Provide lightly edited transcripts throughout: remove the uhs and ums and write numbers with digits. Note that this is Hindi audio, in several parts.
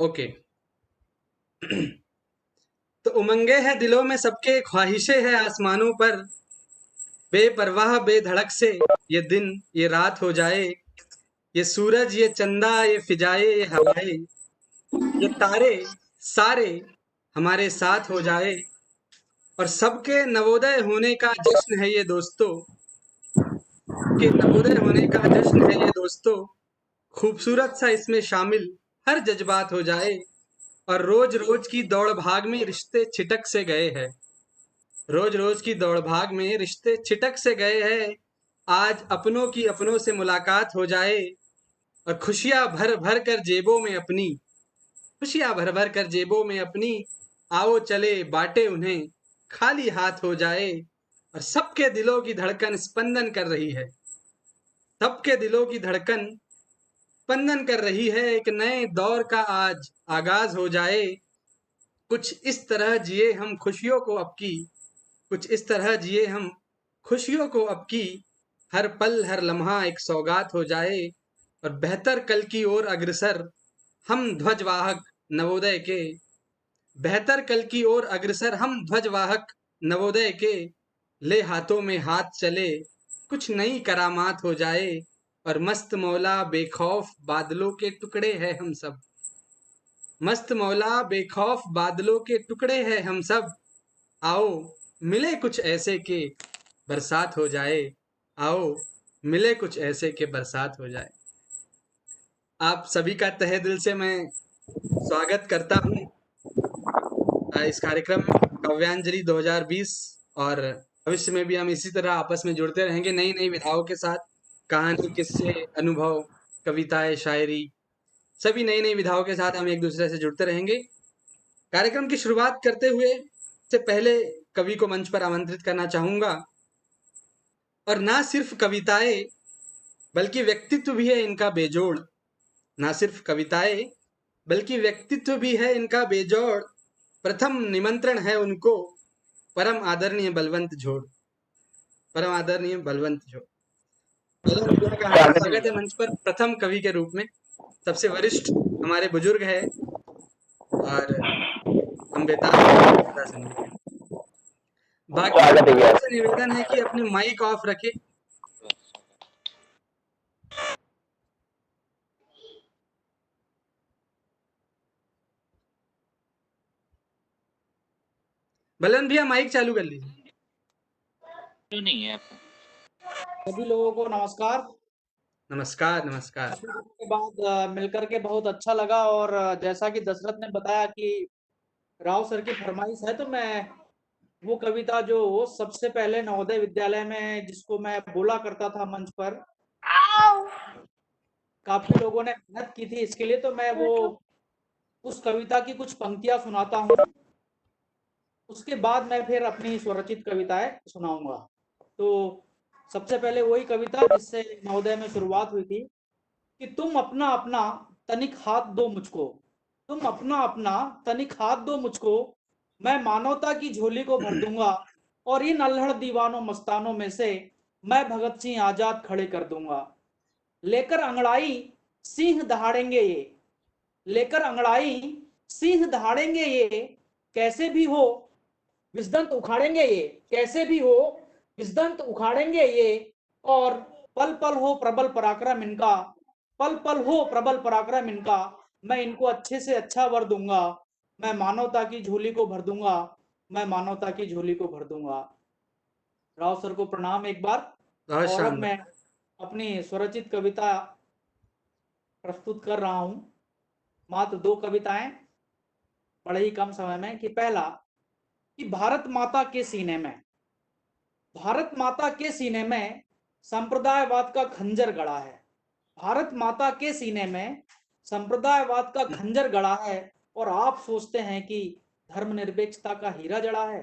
ओके। तो उमंगे हैं दिलों में सबके, ख्वाहिशें हैं आसमानों पर, बेपरवाह बेधड़क से ये दिन ये रात हो जाए, ये सूरज ये चंदा ये फिजाए ये हवाएं, ये तारे सारे हमारे साथ हो जाए, और सबके नवोदय होने का जश्न है ये दोस्तों, के नवोदय होने का जश्न है ये दोस्तों, खूबसूरत सा इसमें शामिल हर जज्बात हो जाए, और रोज रोज की दौड़ भाग में रिश्ते छिटक से गए हैं, रोज रोज की दौड़ भाग में रिश्ते छिटक से गए हैं, आज अपनों की अपनों से मुलाकात हो जाए, और खुशियां भर भर कर जेबों में अपनी, खुशियां भर भर कर जेबों में अपनी, आओ चले बांटे उन्हें, खाली हाथ हो जाए, और सबके दिलों की धड़कन स्पंदन कर रही है, सबके दिलों की धड़कन स्पंदन कर रही है, एक नए दौर का आज आगाज हो जाए, कुछ इस तरह जिए हम खुशियों को अब की, कुछ इस तरह जिए हम खुशियों को अब की, हर पल हर लम्हा एक सौगात हो जाए, और बेहतर कल की ओर अग्रसर हम ध्वजवाहक नवोदय के, बेहतर कल की ओर अग्रसर हम ध्वजवाहक नवोदय के, ले हाथों में हाथ चले कुछ नई करामात हो जाए, और मस्त मौला बेखौफ बादलों के टुकड़े हैं हम सब, मस्त मौला बेखौफ बादलों के टुकड़े हैं हम सब, आओ मिले कुछ ऐसे के बरसात हो जाए, आओ मिले कुछ ऐसे के बरसात हो जाए। आप सभी का तहे दिल से मैं स्वागत करता हूँ इस कार्यक्रम में काव्यांजलि 2020, और भविष्य में भी हम इसी तरह आपस में जुड़ते रहेंगे नई नई विधाओं के साथ, कहानी किस्से अनुभव कविताएं शायरी, सभी नई नई विधाओं के साथ हम एक दूसरे से जुड़ते रहेंगे। कार्यक्रम की शुरुआत करते हुए से पहले कवि को मंच पर आमंत्रित करना चाहूंगा, और ना सिर्फ कविताएं बल्कि व्यक्तित्व भी है इनका बेजोड़, ना सिर्फ कविताएं बल्कि व्यक्तित्व भी है इनका बेजोड़, प्रथम निमंत्रण है उनको परम आदरणीय बलवंत झोड़, परम आदरणीय बलवंत झोड़। बलवंत भैया का हमारा स्वागत है मंच पर प्रथम कवि के रूप में, सबसे वरिष्ठ हमारे बुजुर्ग है, और हम बेताब हैं उनकी कविता सुनने के लिए। बाकी स्वागत है भैया। से निवेदन है कि अपने माइक ऑफ रखे। बलवंत भैया माइक चालू कर लीजिए। क्यों नहीं है? सभी लोगों को नमस्कार। नमस्कार नमस्कार। काफी दिनों के बाद मिलकर के बहुत अच्छा लगा, और जैसा कि दशरथ ने बताया कि राव सर की फरमाइश है, तो मैं वो कविता जो सबसे पहले नवोदय विद्यालय में जिसको मैं बोला करता था मंच पर, काफी लोगों ने मेहनत की थी इसके लिए, तो मैं वो उस कविता की कुछ पंक्तियां सुनाता हूँ। उसके बाद मैं फिर अपनी स्वरचित कविताएं सुनाऊंगा। तो सबसे पहले वही कविता जिससे नवोदय में शुरुआत हुई थी कि तुम अपना अपना तनिक हाथ दो मुझको, तुम अपना अपना तनिक हाथ दो मुझको, मैं मानवता की झोली को भर दूंगा, और इन अल्हड़ दीवानों मस्तानों में से मैं भगत सिंह आजाद खड़े कर दूंगा। लेकर अंगड़ाई सिंह दहाड़ेंगे ये, लेकर अंगड़ाई सिंह दहाड़ेंगे ये, कैसे भी हो विस्दंत उखाड़ेंगे ये, कैसे भी हो विस्दंत उखाड़ेंगे ये, और पल पल हो प्रबल पराक्रम इनका, पल पल हो प्रबल पराक्रम इनका, मैं इनको अच्छे से अच्छा वर दूंगा, मैं मानवता की झोली को भर दूंगा, मैं मानवता की झोली को भर दूंगा। राव सर को प्रणाम एक बार। बहुत और अब शानदार। मैं अपनी स्वरचित कविता प्रस्तुत कर रहा हूं, मात्र 2 कविताएं बड़े ही कम समय में। कि पहला कि भारत माता के सीने में, भारत माता के सीने में संप्रदायवाद का खंजर गड़ा है, भारत माता के सीने में संप्रदायवाद का खंजर गड़ा है, और आप सोचते हैं कि धर्मनिरपेक्षता का हीरा जड़ा है।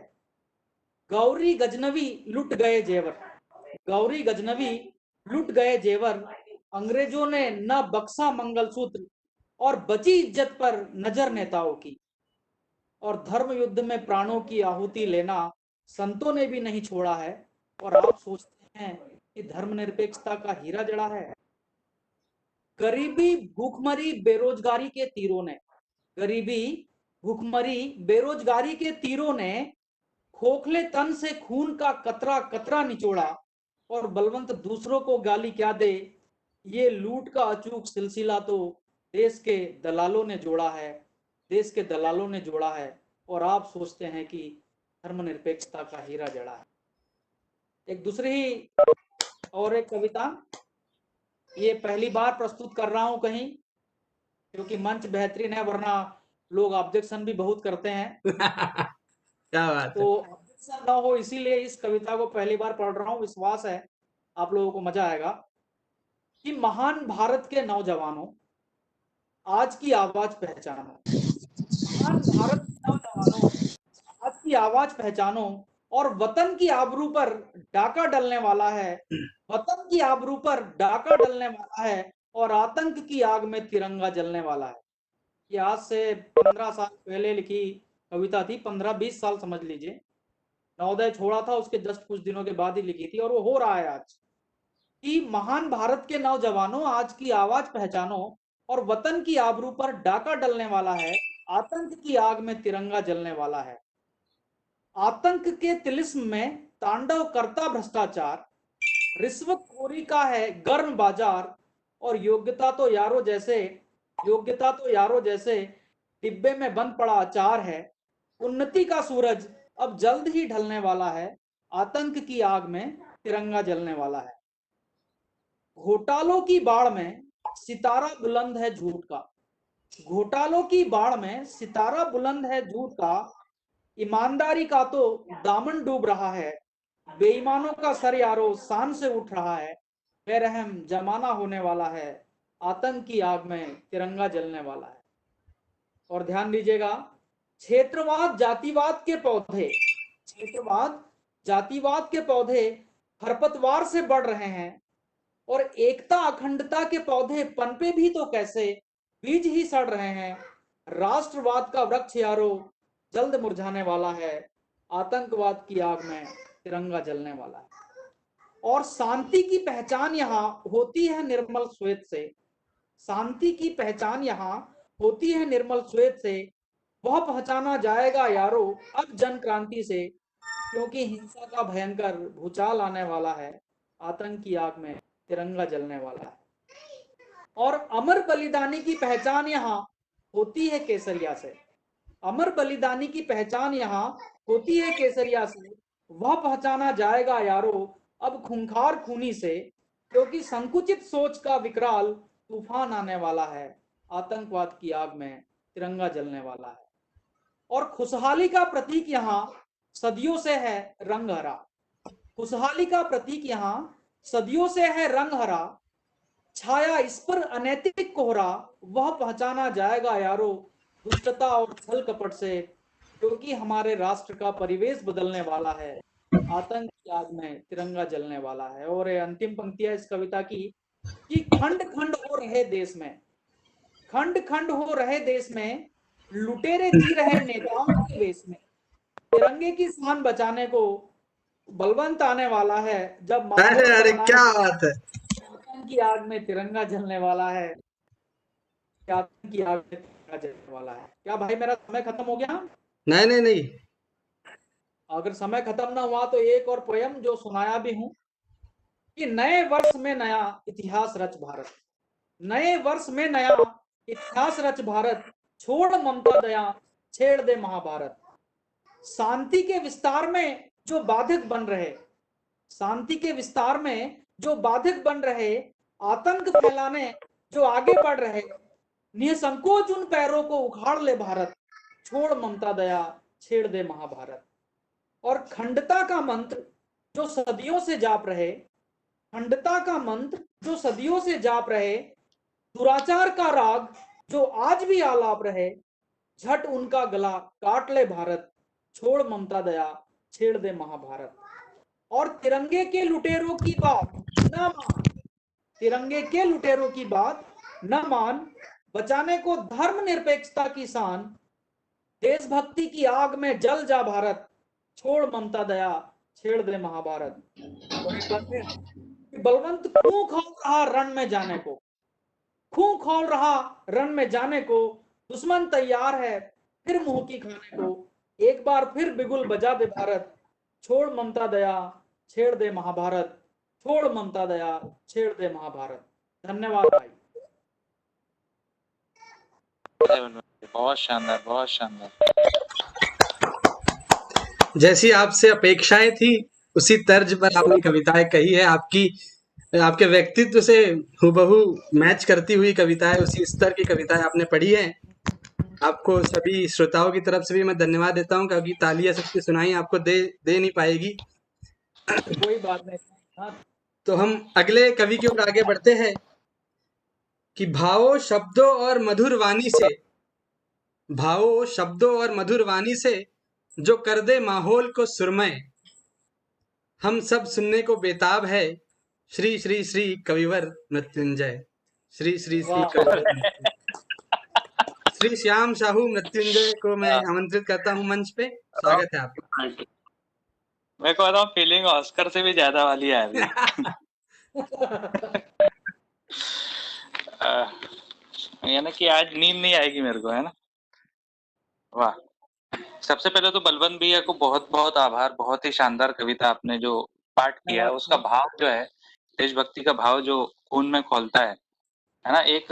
गौरी गजनवी लुट गए जेवर, गौरी गजनवी लुट गए जेवर, अंग्रेजों ने न बक्सा मंगलसूत्र, और बची इज्जत पर नजर नेताओं की, और धर्म युद्ध में प्राणों की आहुति लेना संतों ने भी नहीं छोड़ा है, और आप सोचते हैं कि धर्मनिरपेक्षता का हीरा जड़ा है। गरीबी भूखमरी बेरोजगारी के तीरों ने, गरीबी, भूखमरी, बेरोजगारी के तीरों ने खोखले तन से खून का कतरा कतरा निचोड़ा और बलवंत दूसरों को गाली क्या दे, ये लूट का अचूक सिलसिला तो देश के दलालों ने जोड़ा है, देश के दलालों ने जोड़ा है। और आप सोचते हैं कि धर्मनिरपेक्षता का हीरा जड़ा है। एक दूसरी और एक कविता, ये पहली बार प्रस्तुत कर रहा हूं कहीं, क्योंकि मंच बेहतरीन है, वरना लोग ऑब्जेक्शन भी बहुत करते हैं। क्या बात है। तो ऑब्जेक्शन ना हो इसीलिए इस कविता को पहली बार पढ़ रहा हूं। विश्वास है आप लोगों को मजा आएगा। कि महान भारत के नौजवानों, आज की आवाज पहचानो। महान भारत के नौजवानों, आज की आवाज पहचानो, और वतन की आबरू पर डाका डलने वाला है, वतन की आबरू पर डाका डलने वाला है, और आतंक की आग में तिरंगा जलने वाला है। ये आज से 15 साल पहले लिखी कविता थी, 15-20 साल समझ लीजिए। नवोदय छोड़ा था उसके जस्ट कुछ दिनों के बाद ही लिखी थी, और वो हो रहा है आज। कि महान भारत के नौजवानों, आज की आवाज पहचानो, और वतन की आबरू पर डाका डलने वाला है, आतंक की आग में तिरंगा जलने वाला है। आतंक के तिलिस्म में तांडव करता भ्रष्टाचार, रिश्वतखोरी का है गर्म बाजार, और योग्यता तो यारो जैसे डिब्बे में बंद पड़ा अचार है। उन्नति का सूरज अब जल्द ही ढलने वाला है, आतंक की आग में तिरंगा जलने वाला है। घोटालों की बाढ़ में सितारा बुलंद है झूठ का, घोटालों की बाढ़ में सितारा बुलंद है झूठ का, ईमानदारी का तो दामन डूब रहा है, बेईमानों का सर यारो शान से उठ रहा है, बेरहम जमाना होने वाला है, आतंक की आग में तिरंगा जलने वाला है। और ध्यान दीजिएगा, क्षेत्रवाद जातिवाद के पौधे, क्षेत्रवाद जातिवाद के पौधे खरपतवार से बढ़ रहे हैं, और एकता अखंडता के पौधे पनपे भी तो कैसे, बीज ही सड़ रहे हैं। राष्ट्रवाद का वृक्ष यारो जल्द मुरझाने वाला है, आतंकवाद की आग में तिरंगा जलने वाला है। और शांति की पहचान यहाँ होती है निर्मल श्वेत से, शांति की पहचान यहाँ होती है निर्मल श्वेत से, वह पहचाना जाएगा यारो अब जन क्रांति से, क्योंकि हिंसा का भयंकर भूचाल आने वाला है, आतंक की आग में तिरंगा जलने वाला है। और अमर बलिदानी की पहचान यहाँ होती है केसरिया से, अमर बलिदानी की पहचान यहाँ होती है केसरिया से, वह पहचाना जाएगा यारो अब खूंखार खूनी से, क्योंकि संकुचित सोच का विकराल तूफान आने वाला है, आतंकवाद की आग में तिरंगा जलने वाला है। और खुशहाली का प्रतीक यहाँ सदियों से है रंग हरा, खुशहाली का प्रतीक यहाँ सदियों से है रंग हरा, छाया इस पर अनैतिक कोहरा, वह पहचाना जाएगा यारो दुष्टता और छल कपट से, क्योंकि हमारे राष्ट्र का परिवेश बदलने वाला है, आतंक की आग में तिरंगा जलने वाला है। और अंतिम पंक्तियां इस कविता की, कि खंड खंड हो रहे देश में, खंड खंड हो रहे देश में लुटेरे जी रहे नेताओं के वेश में, तिरंगे की शान बचाने को बलवंत आने वाला है, जब अरे माहौल अरे बनाए क्या बात है। आतंक की आग में तिरंगा जलने वाला है, आतंक की आग में तिरंगा जलने वाला है। क्या भाई मेरा समय खत्म हो गया? नहीं नहीं नहीं। अगर समय खत्म ना हुआ तो एक और पोयम जो सुनाया भी हूं, कि नए वर्ष में नया इतिहास रच भारत, नए वर्ष में नया इतिहास रच भारत, छोड़ ममता दया छेड़ दे महाभारत। शांति के विस्तार में जो बाधक बन रहे, शांति के विस्तार में जो बाधक बन रहे, आतंक फैलाने जो आगे बढ़ रहे, निसंकोच उन पैरों को उखाड़ ले भारत, छोड़ ममता दया छेड़ दे महाभारत। और खंडता का मंत्र जो सदियों से जाप रहे, खंडता का मंत्र जो सदियों से जाप रहे, दुराचार का राग जो आज भी आलाप रहे, झट उनका गला काट ले भारत, छोड़ ममता दया छेड़ दे महाभारत। और तिरंगे के लुटेरों की बात न मान, तिरंगे के लुटेरों की बात न मान, बचाने को धर्म निरपेक्षता की शान, देशभक्ति की आग में जल जा भारत, छोड़ ममता दया छेड़ दे महाभारत। और एक बार फिर, बलवंत खूं खोल रहा रण में जाने को, खूं खोल रहा रण में जाने को, दुश्मन तैयार है फिर मुंह की खाने को, एक बार फिर बिगुल बजा दे भारत, छोड़ ममता दया छेड़ दे महाभारत, छोड़ ममता दया छेड़ दे महाभारत। धन्यवाद भाई। बहुत शानदार, बहुत शानदार। जैसी आपसे अपेक्षाएं थी उसी तर्ज पर आपने कविताएं कही है। आपकी आपके व्यक्तित्व से हूबहू मैच करती हुई कविताएं, उसी स्तर की कविताएं आपने पढ़ी है। आपको सभी श्रोताओं की तरफ से भी मैं धन्यवाद देता हूं, क्योंकि तालियां सबकी सुनाई आपको दे नहीं पाएगी। कोई बात नहीं। हाँ, तो हम अगले कवि की ओर आगे बढ़ते हैं कि भावों शब्दों और मधुर वाणी से, भावों शब्दों और मधुर वाणी से जो कर दे माहौल को सुरमय, हम सब सुनने को बेताब है। श्री श्री श्री कविवर मृत्युंजय, श्री श्री श्री वाह कविवर मृत्युंजय। श्री श्याम साहू मृत्युंजय को मैं आमंत्रित करता हूं मंच पे। स्वागत है आपका। मैं कह रहा हूँ फीलिंग ऑस्कर से भी ज्यादा वाली आ रही है। यानी कि आज नींद नहीं आएगी मेरे को, है ना। वाह। सबसे पहले तो बलवंत भैया को बहुत बहुत आभार। बहुत ही शानदार कविता आपने जो पाठ किया है, उसका भाव जो है, देशभक्ति का भाव जो खून में खौलता है ना। एक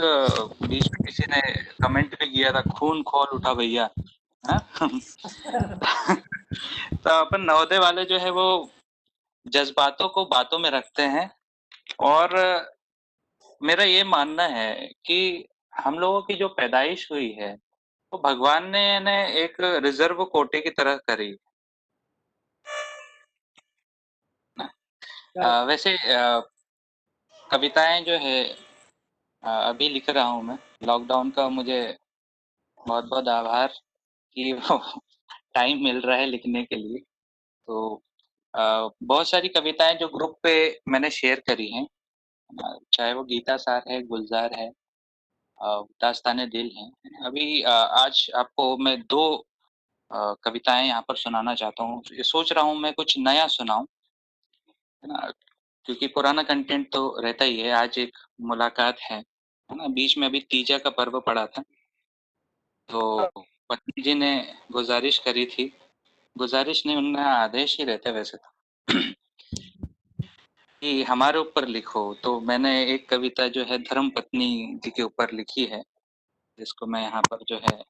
बीच में किसी ने कमेंट भी किया था, खून खोल उठा भैया, हाँ? तो अपन नवोदय वाले जो है वो जज्बातों को बातों में रखते हैं। और मेरा ये मानना है कि हम लोगों की जो पैदाइश हुई है वो भगवान ने एक रिजर्व कोटे की तरह करी। वैसे कविताएं जो है अभी लिख रहा हूँ मैं। लॉकडाउन का मुझे बहुत बहुत आभार कि वो टाइम मिल रहा है लिखने के लिए। तो बहुत सारी कविताएं जो ग्रुप पे मैंने शेयर करी हैं, चाहे वो गीता सार है, गुलजार है, दास्ताने दिल है। अभी आज आपको मैं दो कविताएं यहाँ पर सुनाना चाहता हूँ। सोच रहा हूँ मैं कुछ नया सुनाऊं, है ना, क्योंकि पुराना कंटेंट तो रहता ही है। आज एक मुलाकात है ना। बीच में अभी तीजा का पर्व पड़ा था, तो पत्नी जी ने गुजारिश करी थी, गुजारिश नहीं, उनका आदेश ही रहता है वैसे तो, कि हमारे ऊपर लिखो। तो मैंने एक कविता जो है धर्म पत्नी जी के ऊपर लिखी है, जिसको मैं यहाँ पर जो है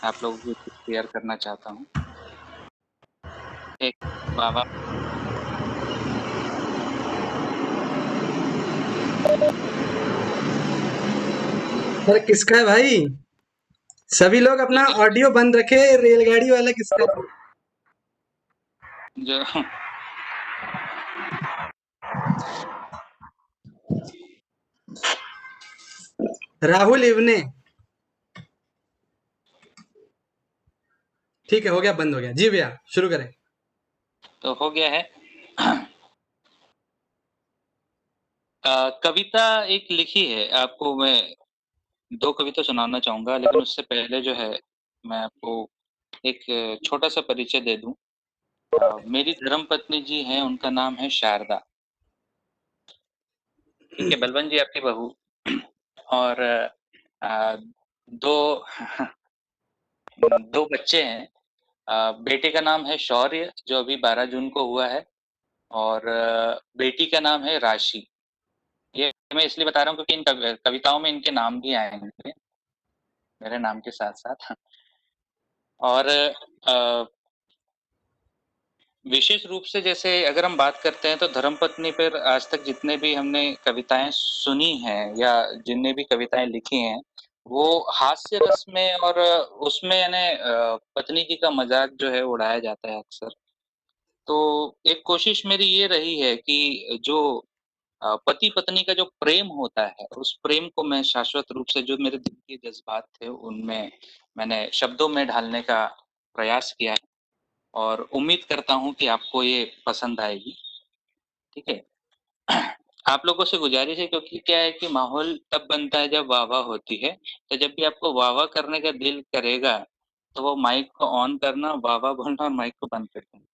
आप लोगों को शेयर करना चाहता हूँ। एक बाबा, अरे किसका है भाई? सभी लोग अपना ऑडियो बंद रखे। रेलगाड़ी वाला किसका है? जो राहुल इवने। ठीक है, हो गया, बंद हो गया जी। भैया शुरू करें। तो हो गया है। कविता एक लिखी है, आपको मैं दो कविता सुनाना चाहूंगा, लेकिन उससे पहले जो है मैं आपको एक छोटा सा परिचय दे दूं। मेरी धर्म पत्नी जी हैं, उनका नाम है शारदा। ठीक है, बलवंत जी आपकी बहू। और दो दो बच्चे हैं। बेटे का नाम है शौर्य, जो अभी 12 जून को हुआ है, और बेटी का नाम है राशि। ये मैं इसलिए बता रहा हूँ क्योंकि इन कविताओं में इनके नाम भी आएंगे मेरे नाम के साथ साथ। और विशेष रूप से जैसे अगर हम बात करते हैं तो धर्मपत्नी पर आज तक जितने भी हमने कविताएं सुनी हैं या जिनने भी कविताएं लिखी हैं, वो हास्य रस में और उसमें यानी पत्नी जी का मजाक जो है उड़ाया जाता है अक्सर। तो एक कोशिश मेरी ये रही है कि जो पति पत्नी का जो प्रेम होता है, उस प्रेम को मैं शाश्वत रूप से, जो मेरे दिल के जज्बात थे उनमें मैंने शब्दों में ढालने का प्रयास किया है। और उम्मीद करता हूँ कि आपको ये पसंद आएगी। ठीक है। आप लोगों से गुजारिश है, क्योंकि क्या है कि माहौल तब बनता है जब वाह वाह होती है। तो जब भी आपको वाह वाह करने का दिल करेगा, तो वो माइक को ऑन करना, वाह वाह बोलना और माइक को बंद कर देना।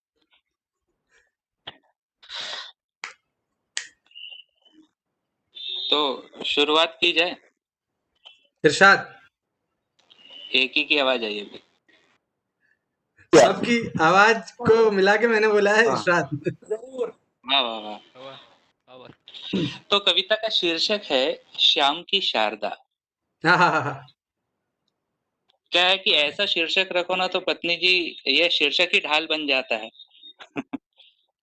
तो शुरुआत की जाए। इरशाद। एक ही की आवाज आई अभी। सबकी आवाज को मिला के मैंने बोला है हाँ। इरशाद। जरूर। वाह वाह वाह। तो कविता का शीर्षक है श्याम की शारदा। हाँ हाँ हाँ। क्या है कि ऐसा शीर्षक रखो ना तो पत्नी जी यह शीर्षक ही ढाल बन जाता है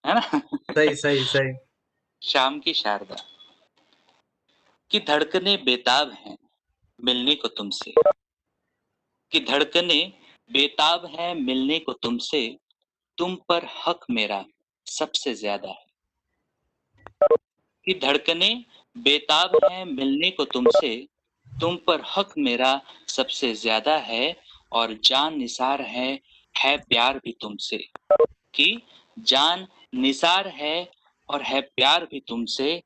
है ना। सही सही सही। श्याम की शारदा की धड़कने बेताब हैं मिलने को तुमसे, कि धड़कने बेताब है मिलने को तुमसे, तुम पर हक मेरा सबसे ज्यादा है। कि धड़कने बेताब है मिलने को तुमसे, तुम पर हक मेरा सबसे ज्यादा है, और जान निसार है प्यार भी तुमसे। कि जान निसार है और है प्यार भी तुमसे,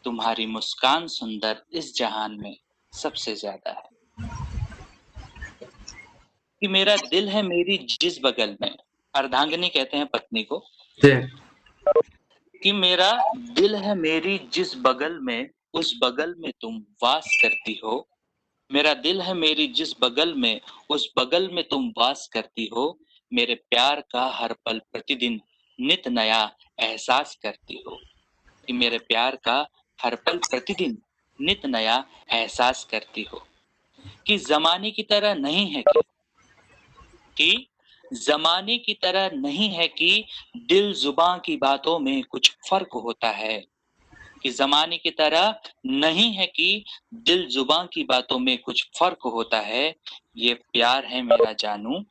तुम्हारी मुस्कान सुंदर इस जहान में सबसे ज्यादा है। कि मेरा दिल है मेरी जिस बगल में, अर्धांगिनी कहते हैं पत्नी को, जी। कि मेरा दिल है मेरी जिस बगल में, उस बगल में तुम वास करती हो। मेरा दिल है मेरी जिस बगल में, उस बगल में तुम वास करती हो। मेरे प्यार का हर पल प्रतिदिन नित नया एहसास करती हो। कि मेरे प्यार का हर पल प्रतिदिन नित नया एहसास करती हो। कि जमाने की तरह नहीं है कि जमाने की तरह नहीं है कि दिल जुबां की बातों में कुछ फर्क होता है। कि जमाने की तरह नहीं है कि दिल जुबां की बातों में कुछ फर्क होता है। ये प्यार है मेरा जानू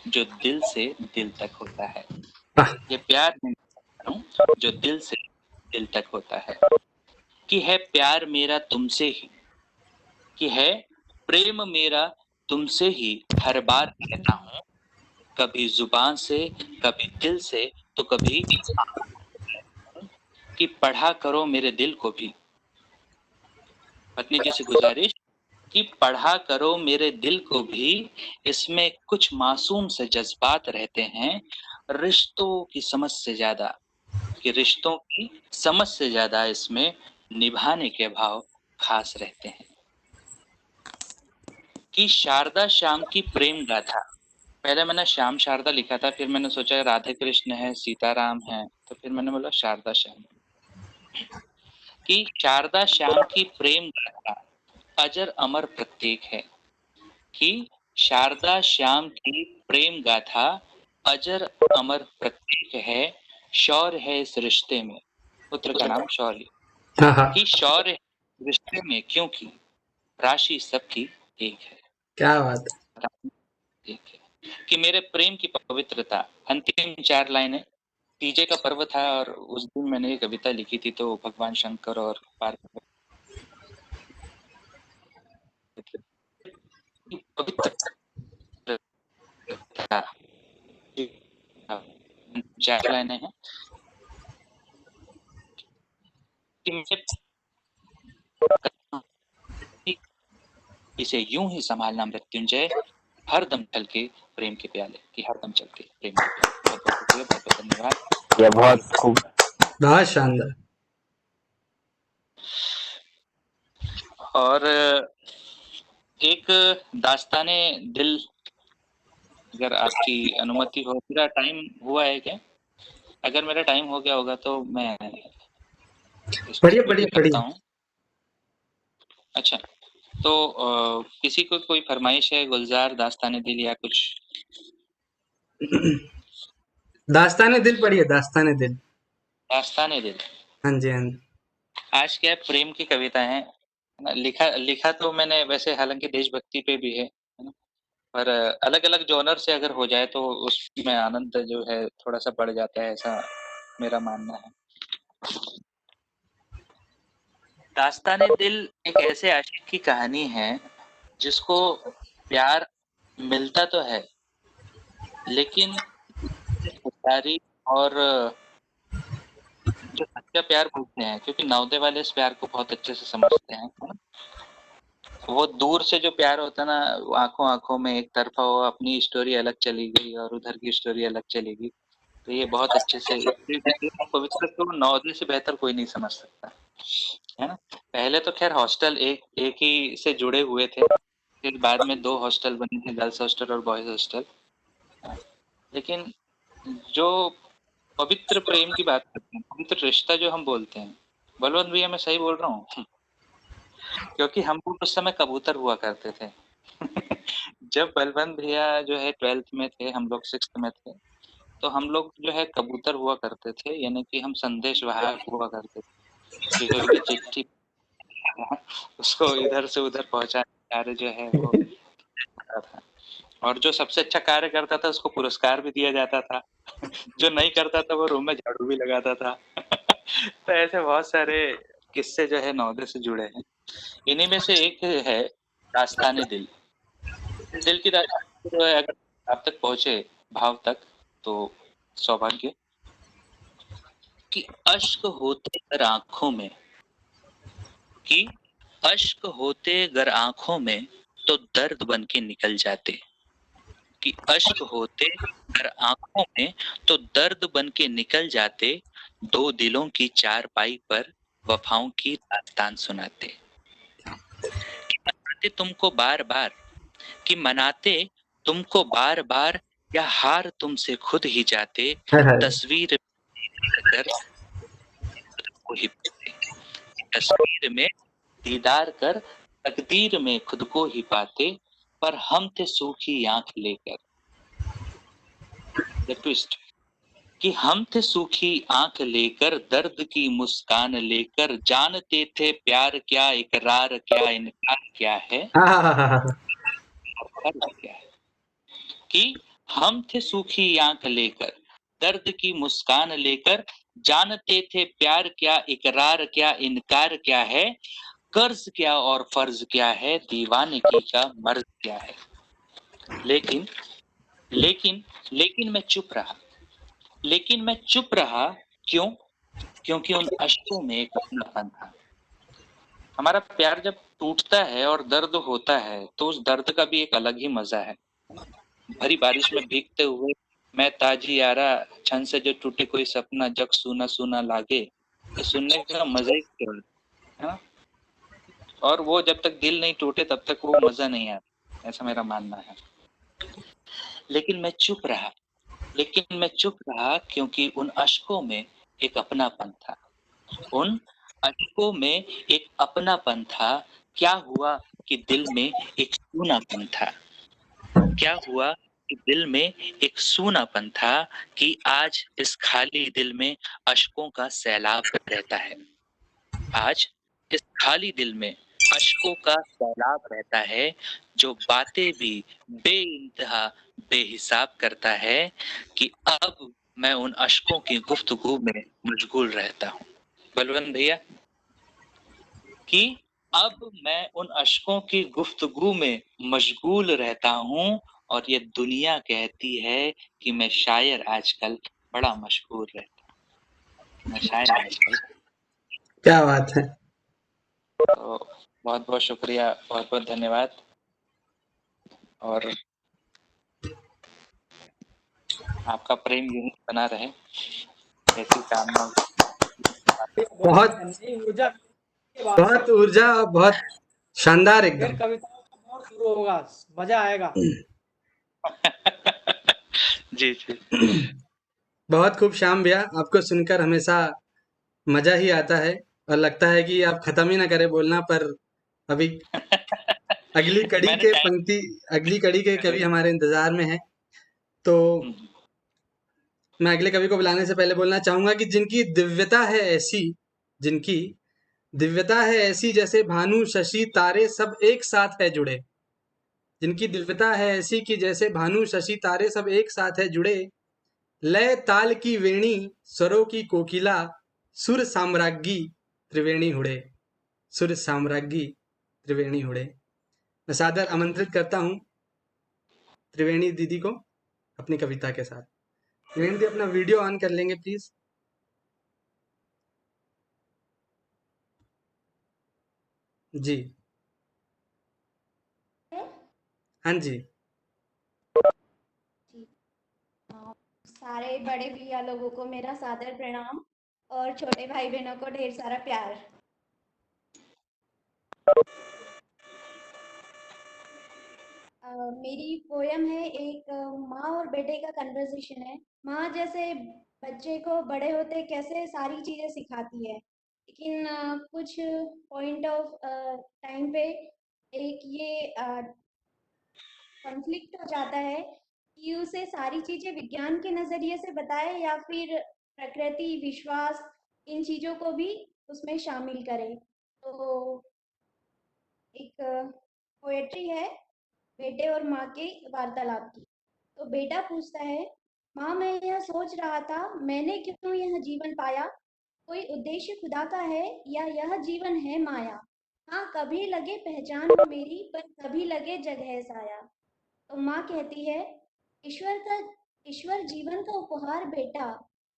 जो दिल से दिल तक होता है। ये प्यार है मेरा जानू जो दिल से दिल तक होता है। कि है प्यार मेरा तुमसे ही, कि है प्रेम मेरा तुमसे ही, हर बार कहता हूँ, कभी जुबान से कभी दिल से तो कभी कि पढ़ा करो मेरे दिल को भी। पत्नी जी से गुजारिश कि पढ़ा करो मेरे दिल को भी, इसमें कुछ मासूम से जज्बात रहते हैं, रिश्तों की समझ से ज्यादा, कि रिश्तों की समझ से ज्यादा इसमें निभाने के भाव खास रहते हैं। कि शारदा श्याम की प्रेम गाथा। पहले मैंने श्याम शारदा लिखा था, फिर मैंने सोचा राधे कृष्ण है, सीताराम है, तो फिर मैंने बोला शारदा श्याम। कि शारदा श्याम की प्रेम गाथा अजर अमर प्रत्येक है। कि शारदा श्याम की प्रेम गाथा अजर अमर प्रत्येक है। शौर्य है इस रिश्ते में, पुत्र का नाम शौर्य। हाँ हाँ। कि शौर्य है इस रिश्ते में क्योंकि राशि सबकी एक है। क्या बात है। एक है। कि मेरे प्रेम की पवित्रता, अंतिम 4 लाइनें। तीजे का पर्व था और उस दिन मैंने ये कविता लिखी थी, तो भगवान शंकर और पार्वती की पवित्रता 4 लाइनें हैं। कि इसे यूं ही संभालना मृत्युंजय, हरदम चल के प्रेम के प्याले, कि हरदम चल के प्रेम के प्याले। बहुत बहुत शुक्रिया, बहुत बहुत धन्यवाद। यह बहुत खूब। बहुत शानदार। और एक दास्ताने दिल, अगर आपकी अनुमति हो। मेरा टाइम हुआ है क्या? अगर मेरा टाइम हो गया होगा तो मैं इसको पढ़िए स्वीकृत पढ़िए करता पढ़िए। हूँ। अच्छा, तो किसी को कोई फरमाइश है? गुलजार, दास्ताने दिल या कुछ? दास्ताने दिल पढ़िए, दास्ताने दिल। दास्ताने दिल। हाँ जी हाँ जी। आज क्या है, प्रेम की कविता है ना। लिखा तो मैंने वैसे हालांकि देशभक्ति पे भी है ना, पर अलग अलग जॉनर से अगर हो जाए तो उसमें आनंद जो है थोड़ा सा बढ़ जाता है, ऐसा मेरा मानना है। दास्ताने दिल एक ऐसे आशिक की कहानी है जिसको प्यार मिलता तो है, लेकिन समझदारी और जो सच्चा प्यार बोलते हैं, क्योंकि नवोदय वाले इस प्यार को बहुत अच्छे से समझते हैं, है ना? वो दूर से जो प्यार होता है ना, आंखों आंखों में एक तरफा, वो अपनी स्टोरी अलग चली गई और उधर की स्टोरी अलग चली गई। तो ये बहुत अच्छे से पवित्र को नवोदय से बेहतर कोई नहीं समझ सकता, है ना। पहले तो खैर हॉस्टल एक ही से जुड़े हुए थे, फिर बाद में 2 हॉस्टल बने थे, गर्ल्स हॉस्टल और बॉयज़ हॉस्टल। लेकिन जो पवित्र प्रेम की बात करते हैं, पवित्र रिश्ता जो हम बोलते हैं, बलवंत भैया मैं सही बोल रहा हूँ? क्योंकि हम लोग उस समय कबूतर हुआ करते थे। जब बलवंत भैया जो है 12th में थे, हम लोग 6th में थे, तो हम लोग जो है कबूतर हुआ करते थे, यानी कि हम संदेशवाहक हुआ करते थे। जो भी चिट्ठी उसको इधर से उधर पहुँचाने का कार्य जो है वो करता था। और जो सबसे अच्छा कार्य करता था उसको पुरस्कार भी दिया जाता था। जो नहीं करता था वो रूम में झाड़ू भी लगाता था। तो ऐसे बहुत सारे किस्से जो है नवोदय से जुड़े हैं। इन्हीं में से एक है दास्ताने दिल। दिल की दास्तान जो है अगर आप तक पहुंचे भाव तक तो सौभाग्य कि अश्क होते अगर आंखों में कि अश्क होते अगर आंखों में तो दर्द बन के निकल जाते कि अश्क होते अगर आंखों में तो दर्द बन के निकल जाते 2 दिलों की चारपाई पर वफाओं की दास्तान सुनाते कि मनाते तुमको बार बार कि मनाते तुमको बार बार या हार तुमसे खुद ही जाते तस्वीर कर को ही पाते तस्वीर में दीदार कर तकदीर में खुद को ही पाते पर हम थे सूखी आंख लेकर द ट्विस्ट कि हम थे सूखी आंख लेकर दर्द की मुस्कान लेकर जानते थे प्यार क्या इकरार क्या इनकार क्या है और फर्ज क्या है कि हम थे सूखी आंख लेकर दर्द की मुस्कान लेकर जानते थे प्यार क्या इकरार क्या इनकार क्या है कर्ज क्या और फर्ज क्या है दीवानगी का मर्ज क्या है लेकिन लेकिन लेकिन मैं चुप रहा लेकिन मैं चुप रहा क्यों क्योंकि उन अश्कों में एक अपनापन था हमारा प्यार जब टूटता है और दर्द होता है तो उस दर्द का भी एक अलग ही मजा है भरी बारिश में भीगते हुए मैं ताजी यारा छन से जो टूटे कोई सपना जग सूना सूना लागे ये सुनने का मजा ही क्या है ना और वो जब तक दिल नहीं टूटे तब तक वो मजा नहीं आता ऐसा मेरा मानना है लेकिन मैं चुप रहा लेकिन मैं चुप रहा क्योंकि उन अश्कों में एक अपनापन था उन अश्कों में एक अपनापन था क्या हुआ कि दिल में एक सूनापन था क्या हुआ कि दिल में एक सूनापन था कि आज इस खाली दिल में अश्कों का सैलाब रहता है आज इस खाली दिल में अश्कों का सैलाब रहता है जो बातें भी बेइंतहा बेहिसाब करता है कि अब मैं उन अश्कों की गुफ्तगू में मशगूल रहता हूँ बलवंत भैया कि अब मैं उन अश्कों की गुफ्तगू में मशगूल रहता हूँ और ये दुनिया कहती है कि मैं शायर आजकल बड़ा मशहूर रहता हूँ मैं शायर आजकल क्या बात है तो बहुत बहुत शुक्रिया बहुत बहुत धन्यवाद और आपका प्रेम यूं ही बना रहे ऐसी कामना बहुत नई ऊर्जा के बाद बहुत ऊर्जा और बहुत शानदार फिर एकदम कविताओं का दौर शुरू होगा मजा आएगा जी जी बहुत खूब श्याम भैया आपको सुनकर हमेशा मजा ही आता है और लगता है कि आप खत्म ही ना करें बोलना पर अभी अगली कड़ी मैंने के टाइम पंक्ति अगली कड़ी के कवि हमारे इंतजार में है तो मैं अगले कवि को बुलाने से पहले बोलना चाहूंगा कि जिनकी दिव्यता है ऐसी जिनकी दिव्यता है ऐसी जैसे भानु शशि तारे सब एक साथ है जुड़े जिनकी दिव्यता है ऐसी कि जैसे भानु शशि तारे सब एक साथ है जुड़े लय ताल की वेणी स्वरों की कोकिला सुर साम्राज्ञी त्रिवेणी हुड़े सुर साम्राज्ञी त्रिवेणी हुड़े मैं सादर आमंत्रित करता हूँ त्रिवेणी दीदी को अपनी कविता के साथ त्रिवेणी दी अपना वीडियो ऑन कर लेंगे प्लीज जी हाँ जी सारे बड़े भैया लोगों को मेरा सादर प्रणाम और छोटे भाई बहनों को ढेर सारा प्यार मेरी पोयम है एक माँ और बेटे का कन्वर्सेशन है। माँ जैसे बच्चे को बड़े होते कैसे सारी चीज़ें सिखाती है, लेकिन कुछ पॉइंट ऑफ टाइम पे एक ये कॉन्फ्लिक्ट हो जाता है कि उसे सारी चीज़ें विज्ञान के नज़रिए से बताए या फिर प्रकृति, विश्वास इन चीज़ों को भी उसमें शामिल करे। तो एक पोएट्री है बेटे और माँ के वार्तालाप की। तो बेटा पूछता है, माँ मैं यह सोच रहा था मैंने क्यों यह जीवन पाया, कोई उद्देश्य खुदा का है या यह जीवन है माया। हाँ कभी लगे पहचान हो मेरी पर कभी लगे जग है साया। तो माँ कहती है, ईश्वर का ईश्वर जीवन का उपहार बेटा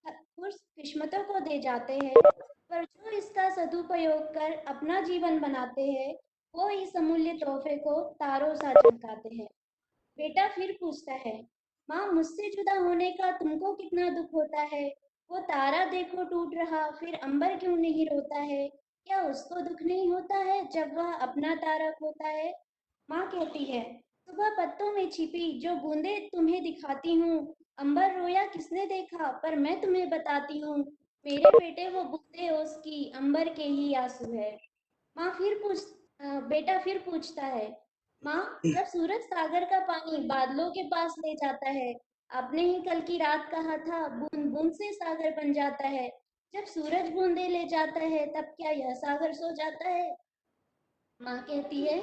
खुश किस्मतों को दे जाते हैं, पर जो इसका सदुपयोग कर अपना जीवन बनाते हैं वो इस अमूल्य तोहफे को तारों सा चमकाते हैं। बेटा फिर पूछता है, माँ मुझसे जुदा होने का तुमको कितना दुख होता है, वो तारा देखो टूट रहा फिर अंबर क्यों नहीं रोता है, क्या उसको दुख नहीं होता है जब वह अपना तारा खोता है। माँ कहती है, सुबह पत्तों में छिपी जो बूंदे तुम्हें दिखाती हूँ, अंबर रोया किसने देखा पर मैं तुम्हें बताती हूँ, मेरे बेटे वो बूंदे उसकी अंबर के ही आंसू है। बेटा फिर पूछता है, माँ जब सूरज सागर का पानी बादलों के पास ले जाता है, आपने ही कल की रात कहा था बूंद बूंद से सागर बन जाता है, जब सूरज बूंदे ले जाता है तब क्या यह सागर सो जाता है। माँ कहती है,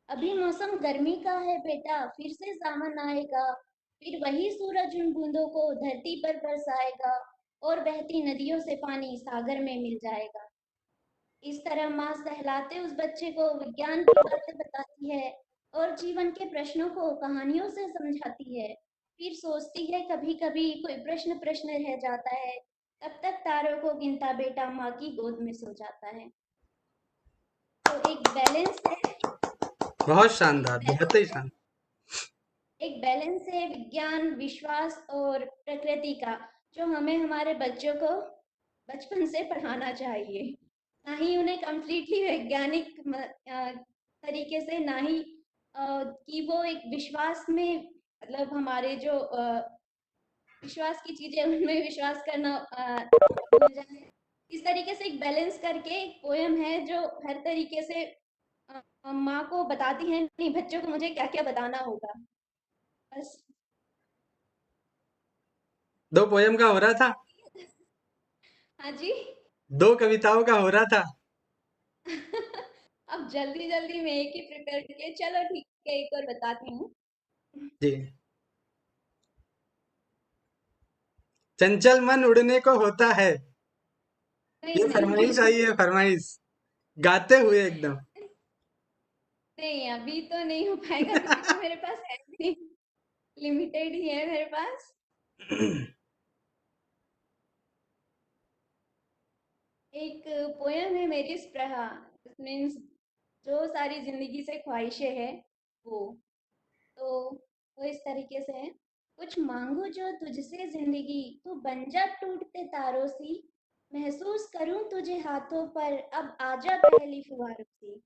अभी मौसम गर्मी का है बेटा फिर से सावन आएगा, फिर वही सूरज उन बूंदों को धरती पर बरसाएगा और बहती नदियों से पानी सागर में मिल जाएगा। इस तरह माँ सहलाते उस बच्चे को विज्ञान की बातें बताती है और जीवन के प्रश्नों को कहानियों से समझाती है। फिर सोचती है कभी कभी कोई प्रश्न प्रश्न रह जाता है, तब तक तारों को गिनता बेटा माँ की गोद में सो जाता है। तो एक बैलेंस है, बहुत एक शानदार, बहुत ही बैलेंस है शानदार। एक बैलेंस है विज्ञान, विश्वास और प्रकृति का, जो हमें हमारे बच्चों को बचपन से पढ़ाना चाहिए। ना ही उन्हें कंप्लीटली वैज्ञानिक तरीके से, ना ही कि वो एक विश्वास में मतलब हमारे जो विश्वास की चीजें उनमें विश्वास करना भूल जाए। इस तरीके से एक बैलेंस करके एक पोयम है जो हर तरीके से माँ को बताती है नहीं बच्चों को मुझे क्या क्या बताना होगा। बस। दो पोयम का हो रहा था, हाँ जी। दो कविताओं का हो रहा था। अब जल्दी जल्दी में एक ही प्रिपेयर किए, चलो ठीक है एक और बताती हूँ। जी। चंचल मन उड़ने को होता है। नहीं ये नहीं फरमाइश आई है, फरमाइश गाते हुए एकदम। नहीं अभी तो नहीं हो पाएगा क्योंकि मेरे पास है नहीं, लिमिटेड ही है मेरे पास। एक पोयम है मेरी स्पृहा, मीन्स जो सारी जिंदगी से ख्वाहिशें है वो। तो वो इस तरीके से है, कुछ मांगू जो तुझसे जिंदगी तू बन जा टूटते तारों सी, महसूस करूं तुझे हाथों पर अब आजा पहली फुहारों सी,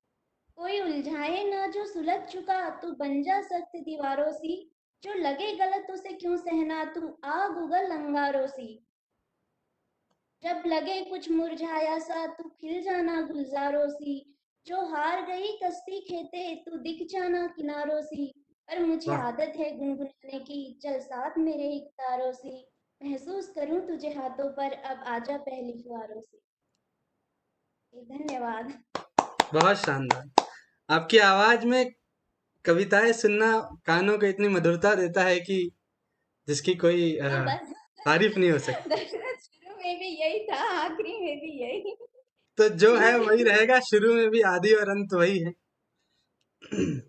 कोई उलझाए ना जो सुलझ चुका तू बन जा सख्त दीवारों सी, जो लगे गलत उसे क्यों सहना तू आग उगल अंगारों सी, जब लगे कुछ मुरझाया सा तू खिल जाना गुलजारों सी, जो हार गई कश्ती खेते तू दिख जाना किनारों सी, पर मुझे वाह, आदत है गुनगुनाने की चल साथ मेरे एक तारों सी, महसूस करूं तुझे हाथों पर अब आजा पहली फुहारों से। धन्यवाद। बहुत शानदार। आपकी आवाज में कविताएं सुनना कानों को इतनी मधुरता देता है कि जिसकी कोई हाँ बस। तारीफ नहीं हो सकती। दरअसल शुरू में भी यही था, आखिरी में भी यही। तो जो है वही रहेगा, शुरू में भी आदि और अंत वही है। ठीक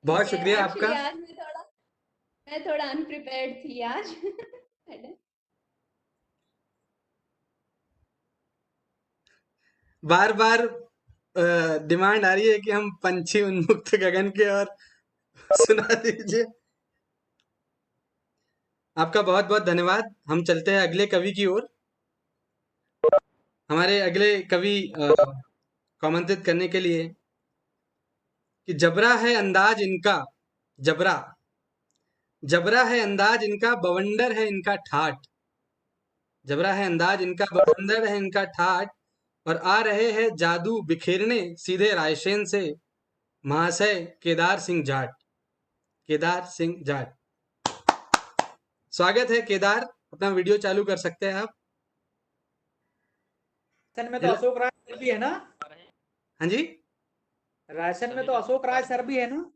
बहुत है, शुक्रिया एक्चुअली आपका। आज मैं थोड़ा अनप्रिपेयर्ड थी आज। बार बार डिमांड आ रही है कि हम पंछी उन्मुक्त गगन के और सुना दीजिए। आपका बहुत बहुत धन्यवाद। हम चलते हैं अगले कवि की ओर। हमारे अगले कवि को आमंत्रित करने के लिए कि जबरा है अंदाज इनका, जबरा। जबरा है अंदाज इनका, बवंडर है इनका ठाठ। जबरा है अंदाज इनका, बवंडर है इनका ठाठ। और आ रहे हैं जादू बिखेरने सीधे रायसेन से, महाशय केदार सिंह जाट। केदार सिंह जाट। स्वागत है केदार, अपना वीडियो चालू कर सकते हैं आप। रायसेन में तो अशोक राय सर भी है ना? हाँ जी, रायसेन में तो अशोक राय सर भी है ना?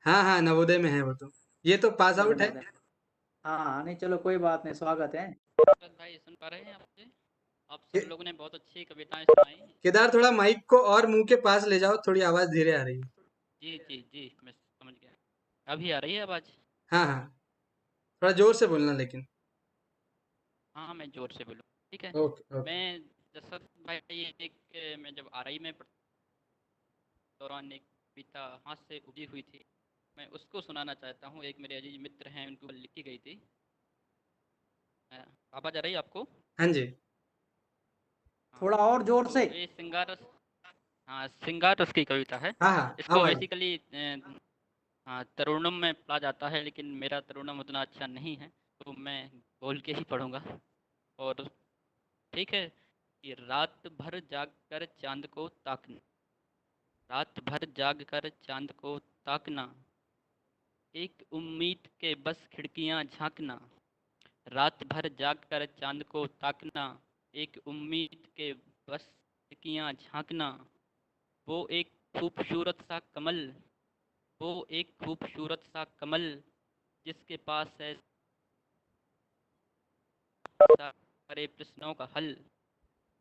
हाँ हाँ, नवोदय में है वो तो। ये तो पास आउट है। हाँ नहीं, चलो कोई बात नहीं, स्वागत है। भाई सुन पा रहे हैं आपसे? आप सब लोगों ने बहुत अच्छी कविताएं सुनाई। केदार थोड़ा माइक को और मुंह के पास ले जाओ, थोड़ी आवाज धीरे आ रही है। जी जी जी, मैं समझ गया। अभी आ रही है आवाज? हाँ हाँ, थोड़ा जोर से बोलना लेकिन। हाँ मैं जोर से बोलूँ, ठीक है। Okay okay. मैं जसर भाई मैं जब आरआई में दौरान एक कविता हाथ से उगी हुई थी, मैं उसको सुनाना चाहता हूँ। एक मेरे अजीज मित्र हैं, उनके ऊपर लिखी गई थी। आवाज आ रही है आपको? हाँ जी, हाँ, थोड़ा और जोर तो से। ये सिंगार, हाँ सिंगार रस की कविता है। हाँ हाँ, इसको आवाज। बेसिकली हाँ तरुणम में पढ़ा जाता है, लेकिन मेरा तरुणम उतना अच्छा नहीं है, तो मैं बोल के ही पढ़ूंगा। और ठीक है कि रात भर जाग कर चांद को ताकना, रात भर जाग कर चांद को ताकना, एक उम्मीद के बस खिड़कियां झांकना, रात भर जाग कर चांद को ताकना, एक उम्मीद के बस खिड़कियां झांकना, वो एक खूबसूरत सा कमल, वो एक खूबसूरत सा कमल, जिसके पास है सारे प्रश्नों का हल,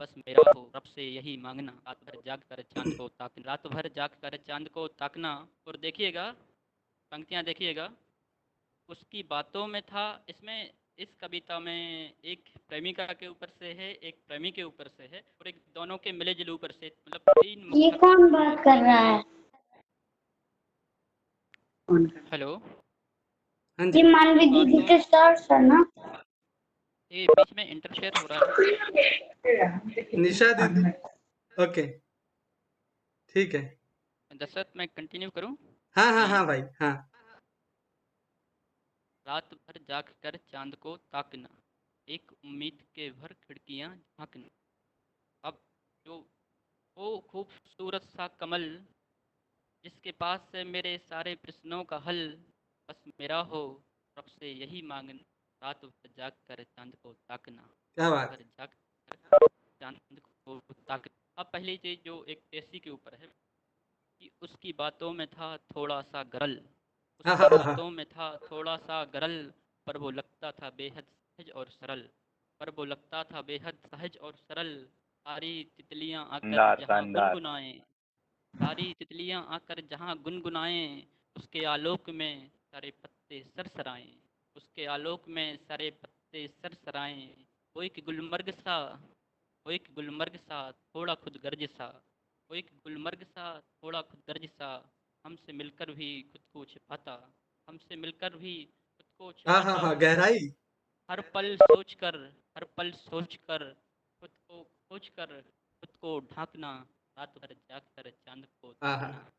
बस मेरा हो रब से यही मांगना, रात भर जाग कर चांद को ताकना, रात भर जाग कर चांद को ताकना। और देखिएगा, पंक्तियाँ देखिएगा, उसकी बातों में था। इसमें इस कविता में एक प्रेमिका के ऊपर से है, एक प्रेमी के ऊपर से है, और एक दोनों के मिले जुले ऊपर से, मतलब तीन ये मुख्य। कौन बात कर रहा है? हेलो, हाँ ये जी, मानवी दीदी के स्टार्स है ना? ये बीच में इंटरफेयर हो रहा है। निशा दीदी। ओके, ठीक है। दशरथ, मैं कंटिन्यू करूं? हाँ हाँ हाँ भाई, हाँ। रात भर जाग कर चांद को ताकना, एक उम्मीद के भर खिड़कियां झांकना। अब जो वो खूबसूरत सा कमल, जिसके पास से मेरे सारे प्रश्नों का हल, बस मेरा हो रब से यही मांगना, रात भर जाग कर चांद को ताकना, क्या रात बात। भर जाग कर चांद को ताकना। अब पहली चीज जो एक ऐसी के ऊपर है कि उसकी बातों में था थोड़ा सा गरल, हाँ उसकी हाँ हाँ हाँ। बातों में था थोड़ा सा गरल, पर वो लगता था बेहद सहज और सरल, पर वो लगता था बेहद सहज और सरल। सारी तितलियां आकर जहाँ गुनगुनाएं, सारी तितलियां आकर जहाँ गुनगुनाएं, उसके आलोक में सारे पत्ते सरसराएं, उसके आलोक में सारे पत्ते सरसराएं। वो एक गुलमर्ग सा, वो एक गुलमर्ग सा थोड़ा खुद गर्ज सा, वो एक गुलमर्ग सा थोड़ा खुद गर्ज सा, हमसे मिलकर भी खुद को छिपाता, हमसे मिलकर भी खुद को हाँ हाँ छिपाता। हाँ, गहराई। हर पल सोचकर, हर पल सोचकर, खुद को खोजकर, खुद को ढांकना, रात भर जाग कर चांद को हाँ ताकना, हाँ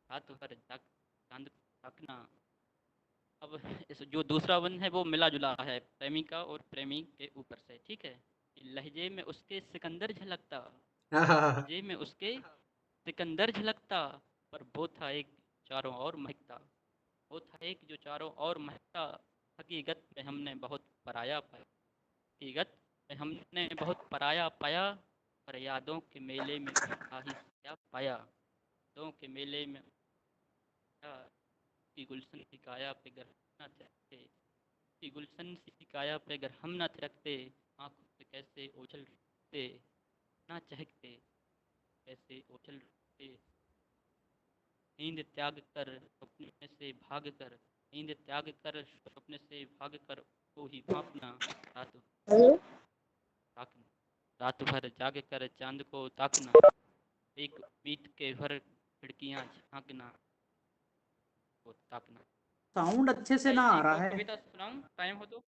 रात भर जाग चांद को ताकना। अब इस जो दूसरा वन है वो मिला जुला है प्रेमिका और प्रेमी के ऊपर से, ठीक है। लहजे में उसके सिकंदर झलकता, हाँ हाँ हाँ। लहजे में उसके सिकंदर झलकता, पर वो था एक चारों ओर महकता, वो था एक जो चारों ओर महकता। हकीकत में हमने बहुत पराया पाया, हकीकत में हमने बहुत पराया पाया, पर यादों के मेले में उसका ही क्या पाया, यादों के मेले में की गुलशन की काया पे गर हम न थिरकते, की गुलशन की काया पे गर हम न थिरकते, आँखों से कैसे ओझल रखते, ना चहकते, कैसे ओझल रखते। नींद त्याग कर सपने से भाग कर, नींद त्याग कर सपने से भाग कर, को ही भापना, रात ताकना, रात भर जाग कर चांद को ताकना, एक उम्मीद के भर खिड़कियां झांकना, को ताकना। साउंड अच्छे से ना आ एक रहा और है। कविता सुनाऊं, टाइम हो तो?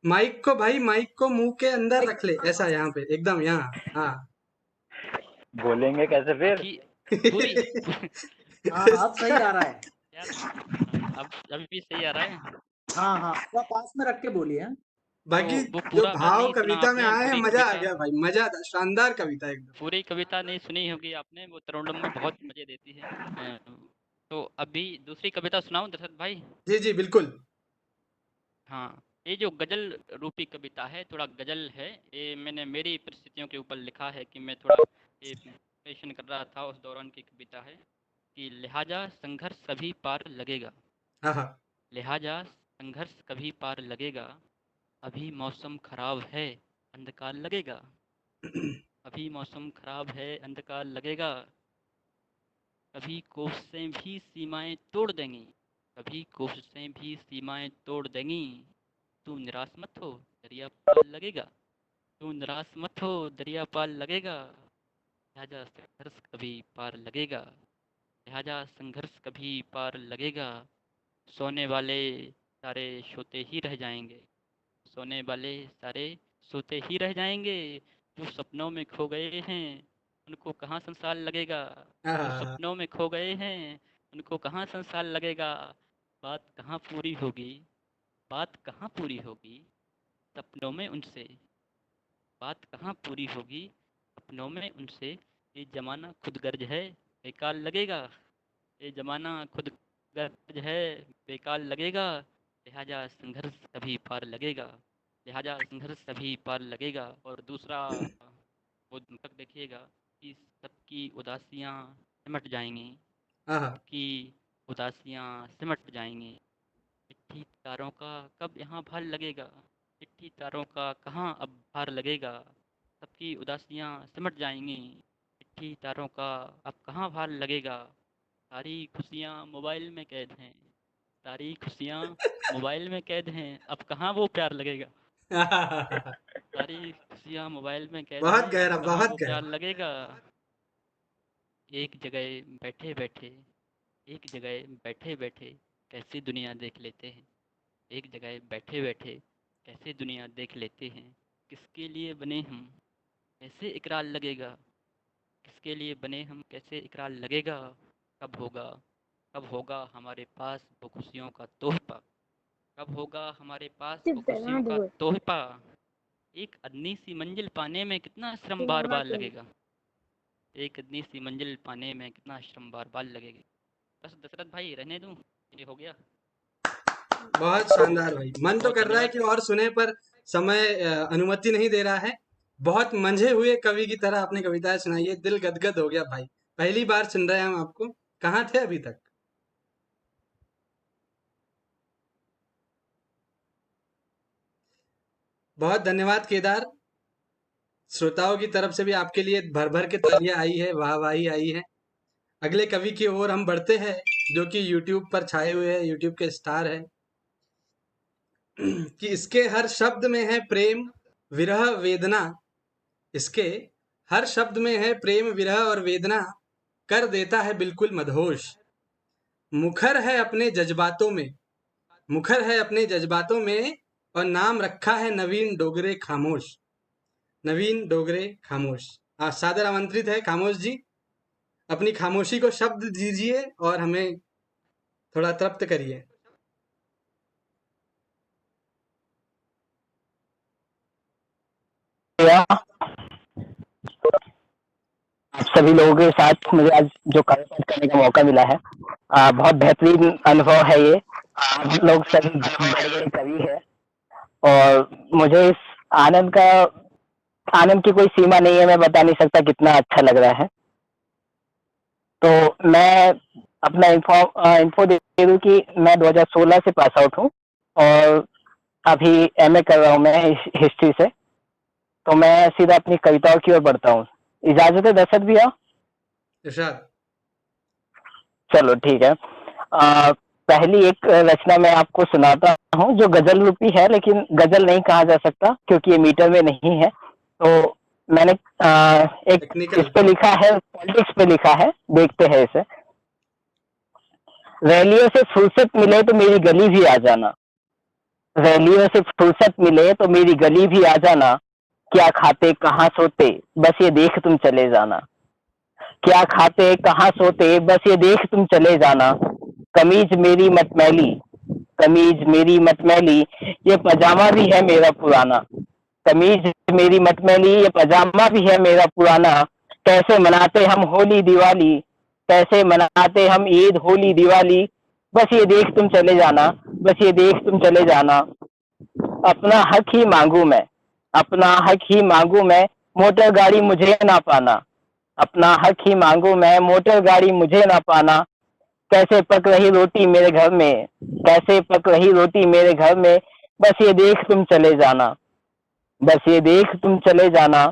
माइक को भाई, माइक को मुंह के अंदर माइक- रख ले, ऐसा यहाँ पे एकदम यहाँ। हाँ। बोलेंगे कैसे फिर? अभी पूरी हाँ अब सही आ रहा है। यार अब अभी भी सही आ रहा है? हाँ हाँ, थोड़ा पास में रख के बोलिए। हाँ? बाकी तो वो जो पूरा भाव नहीं सुना कविता में आपने, आए हैं, पूरी मजा आ कविता गया भाई, मजा था, शानदार कविता एकदम। पूरी कविता नहीं सुनी होगी आपने, वो तरुणम में बहुत मज़े देती है। तो अभी दूसरी कविता सुनाऊँ दशरथ भाई? जी जी बिल्कुल। हाँ, ये जो गज़ल रूपी कविता है, थोड़ा गज़ल है, ये मैंने मेरी परिस्थितियों के ऊपर लिखा है कि मैं थोड़ा ये प्रिपरेशन कर रहा था, उस दौरान की कविता है कि लिहाजा संघर्ष कभी पार लगेगा, हाँ हाँ। लिहाजा संघर्ष कभी पार लगेगा, अभी मौसम खराब है, अंधकार लगेगा, अभी मौसम खराब है, अंधकार लगेगा, कभी कोशिशें भी सीमाएं तोड़ देंगी, कभी कोशिशें भी सीमाएं तोड़ देंगी, तू निराश मत हो, दरिया पार लगेगा, तू निराश मत हो, दरिया पार लगेगा, लिहाजा संघर्ष कभी पार लगेगा, लिहाजा संघर्ष कभी पार लगेगा, सोने वाले सारे सोते ही रह जाएंगे, सोने वाले सारे सोते ही रह जाएंगे, जो सपनों में खो गए हैं उनको कहाँ संसार लगेगा, हाँ जो हाँ, हाँ। सपनों में खो गए हैं उनको कहाँ संसार लगेगा, बात कहाँ पूरी होगी, बात कहाँ पूरी होगी, सपनों में उनसे, बात कहाँ पूरी होगी, सपनों में उनसे, ये ज़माना खुदगर्ज है, बेकार लगेगा, ये ज़माना खुदगर्ज है, बेकार लगेगा, लिहाजा संघर्ष कभी पार लगेगा, लिहाजा संघर्ष कभी पार लगेगा। और दूसरा वो तक देखिएगा कि सबकी उदासियाँ सिमट जाएंगी, हाँ हाँ। सबकी उदासियाँ सिमट जाएंगी, चिट्ठी तारों का कब यहाँ भार लगेगा, चिट्ठी तारों का कहाँ अब भार लगेगा, सबकी उदासियाँ सिमट जाएंगी, चिट्ठी तारों का अब कहाँ भार लगेगा, सारी खुशियाँ मोबाइल में कैद हैं, सारी खुशियाँ मोबाइल में कैद हैं, अब कहाँ वो प्यार लगेगा, सारी खुशियाँ मोबाइल में कैद बहुत हैं, अब गहरा, कहाँ बहुत वो प्यार गहरा। लगेगा, एक जगह बैठे बैठे, एक जगह बैठे बैठे कैसी दुनिया देख लेते हैं, एक जगह बैठे बैठे कैसे दुनिया देख लेते हैं, किसके लिए बने हम, कैसे इकरार लगेगा, किसके लिए बने हम, कैसे इकरार लगेगा, कब होगा, कब होगा हमारे पास वो खुशियों का तोहफा, कब होगा हमारे पास वो खुशियों का तोहफा, एक अदनी सी मंजिल पाने में कितना श्रम बार बार लगेगा, एक अदनी सी मंजिल पाने में कितना श्रम बार बार लगेगा। बस दशरथ भाई रहने दूँ, ये हो गया। बहुत शानदार भाई, मन तो बहुत कर रहा है धन्यवाद। कि और सुने, पर समय अनुमति नहीं दे रहा है। बहुत मंझे हुए कवि की तरह आपने कविताएं सुनाई है, दिल गदगद हो गया भाई। पहली बार सुन रहे हैं हम आपको, कहाँ थे अभी तक? बहुत धन्यवाद केदार। श्रोताओं की तरफ से भी आपके लिए भर भर के तालियां आई है, वाहवाही आई है। अगले कवि की ओर हम बढ़ते हैं, जो कि यूट्यूब पर छाए हुए हैं, यूट्यूब के स्टार हैं। कि इसके हर शब्द में है प्रेम, विरह, वेदना। इसके हर शब्द में है प्रेम, विरह और वेदना, कर देता है बिल्कुल मदहोश। मुखर है अपने जज्बातों में, मुखर है अपने जज्बातों में, और नाम रखा है नवीन डोगरे खामोश। नवीन डोगरे खामोश। सादर आमंत्रित है खामोश जी, अपनी खामोशी को शब्द दीजिए और हमें थोड़ा तृप्त करिए। आप सभी लोगों के साथ मुझे आज जो कवि पाठ करने का मौका मिला है, बहुत बेहतरीन अनुभव है ये। आप लोग सभी बड़े बड़े कवि हैं और मुझे इस आनंद का आनंद की कोई सीमा नहीं है, मैं बता नहीं सकता कितना अच्छा लग रहा है। तो मैं अपना इन्फो दे दूं कि मैं 2016 से पास आउट हूँ और अभी एमए कर रहा हूँ मैं हिस्ट्री से। तो मैं सीधा अपनी कविताओं की ओर बढ़ता हूँ। इजाजत है दशरथ भैया? इरशाद। चलो ठीक है। पहली एक रचना मैं आपको सुनाता हूँ जो गजल रूपी है, लेकिन गजल नहीं कहा जा सकता क्योंकि ये मीटर में नहीं है। तो मैंने एक टेक्निकल। इस पे लिखा है, पॉलिटिक्स पे लिखा है, देखते हैं इसे। रैलियों से फुर्सत मिले तो मेरी गली भी आ जाना, रैलियों से फुर्सत मिले तो मेरी गली भी आ जाना, क्या खाते कहाँ सोते बस ये देख तुम चले जाना, क्या खाते कहाँ सोते बस ये देख तुम चले जाना, कमीज मेरी मटमैली, कमीज मेरी मटमैली, ये पजामा भी है मेरा पुराना। कमीज मेरी मटमैली, ये पजामा भी है मेरा पुराना। कैसे मनाते हम होली दिवाली, कैसे मनाते हम ईद होली दिवाली, बस ये देख तुम चले जाना, बस ये देख तुम चले जाना। अपना हक ही मांगू मैं, अपना हक ही मांगू मैं, मोटर गाड़ी मुझे ना पाना। अपना हक ही मांगू मैं, मोटर गाड़ी मुझे ना पाना। कैसे पक रही रोटी मेरे घर में, कैसे पक रही रोटी मेरे घर में, बस ये देख तुम चले जाना, बस ये देख तुम चले जाना।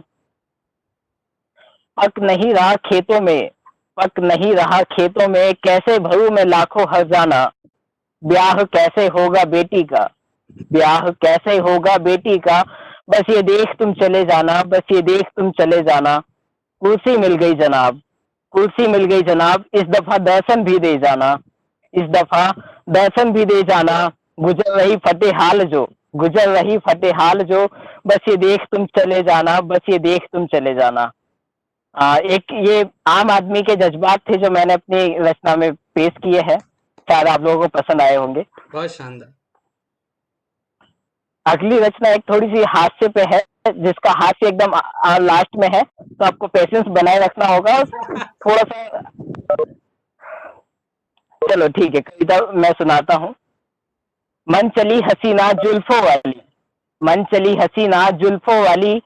पक नहीं रहा खेतों में, पक नहीं रहा खेतों में, कैसे भरूं मैं लाखों हर्जाना। ब्याह कैसे होगा बेटी का, ब्याह कैसे होगा बेटी का, बस ये देख तुम चले जाना, बस ये देख तुम चले जाना। कुर्सी मिल गई जनाब, कुर्सी मिल गई जनाब, इस दफा दर्शन भी दे जाना, इस दफा दर्शन भी दे जाना। गुजर रही फतेह हाल जो, गुजर रही फतेह हाल जो, बस ये देख तुम चले जाना, बस ये देख तुम चले जाना। एक ये आम आदमी के जज्बात थे जो मैंने अपनी रचना में पेश किए हैं, शायद आप लोगों को पसंद आए होंगे। बहुत शानदार। अगली रचना एक थोड़ी सी हास्य पे है, जिसका हास्य एकदम लास्ट में है, तो आपको पेशेंस बनाए रखना होगा थोड़ा सा। चलो ठीक है, कविता मैं सुनाता हूँ। मन चली हसीना जुल्फों वाली, मन चली हसीना जुल्फों वाली,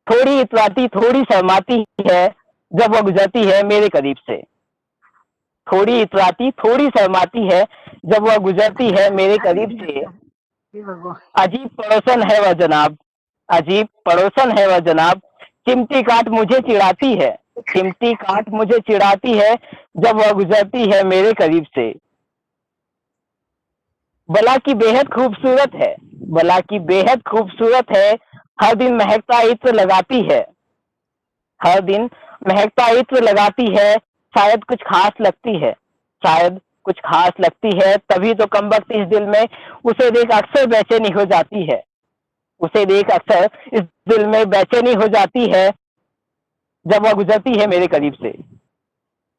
थोड़ी इतराती थोड़ी शर्माती है, जब वह गुजरती है मेरे करीब से। थोड़ी इतराती थोड़ी शर्माती है, जब वह गुजरती है मेरे करीब से। अजीब पड़ोसन है वह जनाब, अजीब पड़ोसन है वह जनाब, चिमटी काट मुझे चिढ़ाती है, चिमटी काट मुझे चिढ़ाती है, जब वह गुजरती है मेरे करीब से। भला की बेहद खूबसूरत है, भला की बेहद खूबसूरत है, हर दिन महकता इत्र लगाती है, हर दिन महकता इत्र लगाती है, शायद कुछ खास लगती है, शायद कुछ खास लगती है, तभी तो कमबख्त इस दिल में उसे देख अक्सर बेचैनी हो जाती है, उसे देख अक्सर इस दिल में बेचैनी हो जाती है, जब वह गुजरती है मेरे करीब से।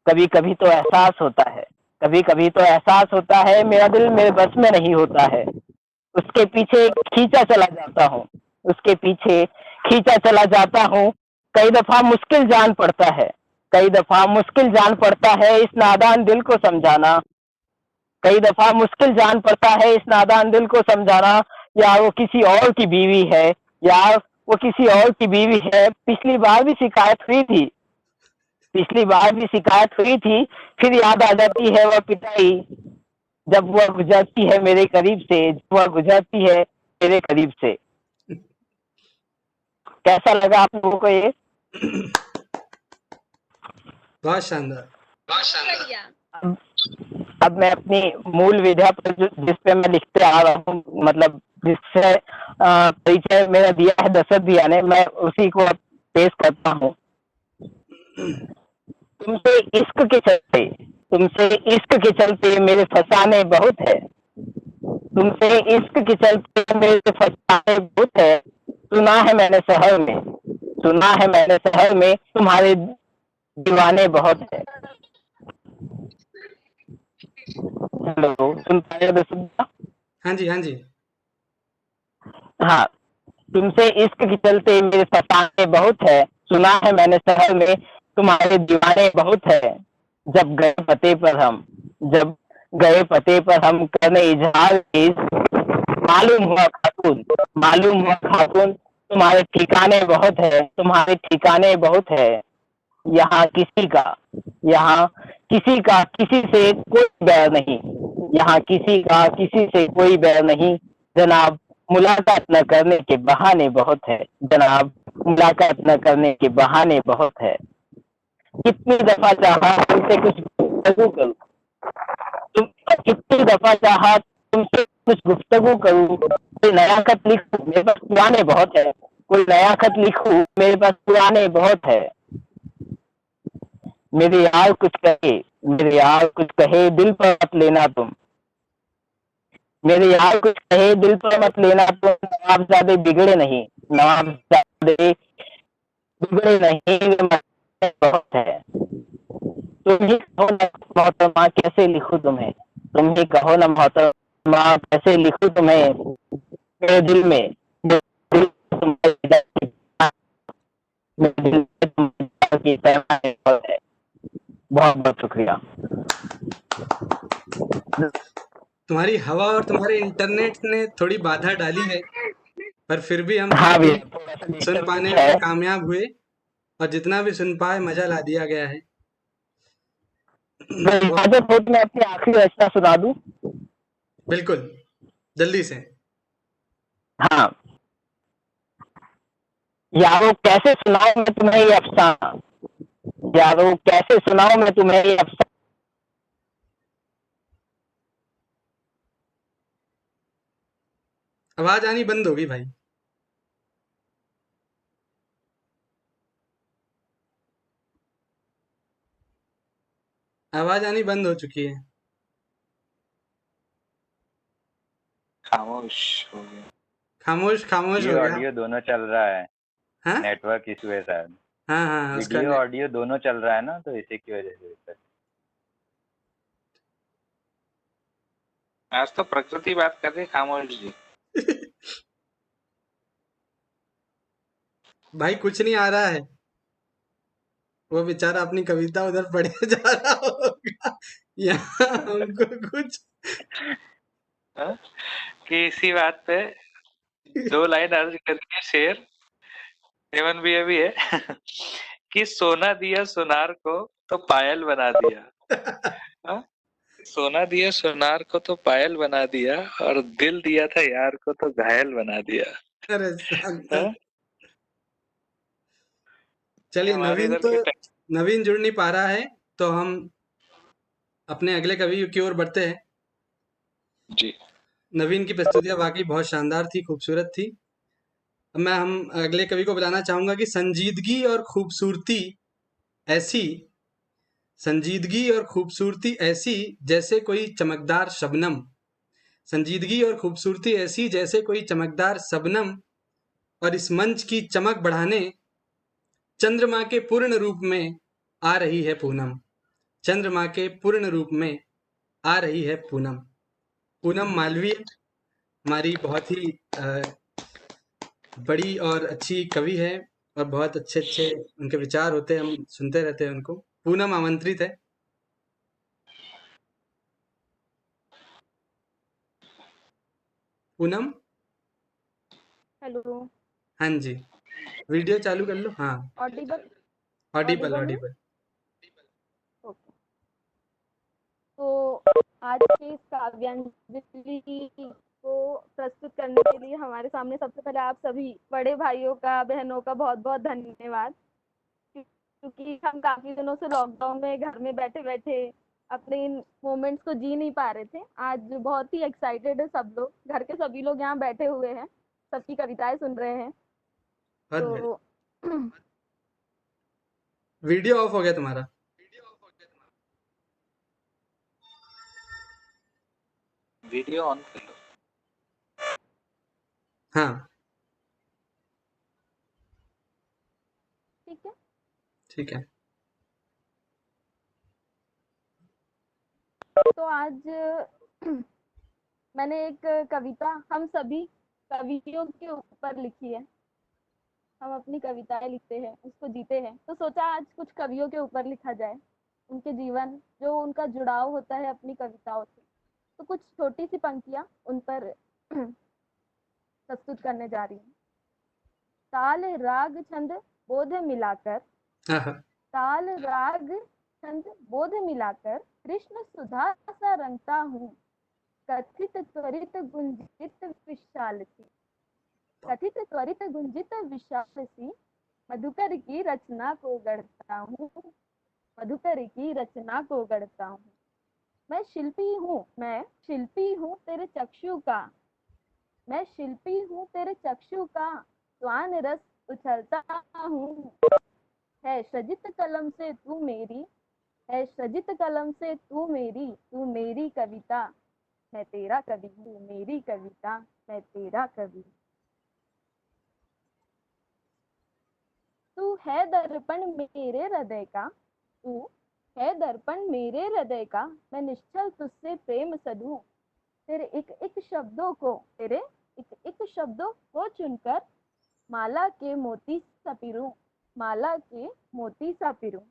कभी कभी तो एहसास होता है, कभी कभी तो एहसास होता है, मेरा दिल मेरे बस में नहीं होता है, उसके पीछे खींचा चला जाता हूँ, उसके पीछे खींचा चला जाता हूँ। कई दफा मुश्किल जान पड़ता है, कई दफा मुश्किल जान पड़ता है इस नादान दिल को समझाना, कई दफा मुश्किल जान पड़ता है इस नादान दिल को समझाना। या वो किसी और की बीवी है, या वो किसी और की बीवी है, पिछली बार भी शिकायत हुई थी, पिछली बार भी शिकायत हुई थी, फिर याद आ जाती है वह पिटाई, जब वह गुजरती है मेरे करीब से, जब वह गुजरती है मेरे करीब से। कैसा लगा आप लोगों को ये? बहुत शानदार। अब मैं अपनी मूल विधा पर जिस पे मैं लिखते आ रहा हूँ, मतलब जिससे परिचय मेरा दिया है दशरथ भैया ने, मैं उसी को पेश करता हूँ। तुमसे इश्क के चलते, तुमसे इश्क के चलते मेरे फसाने बहुत है, तुमसे इश्क के चलते मेरे फसाने बहुत है, सुना है मैंने शहर में, सुना है मैंने शहर में तुम्हारे दीवाने बहुत है। हेलो, सुन पा रहे हो? हाँ जी, हाँ जी। हाँ, तुमसे इश्क के चलते मेरे फसाने बहुत है, सुना है मैंने शहर में तुम्हारे दीवाने बहुत है। जब गए पते पर हम, जब गए पते पर हम करने इजहार, मालूम हुआ खातून, मालूम हुआ खातून तुम्हारे ठिकाने बहुत है, तुम्हारे ठिकाने बहुत है। यहाँ किसी का, यहाँ किसी का किसी से कोई बैर नहीं, यहाँ किसी का किसी से कोई बैर नहीं, जनाब मुलाकात न करने के बहाने बहुत है, जनाब मुलाकात न करने के बहाने बहुत है। कितनी दफा चाहा तुमसे कुछ गुफ्तगू करूं, तुम कितनी दफा चाहा तुमसे कुछ गुफ्तगू करूं, कोई नया खत लिखूं, मेरे पास पुराने बहुत है, कोई नया खत लिखूं, मेरे पास पुराने बहुत है। मेरे यार कुछ कहे, मेरे यार कुछ कहे, दिल पर मत लेना तुम, मेरे यार कुछ कहे, दिल पर मत लेना तुम, नवाबजादे बिगड़े नहीं, नवाबजादे बिगड़े नहीं, बहुत है। तुम ही मोहतरमा कैसे लिखूं तुम्हें, तुम ही कहो ना मोहतरमा, कैसे लिखूं तुम्हें मेरे दिल में, दिल तुम्हारे मेरे दिल में की पैमाने पर है। बहुत बहुत शुक्रिया। तुम्हारी हवा और तुम्हारे इंटरनेट ने थोड़ी बाधा डाली है, पर फिर भी हम हाँ तुम्हें भैया, थोड़ा सा सुन disturbance पाने है। में कामयाब हुए और जितना भी सुन पाए मजा ला दिया गया है। तो इजाजत हो तो मैं अपनी आखिरी रचना सुना दूं? बिल्कुल, जल्दी से। हाँ। यारो कैसे सुनाऊं मैं तुम्हें ये अफसाना, यारो कैसे सुनाऊं मैं तुम्हें ये अफसाना, आवाज आनी बंद होगी भाई। आवाज आनी बंद हो चुकी है। खामोश हो गया। खामोश खामोश वीडियो हो गया। ऑडियो दोनों चल रहा है, हाँ नेटवर्क इशू है शायद। हाँ हाँ, उसका वीडियो ऑडियो दोनों चल रहा है ना, तो इसी की वजह से होता है। आज तो प्रकृति बात कर रही है, खामोश जी। भाई कुछ नहीं आ रहा है, वो बेचारा अपनी कविता उधर पढ़े जा रहा होगा, यहाँ हमको कुछ। हाँ? कि इसी बात पे 2 लाइन अर्ज करिए शेर, हेमंत भैया भी है कि सोना दिया सुनार को तो पायल बना दिया। हाँ? सोना दिया सुनार को तो पायल बना दिया, और दिल दिया था यार को तो घायल बना दिया। अरे साहब, हाँ? चलिए हमारे नवीन इधर तो, के नवीन जुड़ नहीं पा रहा है, तो हम अपने अगले कवि की ओर बढ़ते हैं। जी। नवीन की प्रस्तुतियां वाकई बहुत शानदार थी, खूबसूरत थी। अब हम अगले कवि को बुलाना चाहूंगा कि संजीदगी और खूबसूरती ऐसी, संजीदगी और खूबसूरती ऐसी जैसे कोई चमकदार शबनम, संजीदगी और खूबसूरती ऐसी जैसे कोई चमकदार शबनम, और इस मंच की चमक बढ़ाने चंद्रमा के पूर्ण रूप में आ रही है पूनम, चंद्रमा के पूर्ण रूप में आ रही है पूनम। पूनम मालवीय हमारी बहुत ही बड़ी और अच्छी कवि है, और बहुत अच्छे अच्छे उनके विचार होते हैं, हम सुनते रहते हैं उनको। पूनम आमंत्रित है। पूनम, हेलो। हाँ जी, वीडियो चालू कर लो। हाँ, ऑडिबल ऑडिबल ऑडिबल है? ऑडिबल। ओके। तो आज के इस काव्यांजलि को प्रस्तुत करने के लिए हमारे सामने सबसे पहले आप सभी बड़े भाइयों का, बहनों का बहुत बहुत धन्यवाद, क्योंकि हम काफी दिनों से लॉकडाउन में घर में बैठे बैठे अपने इन मोमेंट्स को जी नहीं पा रहे थे। आज बहुत ही एक्साइटेड है सब लोग, घर के सभी लोग यहाँ बैठे हुए हैं, सबकी कविताएं सुन रहे हैं। बहुत बढ़िया। तो वीडियो ऑफ हो गया तुम्हारा। वीडियो ऑन कर लो। हाँ ठीक है। ठीक है। तो आज मैंने एक कविता हम सभी कवियों के ऊपर लिखी है। हम अपनी कविताएं लिखते हैं, उसको जीते हैं, तो सोचा आज कुछ कवियों के ऊपर लिखा जाए, उनके जीवन, जो उनका जुड़ाव होता है अपनी कविताओं से। तो कुछ छोटी सी पंक्तियां उन पर प्रस्तुत करने जा रही हूँ। ताल राग छंद बोध मिलाकर, हाँ हाँ, ताल राग छंद बोध मिलाकर कृष्ण सुधा सा रंगता हूँ, कथित त्वरित गुंजित विशाल सी, कथित त्वरित गुंजित विशाल सी, मधुकर की रचना को गढ़ता हूँ, मधुकर की रचना को गढ़ता हूँ। मैं शिल्पी हूँ, मैं शिल्पी हूँ तेरे चक्षु का, मैं शिल्पी हूँ तेरे चक्षु का, स्वान रस उछलता हूँ। है सजित कलम से तू मेरी, है सजित कलम से तू मेरी कविता, मैं तेरा कवि हूँ, मेरी कविता, मैं तेरा कवि। तू है दर्पण मेरे हृदय का, तू है दर्पण मेरे हृदय का, मैं निश्चल तुझसे प्रेम सधूं। तेरे एक शब्दों को चुनकर माला के मोती सा पिरूं, माला के मोती सा पिरूं।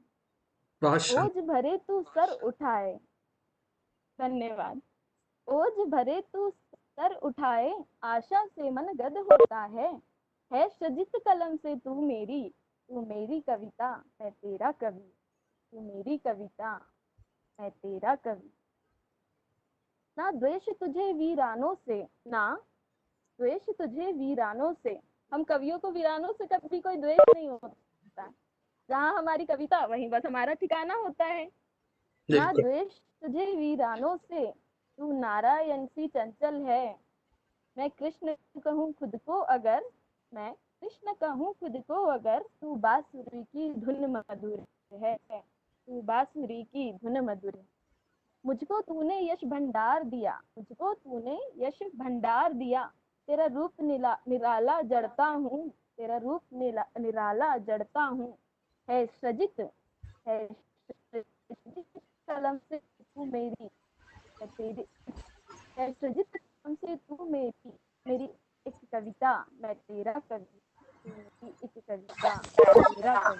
बहुत शान ओज भरे तू सर उठाए, धन्यवाद। ओज भरे तू सर उठाए, आशा से मन गद होता है सजित कलम से तू मेरी कविता, मैं तेरा कवि, तू मेरी कविता, मैं तेरा कवि। ना द्वेष तुझे वीरानों से, ना द्वेष तुझे वीरानों से। हम कवियों को वीरानों से कभी कोई द्वेष नहीं होता, जहाँ हमारी कविता वहीं बस हमारा ठिकाना होता है। ना बिल्कुल द्वेष तुझे वीरानों से, तू नारायण सी चंचल है। मैं कृष्ण कहूँ खुद को अगर, मैं कृष्ण कहूँ खुद को अगर, तू बांसुरी की धुन मधुर है, तू बांसुरी की धुन मधुर है। मुझको तूने यश भंडार दिया, मुझको तूने यश भंडार दिया। तेरा रूप निराला जड़ता हूँ, तेरा रूप निराला जड़ता हूँ। है सजित कलम से तू मेरी, है तेरी, है सजित कलम से तू मेरी एक कविता, मैं तेरा कवि, तू मेरी एक कविता, मैं तेरा कवि।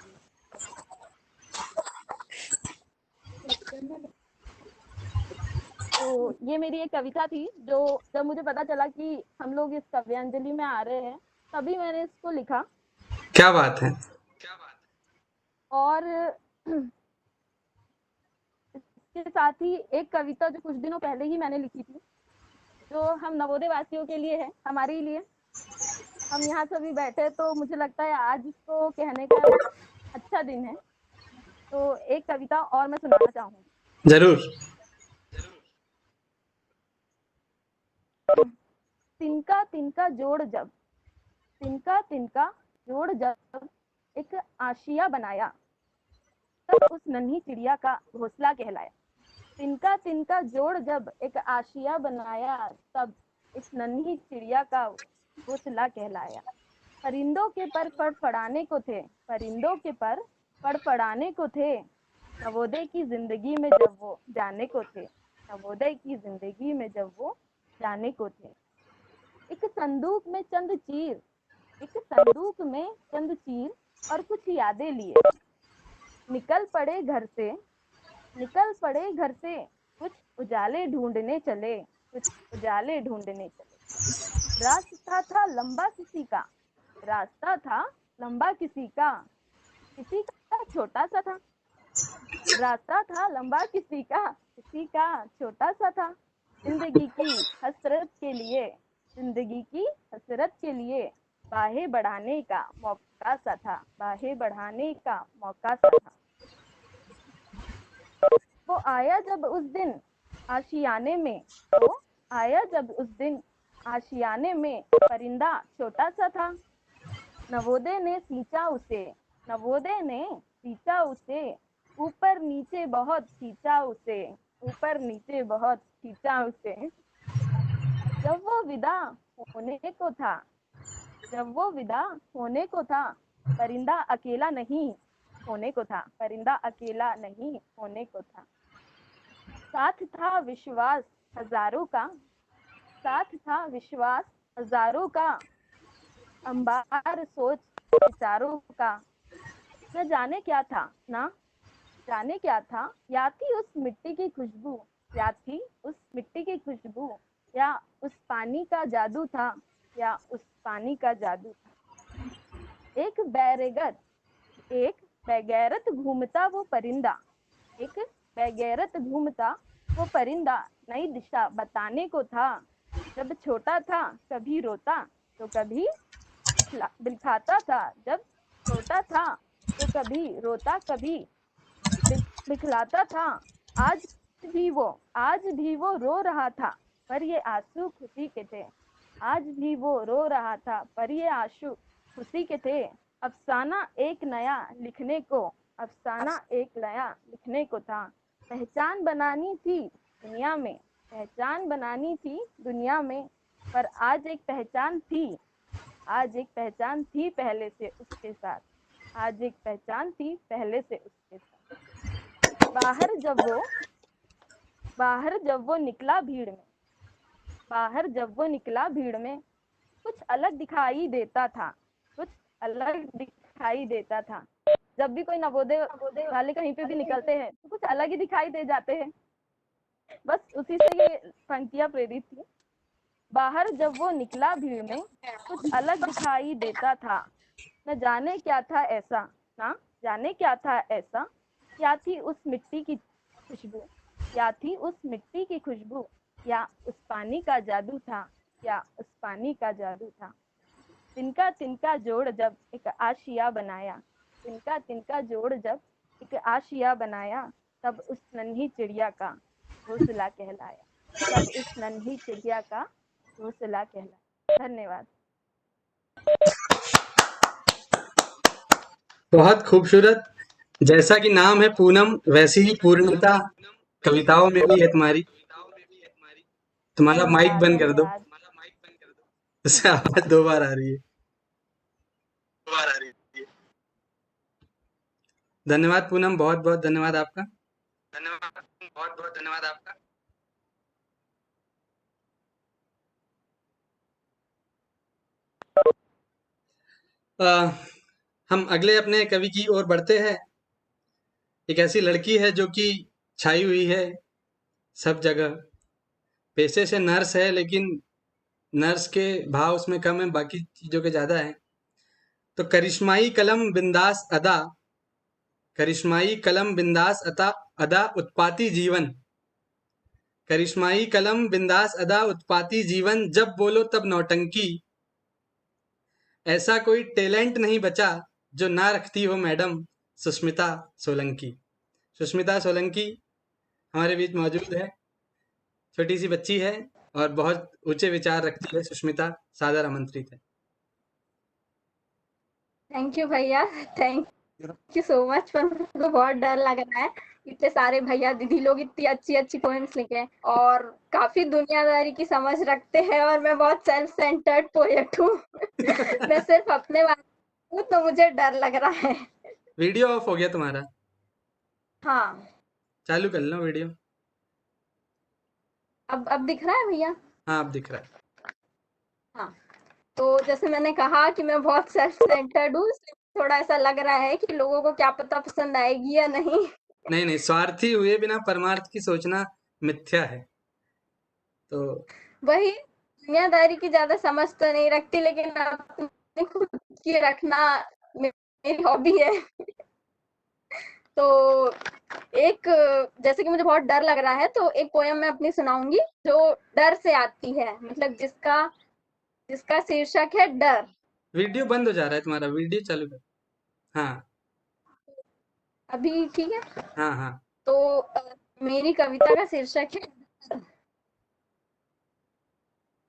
तो ये मेरी एक कविता थी, जो जब मुझे पता चला कि हम लोग इस काव्यांजलि में आ रहे हैं, तभी मैंने इसको लिखा। क्या बात है। और इसके साथ ही एक कविता जो कुछ दिनों पहले ही मैंने लिखी थी, जो हम नवोदय वासियों के लिए है, हमारे ही लिए। हम यहाँ सभी बैठे, तो मुझे लगता है आज इसको कहने का अच्छा दिन है। तो एक कविता और मैं सुनाना चाहूँगी। जरूर। तिनका तिनका जोड़ जब, तिनका तिनका जोड़ जब एक आशिया बनाया, तब उस नन्ही चिड़िया का घोंसला कहलाया। तिनका तिनका जोड़ जब एक आशिया बनाया, तब इस नन्ही चिड़िया का घोंसला कहलाया। परिंदों के पर फड़फड़ाने को थे, परिंदों के पर फड़फड़ाने को थे, नवोदय की जिंदगी में जब वो जाने को थे, नवोदय की जिंदगी में जब वो जाने को थे। एक संदूक में चंद चीर, एक संदूक में चंद चीर और कुछ यादें लिए, निकल पड़े घर से, निकल पड़े घर से, कुछ उजाले ढूंढने चले, कुछ उजाले ढूंढने चले। रास्ता था लंबा किसी का, रास्ता था लंबा किसी का, किसी का छोटा सा था। रास्ता था लंबा किसी का छोटा सा था। जिंदगी की हसरत के लिए, जिंदगी की हसरत के लिए बाहें बढ़ाने का मौका सा था, बाहें बढ़ाने का मौका सा था। वो आया जब उस दिन आशियाने में, वो आया जब उस दिन आशियाने में, परिंदा छोटा सा था। नवोदय ने सींचा उसे, नवोदय ने सींचा उसे, ऊपर नीचे बहुत खींचा उसे, ऊपर नीचे बहुत खींचा उसे। जब वो विदा होने को था, जब वो विदा होने को था, परिंदा अकेला नहीं होने को था, परिंदा अकेला नहीं होने को था। साथ था विश्वास हजारों का, साथ था विश्वास हजारों का, अंबार सोच विचारों का। न जाने क्या था, ना जाने क्या था, या थी उस मिट्टी की खुशबू, या थी उस मिट्टी की खुशबू, या उस पानी का जादू था, या उस पानी का जादू था। एक बेगैरत घूमता वो परिंदा, एक बेगैरत घूमता वो परिंदा, नई दिशा बताने को था। जब छोटा था कभी रोता तो कभी दिखाता था, जब छोटा था तो कभी रोता कभी दिखलाता था। आज आज भी वो रो रहा था, पर ये आंसू खुशी के थे। आज भी वो रो रहा था, पर ये आंसू खुशी के थे। अफसाना एक नया लिखने को, अफसाना एक नया लिखने को था। पहचान बनानी थी दुनिया में, पहचान बनानी थी दुनिया में, पर आज एक पहचान थी, आज एक पहचान थी पहले से उसके साथ, आज एक पहचान थी पहले से उसके साथ। बाहर जब वो बाहर जब वो निकला भीड़ में बाहर जब वो निकला भीड़ में कुछ अलग दिखाई देता था कुछ अलग दिखाई देता था। जब भी कोई नवोदय वाले कहीं पे भी निकलते हैं तो कुछ अलग ही दिखाई दे जाते हैं। बस उसी से ये पंक्तियां प्रेरित थी। बाहर जब वो निकला भीड़ में कुछ अलग दिखाई देता था। न जाने क्या था ऐसा ना जाने क्या था ऐसा। क्या थी उस मिट्टी की खुशबू क्या थी उस मिट्टी की खुशबू या उस पानी का जादू था या उस पानी का जादू था। तिनका तिनका जोड़ जब एक आशिया बनाया तिनका तिनका जोड़ जब एक आशिया बनाया तब उस नन्ही चिड़िया का घोंसला कहलाया तब उस नन्ही चिड़िया का घोंसला कहलाया। धन्यवाद। बहुत खूबसूरत। जैसा कि नाम है पूनम, वैसी ही पूर्णता कविताओं में भी है तुम्हारी। तुम्हारा माइक धन्यवाद बंद कर दो, धन्यवाद। उससे आवाज 2 बार आ रही है। धन्यवाद पूनम, बहुत-बहुत धन्यवाद आपका। अ, हम अगले अपने कवि की ओर बढ़ते हैं। एक ऐसी लड़की है जो कि छाई हुई है सब जगह। पेशे से नर्स है, लेकिन नर्स के भाव उसमें कम है, बाकी चीज़ों के ज़्यादा हैं। तो करिश्माई कलम बिंदास अदा, करिश्माई कलम बिंदास अदा उत्पाती जीवन, करिश्माई कलम बिंदास अदा उत्पाती जीवन, जब बोलो तब नौटंकी, ऐसा कोई टैलेंट नहीं बचा जो ना रखती हो मैडम सुष्मिता सोलंकी। सुष्मिता सोलंकी हमारे बीच मौजूद है। छोटी सी बच्ची है और बहुत ऊंचे विचार रखती है। सुष्मिता, सादर आमंत्रित है। थैंक यू भैया, थैंक यू सो मच। पर मुझे तो बहुत डर लग रहा है, इतने सारे भैया दीदी लोग इतनी अच्छी अच्छी पोएम्स लिखे हैं और काफी दुनियादारी की समझ रखते हैं और मैं बहुत सेल्फ सेंटर्ड पोएट हूँ। मैं सिर्फ अपने बारे में हूँ, तो मुझे डर लग रहा है। वीडियो ऑफ हो गया तुम्हारा, हाँ, चालू कर लो वीडियो। अब दिख रहा है भैया? हाँ, अब दिख रहा है। हाँ, तो जैसे मैंने कहा कि मैं बहुत सेल्फ सेंटर्ड हूँ, इसलिए थोड़ा ऐसा लग रहा है कि लोगों को क्या पता पसंद आएगी या नहीं। नहीं नहीं, स्वार्थी हुए बिना परमार्थ की सोचना मिथ्या है। तो वही, दुनियादारी की ज्यादा समझ तो नहीं रखती, लेकिन अपनी खुद की रखना मेरी हॉबी है। तो एक, जैसे कि मुझे बहुत डर लग रहा है, तो एक पोयम मैं अपनी सुनाऊंगी जो डर से आती है, मतलब जिसका शीर्षक है डर। वीडियो बंद हो जा रहा है तुम्हारा, वीडियो चालू कर। हाँ अभी ठीक है? हाँ हाँ। तो मेरी कविता का शीर्षक है डर।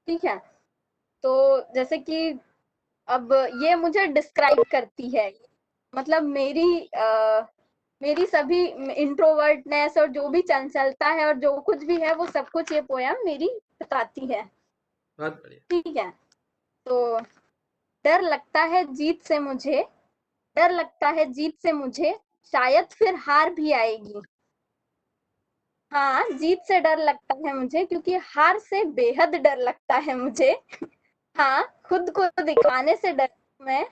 ठीक है, तो जैसे कि अब ये मुझे डिस्क्राइब करती है, मतलब मेरी सभी इंट्रोवर्टनेस और जो भी चंचलता है और जो कुछ भी है, वो सब कुछ ये पोयम मेरी बताती है। बहुत बढ़िया। ठीक है, तो डर लगता है जीत से मुझे, डर लगता है जीत से मुझे, शायद फिर हार भी आएगी। हाँ, जीत से डर लगता है मुझे, क्योंकि हार से बेहद डर लगता है मुझे। हाँ, खुद को दिखाने से डरती मैं,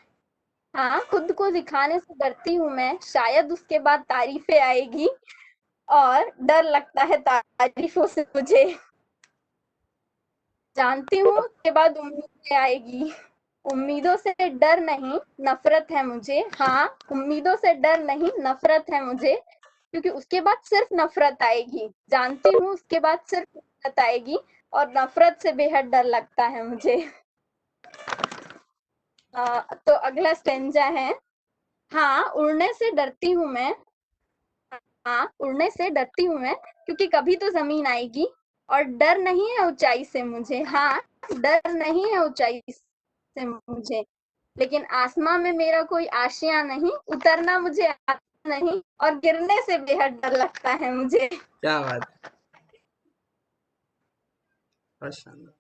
हाँ, खुद को दिखाने से डरती हूँ मैं, शायद उसके बाद तारीफें आएगी, और डर लगता है तारीफों से मुझे। जानती हूँ उसके बाद उम्मीदें आएगी, उम्मीदों से डर नहीं नफरत है मुझे। हाँ, उम्मीदों से डर नहीं नफरत है मुझे, क्योंकि उसके बाद सिर्फ नफरत आएगी। जानती हूँ उसके बाद सिर्फ नफरत आएगी, और नफरत से बेहद डर लगता है मुझे। तो अगला स्टेंजा है, हाँ उड़ने से डरती हूँ मैं, हाँ उड़ने से डरती हूँ मैं, क्योंकि कभी तो जमीन आएगी, और डर नहीं है ऊंचाई से मुझे। हाँ, डर नहीं है ऊंचाई से मुझे, लेकिन आसमां में मेरा कोई आशिया नहीं, उतरना मुझे आता नहीं, और गिरने से बेहद डर लगता है मुझे। क्या बात है, बहुत शानदार।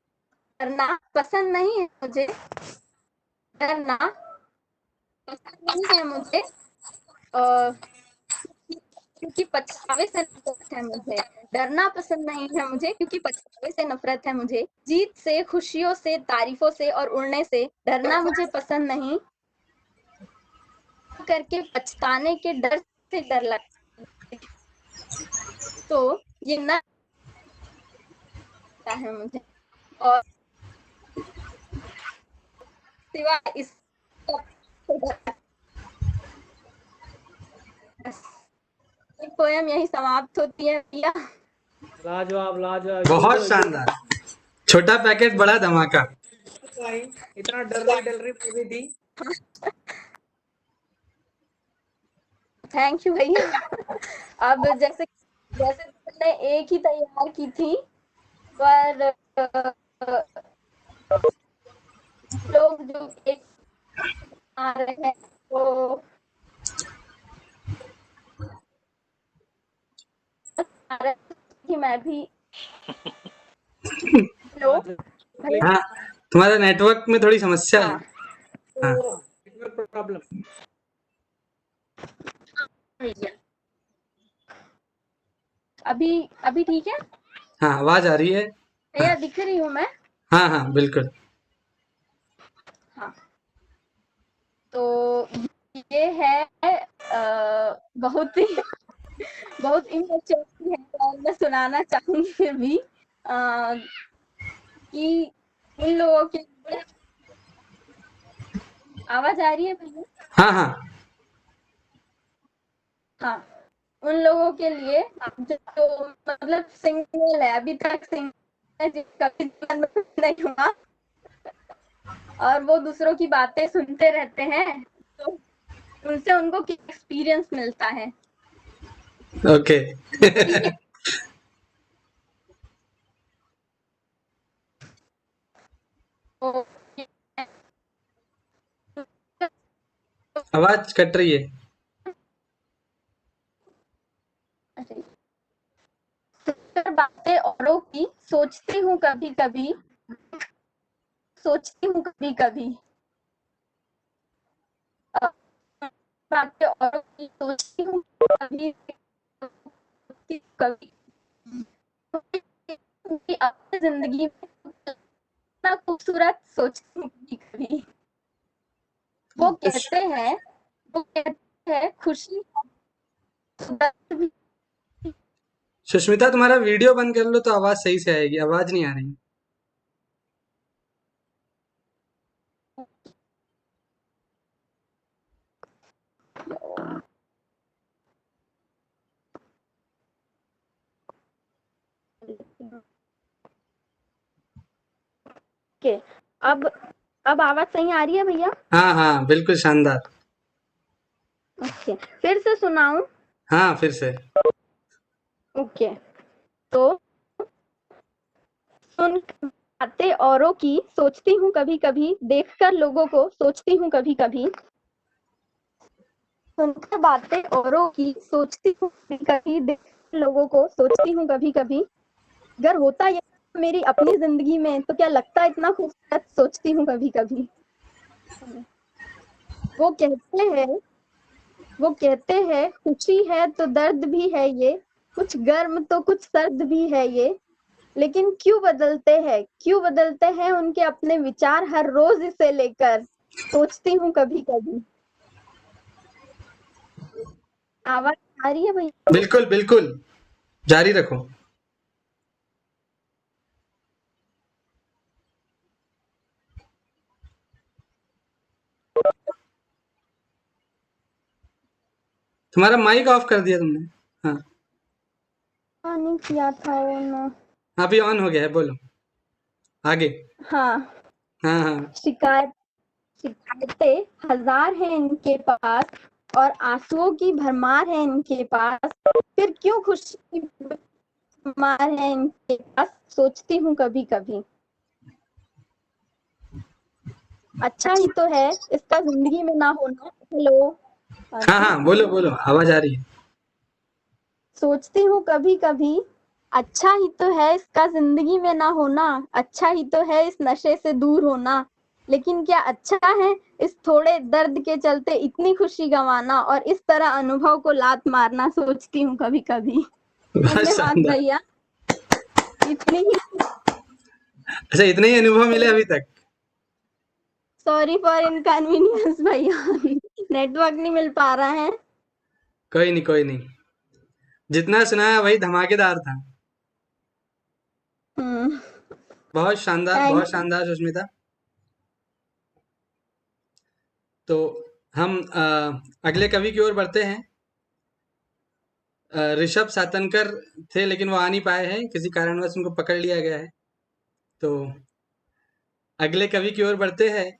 डरना पसंद नहीं है मुझे, डरना पसंद नहीं है मुझे, क्योंकि पछतावे से नफरत है मुझे। डरना पसंद नहीं है मुझे क्योंकि पछतावे से नफरत है मुझे। जीत से, खुशियों से, तारीफों से और उड़ने से डरना मुझे पसंद नहीं, करके पछताने के डर से डर लगता है। तो ये न है मुझे, और सिवाय इस पोयम यही समाप्त होती है भैया। लाजवाब लाजवाब। बहुत शानदार। छोटा पैकेट बड़ा धमाका। इतना डर रही मूवी थी। थैंक यू भैया। अब जैसे मैंने एक ही तैयार की थी, पर लोग जो एक आ रहे हैं वो कि मैं भी लोग हाँ, तुम्हारा नेटवर्क में थोड़ी समस्या है। हाँ, नेटवर्क प्रॉब्लम। अभी अभी ठीक है हाँ, आवाज आ रही है। भैया, दिख रही हूँ मैं। हाँ हाँ बिल्कुल। हाँ, तो ये है बहुत ही बहुत इमेच्योर है, और मैं सुनाना चाहूंगी फिर भी कि उन लोगों के आवाज आ रही है भैया? हाँ हाँ हाँ, उन लोगों के लिए जो मतलब सिंगल है, अभी तक सिंगल है, जिसका भी जीवन में नहीं हुआ और वो दूसरों की बातें सुनते रहते हैं, तो उनसे उनको क्या एक्सपीरियंस मिलता है। ओके। तो आवाज कट रही है। बातें औरों की सोचती हूँ कभी कभी, सोचती हूँ कभी कभी, बातें औरों की सोचती हूँ कभी कभी, अपनी जिंदगी में इतना खूबसूरत सोचती हूँ कभी कभी। वो कहते हैं खुशी सुष्मिता, तुम्हारा वीडियो बंद कर लो तो आवाज सही से आएगी। आवाज नहीं आ रही। के अब आवाज सही आ रही है भैया? हाँ हाँ बिल्कुल शानदार। ओके, फिर से सुनाऊं? हाँ फिर से। ओके, तो सुन बातें औरों की सोचती हूँ कभी कभी, देखकर लोगों को सोचती हूँ कभी कभी, सुनकर बातें औरों की सोचती हूँ कभी कभी, देखकर लोगों को सोचती हूँ कभी कभी, अगर होता ये मेरी अपनी जिंदगी में तो क्या लगता इतना खूबसूरत, सोचती हूँ कभी कभी। वो कहते हैं खुशी है तो दर्द भी है ये, कुछ गर्म तो कुछ सर्द भी है ये, लेकिन क्यों बदलते हैं उनके अपने विचार हर रोज इसे लेकर, सोचती हूँ कभी कभी। आवाज आ रही है भैया? बिल्कुल बिल्कुल, जारी रखो। तुम्हारा माइक ऑफ कर दिया तुमने। हाँ नहीं किया था वो ना। अभी ऑन हो गया है, बोलो आगे। हाँ, हाँ हाँ शिकायतें हजार हैं इनके पास और आंसुओं की भरमार है इनके पास, फिर क्यों खुशी की भरमार है इनके पास, सोचती हूँ कभी कभी। अच्छा ही तो है इसका जिंदगी में ना होना। हेलो, हाँ हाँ बोलो बोलो, आवाज आ रही है। सोचती हूँ कभी कभी, अच्छा ही तो है इसका जिंदगी में ना होना, अच्छा ही तो है इस नशे से दूर होना, लेकिन क्या अच्छा है इस थोड़े दर्द के चलते इतनी खुशी गंवाना और इस तरह अनुभव को लात मारना, सोचती हूँ कभी कभी। बहुत धन्यवाद शानदार। भैया, इतनी ही। अच्छा, इतने ही अनुभव मिले अभी तक? सॉरी फॉर इनकन्वीनियंस भैया, नेटवर्क नहीं मिल पा रहा है। कोई नहीं, कोई नहीं। जितना सुनाया वही धमाकेदार था। बहुत शानदार, थैंक बहुत शानदार सुष्मिता। तो हम अगले कवि की ओर बढ़ते हैं। ऋषभ सातनकर थे, लेकिन वो आ नहीं पाए हैं, किसी कारणवश उनको पकड़ लिया गया है। तो अगले कवि की ओर बढ़ते हैं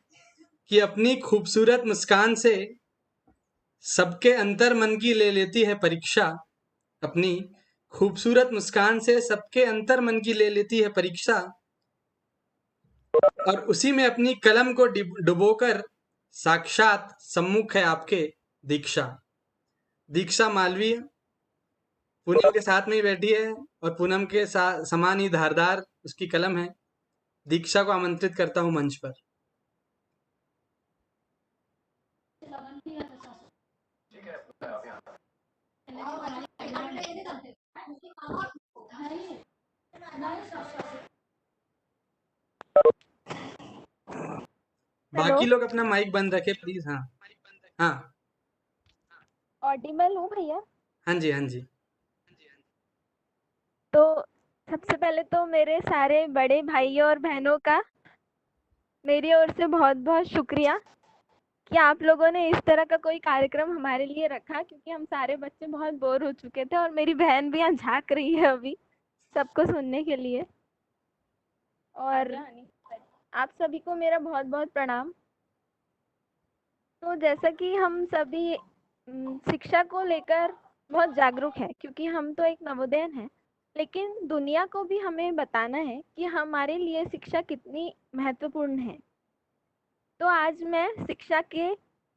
कि अपनी खूबसूरत मुस्कान से सबके अंतर मन की ले लेती है परीक्षा। अपनी खूबसूरत मुस्कान से सबके अंतर मन की ले लेती है परीक्षा, और उसी में अपनी कलम को डुबोकर साक्षात सम्मुख है आपके दीक्षा। दीक्षा मालवीय पूनम के साथ में ही बैठी है, और पूनम के समान ही धारदार उसकी कलम है। दीक्षा को आमंत्रित करता हूं मंच पर। बाकी लोग अपना माइक बंद रखे प्लीज। हाँ हाँ ऑडिबल हूँ भैया? हाँ जी, हाँ जी। तो सबसे पहले तो मेरे सारे बड़े भाइयों और बहनों का मेरी ओर से बहुत बहुत शुक्रिया कि आप लोगों ने इस तरह का कोई कार्यक्रम हमारे लिए रखा, क्योंकि हम सारे बच्चे बहुत बोर हो चुके थे और मेरी बहन भी यहाँ झाँक रही है अभी सबको सुनने के लिए। और आप सभी को मेरा बहुत बहुत प्रणाम। तो जैसा कि हम सभी शिक्षा को लेकर बहुत जागरूक हैं, क्योंकि हम तो एक नवोदयन हैं, लेकिन दुनिया को भी हमें बताना है कि हमारे लिए शिक्षा कितनी महत्वपूर्ण है। तो आज मैं शिक्षा के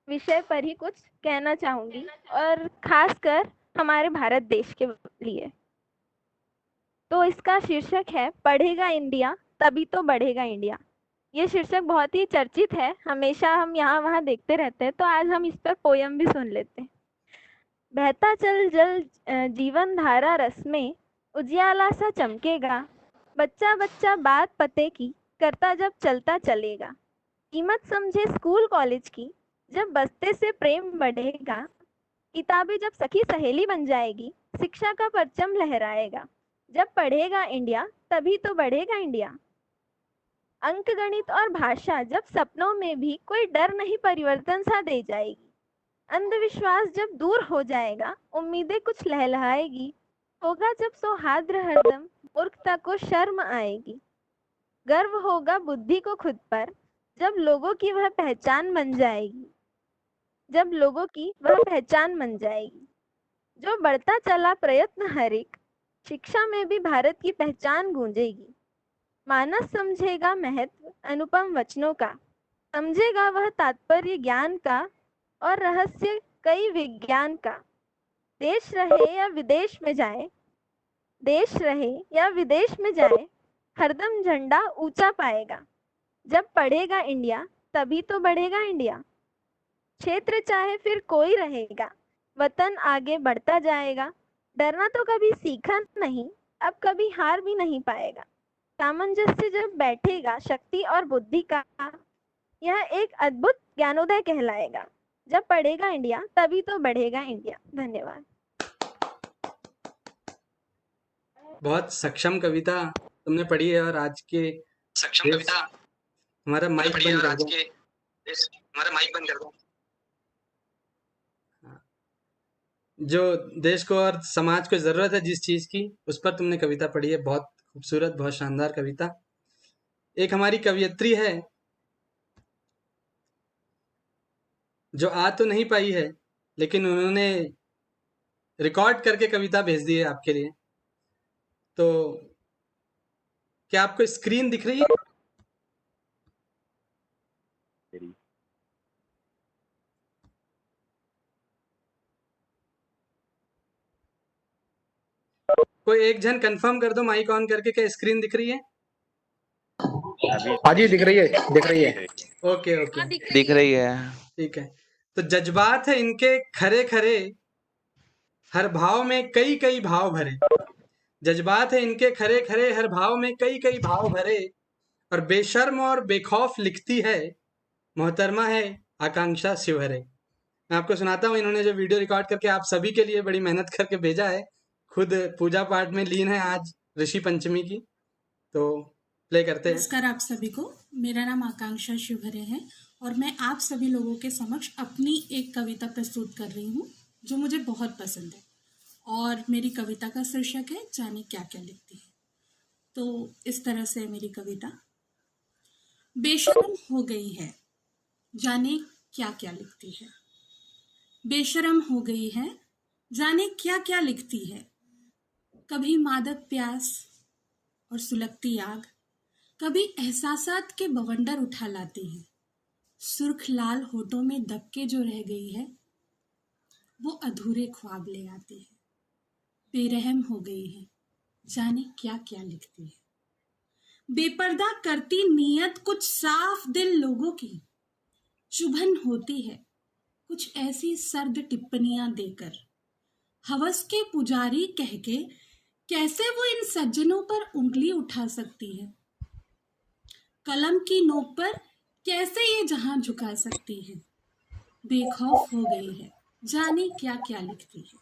विषय पर ही कुछ कहना चाहूँगी, और खासकर हमारे भारत देश के लिए। तो इसका शीर्षक है पढ़ेगा इंडिया तभी तो बढ़ेगा इंडिया। ये शीर्षक बहुत ही चर्चित है, हमेशा हम यहाँ वहाँ देखते रहते हैं, तो आज हम इस पर पोयम भी सुन लेते हैं। बहता चल जल जीवन धारा रस में, उजियाला सा चमकेगा, बच्चा बच्चा बात पते की, करता जब चलता चलेगा। कीमत समझे स्कूल कॉलेज की, जब बस्ते से प्रेम बढ़ेगा। किताबें जब सखी सहेली बन जाएगी, शिक्षा का परचम लहराएगा। जब पढ़ेगा इंडिया तभी तो बढ़ेगा इंडिया। अंक गणित और भाषा जब सपनों में भी कोई डर नहीं परिवर्तन सा दे जाएगी। अंधविश्वास जब दूर हो जाएगा, उम्मीदें कुछ लहलहाएगी। होगा जब सौहार्द हरदम, मूर्खता को शर्म आएगी। गर्व होगा बुद्धि को खुद पर, जब लोगों की वह पहचान बन जाएगी। जब लोगों की वह पहचान बन जाएगी। जो बढ़ता चला प्रयत्न हर एक, शिक्षा में भी भारत की पहचान गूंजेगी। मानस समझेगा महत्व अनुपम वचनों का, समझेगा वह तात्पर्य ज्ञान का और रहस्य कई विज्ञान का। देश रहे या विदेश में जाए, देश रहे या विदेश में जाए, हरदम झंडा ऊंचा पाएगा। जब पढ़ेगा इंडिया तभी तो बढ़ेगा इंडिया। क्षेत्र चाहे फिर कोई रहेगा, वतन आगे बढ़ता जाएगा। डरना तो कभी सीखा नहीं, अब कभी हार भी नहीं पाएगा। सामंजस्य जब बैठेगा शक्ति और बुद्धि का, यह एक अद्भुत ज्ञानोदय कहलाएगा। जब पढ़ेगा इंडिया तभी तो बढ़ेगा इंडिया। धन्यवाद। बहुत सक्षम कविता तुमने पढ़ी है, और आज के सक्षम कविता हमारा माइक पढ़ी है, बंद और कर आज दो। के हमारा माइक बंद कर दो। जो देश को और समाज को जरूरत है जिस चीज की, उस पर तुमने कविता पढ़ी है। बहुत खूबसूरत, बहुत शानदार कविता। एक हमारी कवियत्री है जो आ तो नहीं पाई है, लेकिन उन्होंने रिकॉर्ड करके कविता भेज दी है आपके लिए। तो क्या आपको स्क्रीन दिख रही है? कोई एक जन कंफर्म कर दो माइक ऑन करके, क्या स्क्रीन दिख रही है? अभी हाँ जी, दिख रही है, दिख रही है। ओके ओके दिख रही है। ठीक है। तो जज्बात है इनके खरे खरे, हर भाव में कई कई भाव भरे। जज्बात है इनके खरे खरे, हर भाव में कई कई भाव भरे, और बेशर्म और बेखौफ लिखती है, मोहतरमा है आकांक्षा शिवहरे। मैं आपको सुनाता हूँ, इन्होंने जो वीडियो रिकॉर्ड करके आप सभी के लिए बड़ी मेहनत करके भेजा है, खुद पूजा पाठ में लीन है आज ऋषि पंचमी की, तो प्ले करते हैं। नमस्कार आप सभी को, मेरा नाम आकांक्षा शिवहरे है और मैं आप सभी लोगों के समक्ष अपनी एक कविता प्रस्तुत कर रही हूँ जो मुझे बहुत पसंद है, और मेरी कविता का शीर्षक है जाने क्या क्या लिखती है। तो इस तरह से मेरी कविता। बेशर्म हो गई है, जाने क्या क्या लिखती है। बेशर्म हो गई है, जाने क्या क्या लिखती है। कभी मादक प्यास और सुलगती आग, कभी एहसासात के बवंडर उठा लाती है। सुर्ख लाल होठों में दबके जो रह गई है, वो अधूरे ख्वाब ले आती है। बेरहम हो गई है, जाने क्या क्या लिखती है। बेपर्दा करती नीयत कुछ साफ दिल लोगों की, चुभन होती है कुछ ऐसी सर्द टिप्पणियां देकर। हवस के पुजारी कह के कैसे वो इन सज्जनों पर उंगली उठा सकती है। कलम की नोक पर कैसे ये जहां झुका सकती है। बेखौफ हो गई है, जाने क्या क्या लिखती है।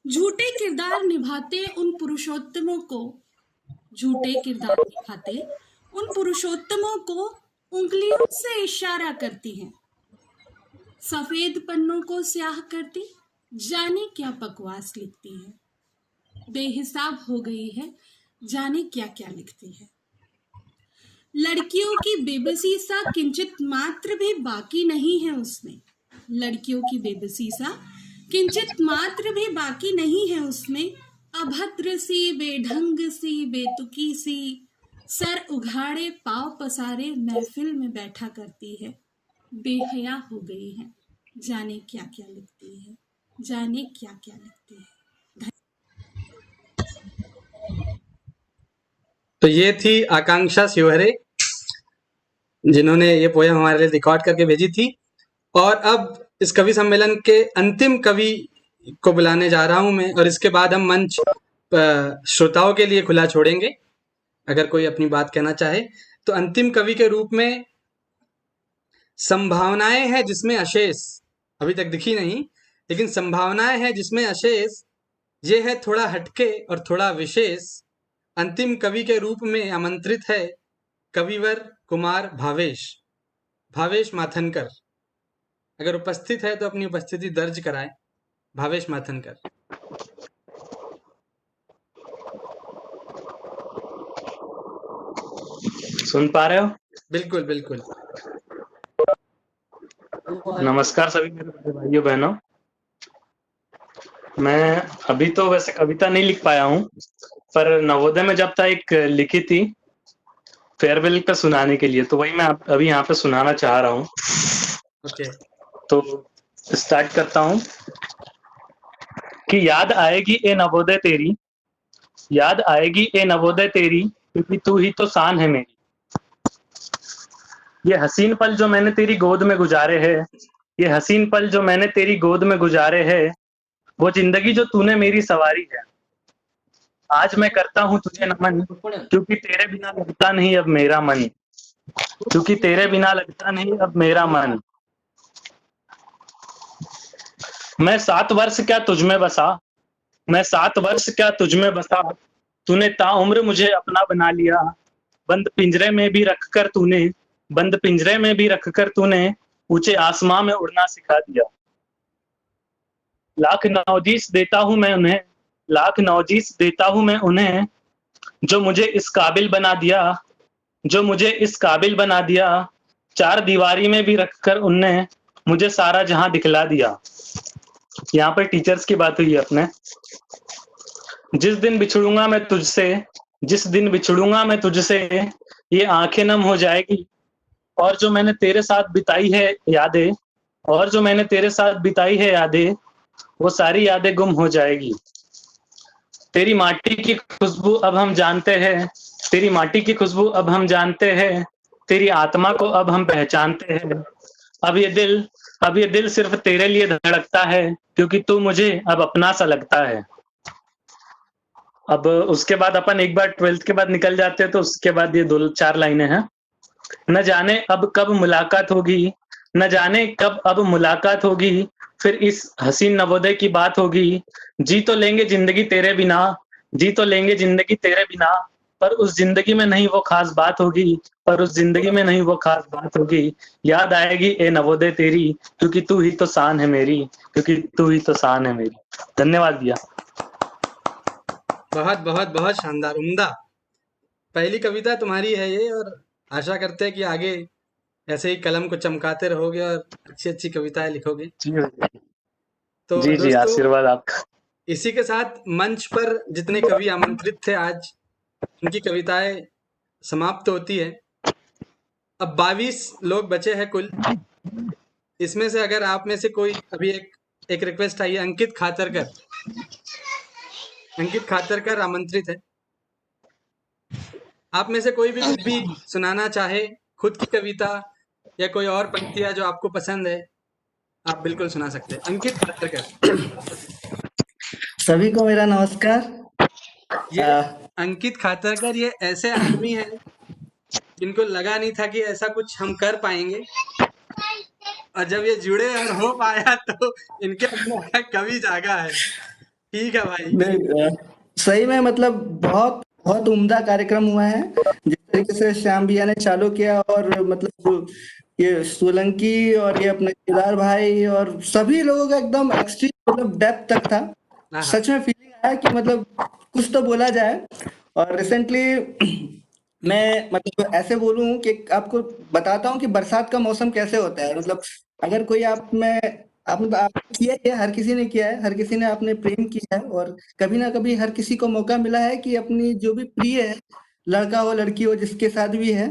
झूठे किरदार निभाते उन पुरुषोत्तमों को, झूठे किरदार निभाते उन पुरुषोत्तमों को उंगलियों से इशारा करती हैं। सफेद पन्नों को स्याह करती जाने क्या बकवास लिखती है। बेहिसाब हो गई है, जाने क्या क्या लिखती है। लड़कियों की बेबसी सा किंचित मात्र भी बाकी नहीं है उसमें। लड़कियों की बेबसी सा किंचित मात्र भी बाकी नहीं है उसमें। अभद्र सी, बेढंग सी, बेतुकी सी, सर उघाड़े पांव पसारे महफिल में बैठा करती है। बेहया हो गई है, जाने क्या क्या लिखती है। जाने क्या क्या लिखती है। तो ये थी आकांक्षा शिवहरे, जिन्होंने ये पोयम हमारे लिए रिकॉर्ड करके भेजी थी। और अब इस कवि सम्मेलन के अंतिम कवि को बुलाने जा रहा हूं मैं, और इसके बाद हम मंच श्रोताओं के लिए खुला छोड़ेंगे अगर कोई अपनी बात कहना चाहे। तो अंतिम कवि के रूप में संभावनाएं हैं जिसमें अशेष, अभी तक दिखी नहीं लेकिन संभावनाएं हैं जिसमें अशेष, ये है थोड़ा हटके और थोड़ा विशेष। अंतिम कवि के रूप में आमंत्रित है कविवर कुमार भावेश माथनकर। अगर उपस्थित है तो अपनी उपस्थिति दर्ज कराए। भावेश माथनकर। सुन पा रहे हो? बिल्कुल बिल्कुल। नमस्कार सभी मेरे बड़े भाइयों बहनों। मैं अभी तो वैसे कविता नहीं लिख पाया हूँ, पर नवोदय में जब था एक लिखी थी फेयरवेल पे सुनाने के लिए, तो वही मैं अभी यहाँ पे सुनाना चाह रहा हूँ। ओके। तो स्टार्ट करता हूँ कि याद आएगी ए नवोदय तेरी, याद आएगी ए नवोदय तेरी, क्योंकि तू ही तो शान है मेरी। ये हसीन पल जो मैंने तेरी गोद में गुजारे हैं, ये हसीन पल जो मैंने तेरी गोद में गुजारे हैं, वो जिंदगी जो तूने मेरी सवारी है। आज मैं करता हूँ तुझे नमन, क्योंकि तेरे बिना लगता नहीं अब मेरा मन, क्योंकि तेरे बिना लगता नहीं अब मेरा मन। मैं 7 वर्ष क्या तुझ में बसा, मैं 7 वर्ष क्या तुझ में बसा, तूने ताउम्र मुझे अपना बना लिया। बंद पिंजरे में भी रखकर तूने, बंद पिंजरे में भी रखकर तूने ऊंचे आसमां में उड़ना सिखा दिया। लाख नौजीस देता हूं मैं उन्हें, लाख नौजीस देता हूं मैं उन्हें, जो मुझे इस काबिल बना दिया, जो मुझे इस काबिल बना दिया। 4 दीवारी में भी रखकर उनने मुझे सारा जहां दिखला दिया। यहाँ पर टीचर्स की बात हुई अपने। जिस दिन बिछड़ूंगा मैं तुझसे, जिस दिन बिछड़ूंगा मैं तुझसे, ये आंखें नम हो जाएगी। और जो मैंने तेरे साथ बिताई है यादें, और जो मैंने तेरे साथ बिताई है यादें, वो सारी यादें गुम हो जाएगी। तेरी माटी की खुशबू अब हम जानते हैं, तेरी माटी की खुशबू अब हम जानते हैं, तेरी आत्मा को अब हम पहचानते हैं। अब ये दिल सिर्फ तेरे लिए धड़कता है, क्योंकि तू मुझे अब अपना सा लगता है। अब उसके बाद अपन एक बार 12th के बाद निकल जाते हैं, तो उसके बाद ये 2-4 लाइनें हैं। न जाने अब कब मुलाकात होगी, न जाने कब अब मुलाकात होगी, फिर इस हसीन नवोदय की बात होगी। जी तो लेंगे जिंदगी तेरे बिना, जी तो लेंगे जिंदगी तेरे बिना, पर उस जिंदगी में नहीं वो खास बात होगी, पर उस जिंदगी में नहीं वो खास बात होगी। याद आएगी ए नवोदय तेरी, क्योंकि तू ही तो शान है मेरी, क्योंकि तू ही तो शान है मेरी। धन्यवाद भैया। बहुत बहुत बहुत शानदार, उम्दा। पहली कविता तुम्हारी है ये, और आशा करते हैं कि आगे ऐसे ही कलम को चमकाते रहोगे और अच्छी अच्छी कविताएं लिखोगे। तो जी जी, दोस्तों, आशीर्वाद आपका। इसी के साथ मंच पर जितने कवि आमंत्रित थे आज, उनकी कविताएं समाप्त होती है। अब 22 लोग बचे हैं कुल। इसमें से अगर आप में से कोई, अभी एक रिक्वेस्ट आई है, अंकित खातरकर आमंत्रित है। आप में से कोई भी कुछ भी सुनाना चाहे, खुद की कविता या कोई और पंक्तियां जो आपको पसंद है, आप बिल्कुल सुना सकते हैं। अंकित खातरकर। सभी को मेरा नमस्कार। ये अंकित खातरकर ये ऐसे आदमी हैं जिनको लगा नहीं था कि ऐसा कुछ हम कर पाएंगे, और जब ये जुड़े और हो पाया तो इनके अंदर कवि जागा है। ठीक है भाई। नहीं, सही में मतलब बहुत बहुत उम्दा कार्यक्रम हुआ है। जिस तरीके से श्याम भैया ने चालू किया, और मतलब ये सोलंकी और ये अपने केदार भाई और सभी लोगों का एकदम एक्सट्रीम मतलब डेप्थ तक था। सच में फीलिंग आया कि मतलब कुछ तो बोला जाए। और रिसेंटली मैं मतलब ऐसे बोलूं कि आपको बताता हूं कि बरसात का मौसम कैसे होता है। मतलब अगर कोई आपने किया है, हर किसी ने किया है, हर किसी ने आपने प्रेम किया है, और कभी ना कभी हर किसी को मौका मिला है कि अपनी जो भी प्रिय है, लड़का हो लड़की हो, जिसके साथ भी है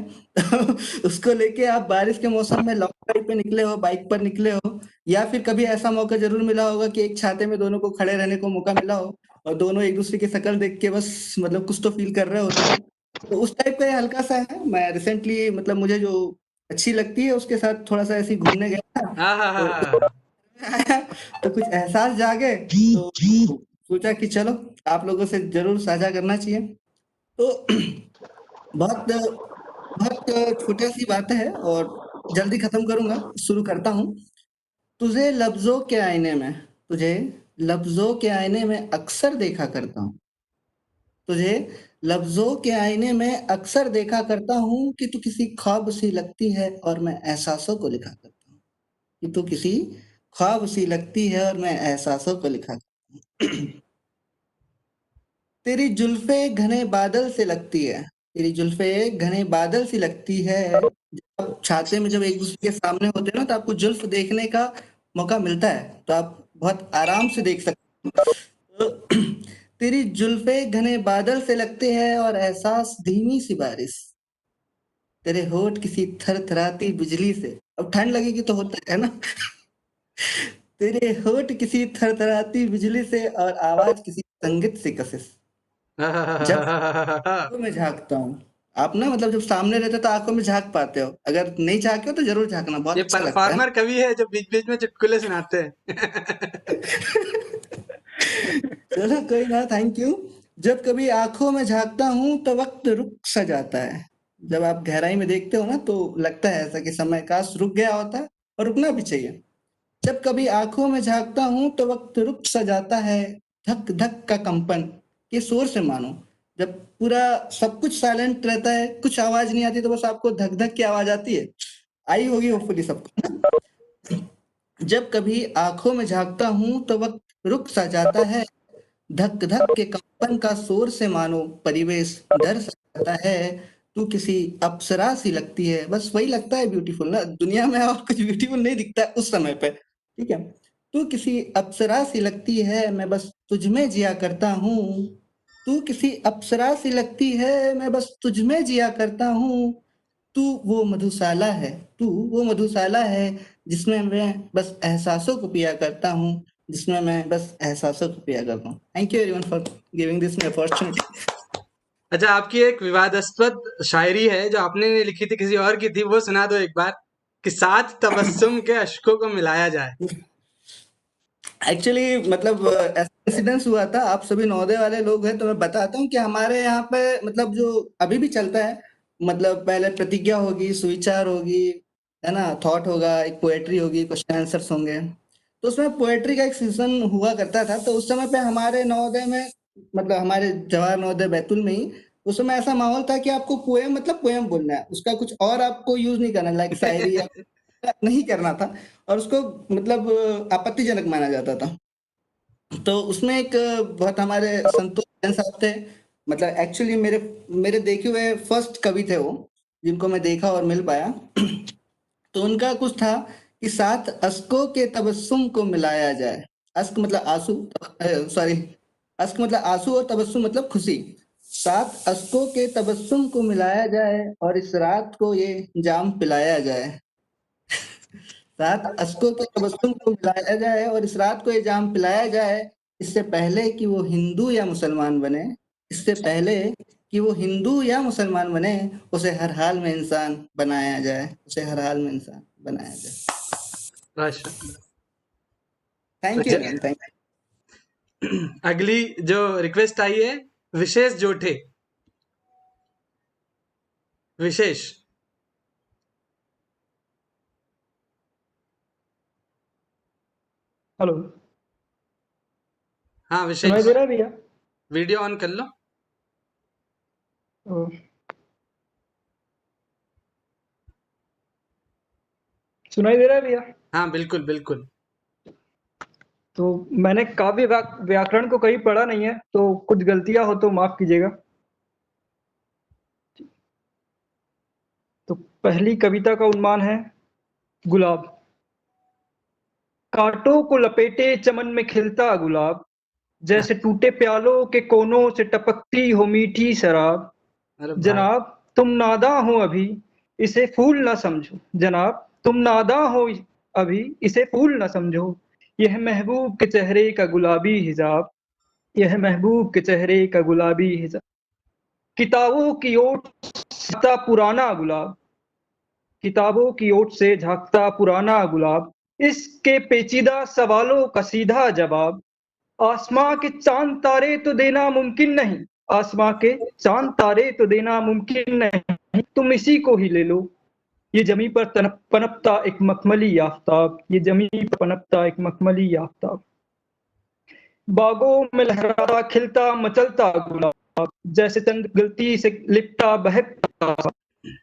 उसको लेके आप बारिश के मौसम में लॉन्ग ड्राइव पे निकले हो, बाइक पर निकले हो, या फिर कभी ऐसा मौका जरूर मिला होगा कि एक छाते में दोनों को खड़े रहने को मौका मिला हो, और दोनों एक दूसरे की शक्ल देख के बस मतलब कुछ तो फील कर रहे होते हैं। तो उस टाइप का ये हल्का सा है। मैं रिसेंटली मतलब मुझे जो अच्छी लगती है उसके साथ थोड़ा सा ऐसे ही घूमने गया था, तो कुछ एहसास जागे, तो सोचा कि चलो आप लोगों से जरूर साझा करना चाहिए। तो बहुत बहुत छोटी सी बात है और जल्दी खत्म करूंगा, शुरू करता हूँ। तुझे लफ्जों के आईने में, तुझे लफ्जों के आईने में अक्सर देखा करता हूँ, तुझे लफ्जों के आईने में अक्सर देखा करता हूँ कि तू किसी ख्वाब सी लगती है और मैं एहसासों को लिखा करता हूँ, कि तू किसी ख्वाब सी लगती है और मैं एहसासों को लिखा करता हूँ। तेरी जुल्फे घने बादल से लगती है, तेरी जुल्फे घने बादल सी लगती है। जब आप छाते में जब एक दूसरे के सामने होते हैं ना, तो आपको जुल्फ देखने का मौका मिलता है, तो आप बहुत आराम से देख सकते हो। तो तेरी जुल्फे घने बादल से लगते हैं और एहसास धीमी सी बारिश, तेरे होठ किसी थरथराती बिजली से। अब ठंड लगेगी तो होता है ना तेरे होठ किसी थरथराती बिजली से और आवाज किसी संगीत से कशिश। जब आंखों में झांकता हूँ, आप ना मतलब जब सामने रहते तो आंखों में झांक पाते हो, अगर नहीं झांके हो तो जरूर झांकना, बहुत ये अच्छा लगता है। परफॉर्मर कवि है जो बीच बीच में चुटकुले सुनाते हैं। चलो कोई ना, थैंक यू। जब कभी आंखों में झांकता हूँ तो वक्त रुक सा जाता है। जब आप गहराई में देखते हो ना, तो लगता है ऐसा कि समय काश रुक गया होता, और रुकना भी चाहिए। जब कभी आंखों में झांकता हूँ तो वक्त रुक सा जाता है, धक धक का कंपन के शोर से मानो। जब पूरा सब कुछ साइलेंट रहता है, कुछ आवाज नहीं आती, तो बस आपको धक धक की आवाज आती है, आई होगी होपफुली सबको। जब कभी आंखों में झांकता हूँ तो वक्त रुक सा जाता है, धक धक के कंपन का शोर से मानो परिवेश डर सा जाता है। तू किसी अप्सरा सी लगती है, बस वही लगता है ब्यूटीफुल ना, दुनिया में और कुछ ब्यूटीफुल नहीं दिखता है उस समय पे, ठीक है। तू किसी अप्सरा सी लगती है, मैं बस तुझ में जिया करता हूँ। तू किसी अप्सरा सी लगती है, मैं बस तुझ में जिया करता हूँ। तू वो मधुशाला है, तू वो मधुशाला है जिसमें मैं बस एहसासों को पिया करता हूँ, जिसमें मैं बस एहसासों को पिया करता हूँ। Thank you everyone for giving this me opportunity. अच्छा, आपकी एक विवादास्पद शायरी है जो आपने नहीं लिखी थी, किसी और की थी, वो सुना दो एक बार कि साथ तबस्सुम के अश्कों को मिलाया जाए। एक्चुअली मतलब ऐसा इंसिडेंस हुआ था, आप सभी नवोदय वाले लोग हैं तो मैं बताता हूँ कि हमारे यहाँ पे मतलब जो अभी भी चलता है, मतलब पहले प्रतिज्ञा होगी, सुविचार होगी, है ना, थॉट होगा, एक पोएट्री होगी, क्वेश्चन आंसर्स होंगे। तो उसमें पोएट्री का एक सीजन हुआ करता था, तो उस समय पे हमारे नवोदय में, मतलब हमारे जवाहर नवोदय बैतूल में ही उस समय ऐसा माहौल था कि आपको पोएम मतलब पोएम बोलना है, उसका कुछ और आपको यूज नहीं करना, लाइक शायरी या नहीं करना था, और उसको मतलब आपत्तिजनक माना जाता था। तो उसमें एक बहुत हमारे संतोष जैन साहब थे, मतलब एक्चुअली मेरे मेरे देखे हुए फर्स्ट कवि थे वो, जिनको मैं देखा और मिल पाया। तो उनका कुछ था कि साथ अश्कों के तबस्सुम को मिलाया जाए। अश्क मतलब आंसू, सॉरी, अश्क मतलब आंसू और तबस्सुम मतलब खुशी। साथ अश्कों के तबस्सुम को मिलाया जाए और इस रात को ये जाम पिलाया जाए। साथ अश्कों के तबस्सुम को मिलाया जाए और इस रात को ये जाम पिलाया जाए, इससे पहले कि वो हिंदू या मुसलमान बने, इससे पहले कि वो हिंदू या मुसलमान बने, उसे हर हाल में इंसान बनाया जाए, उसे हर हाल में इंसान बनाया जाए। अच्छा, thank you ma'am, thank you. अगली जो रिक्वेस्ट आई है, विशेष जोठे। विशेष, हेलो, हाँ सुनाई विशेष, दे रहा है भैया? वीडियो ऑन कर लो। ओ, सुनाई दे रहा है भैया? हाँ बिल्कुल बिल्कुल। तो मैंने काव्य व्याकरण को कहीं पढ़ा नहीं है, तो कुछ गलतियां हो तो माफ कीजिएगा। तो पहली कविता का उन्माद है गुलाब। कांटों को लपेटे चमन में खिलता गुलाब, जैसे टूटे प्यालों के कोनों से टपकती हो मीठी शराब। अरे भाई, जनाब तुम नादा हो अभी, इसे फूल न समझो। जनाब तुम नादा हो अभी, इसे फूल न समझो। यह महबूब के चेहरे का गुलाबी हिजाब, यह महबूब के चेहरे का गुलाबी हिजाब। किताबों की ओट झांकता पुराना गुलाब, किताबों की ओट से झांकता पुराना गुलाब, इसके पेचीदा सवालों का सीधा जवाब। आसमां के चांद तारे तो देना मुमकिन नहीं, आसमां के चांद तारे तो देना मुमकिन नहीं, तुम इसी को ही ले लो। ये जमी पर पनपता एक मखमली आफ्ताब, ये जमी पर पनपता एक मखमली आफ्ताब। बागों में लहराता खिलता मचलता गुलाब, जैसे चंद गलती से लिपटा बहकता।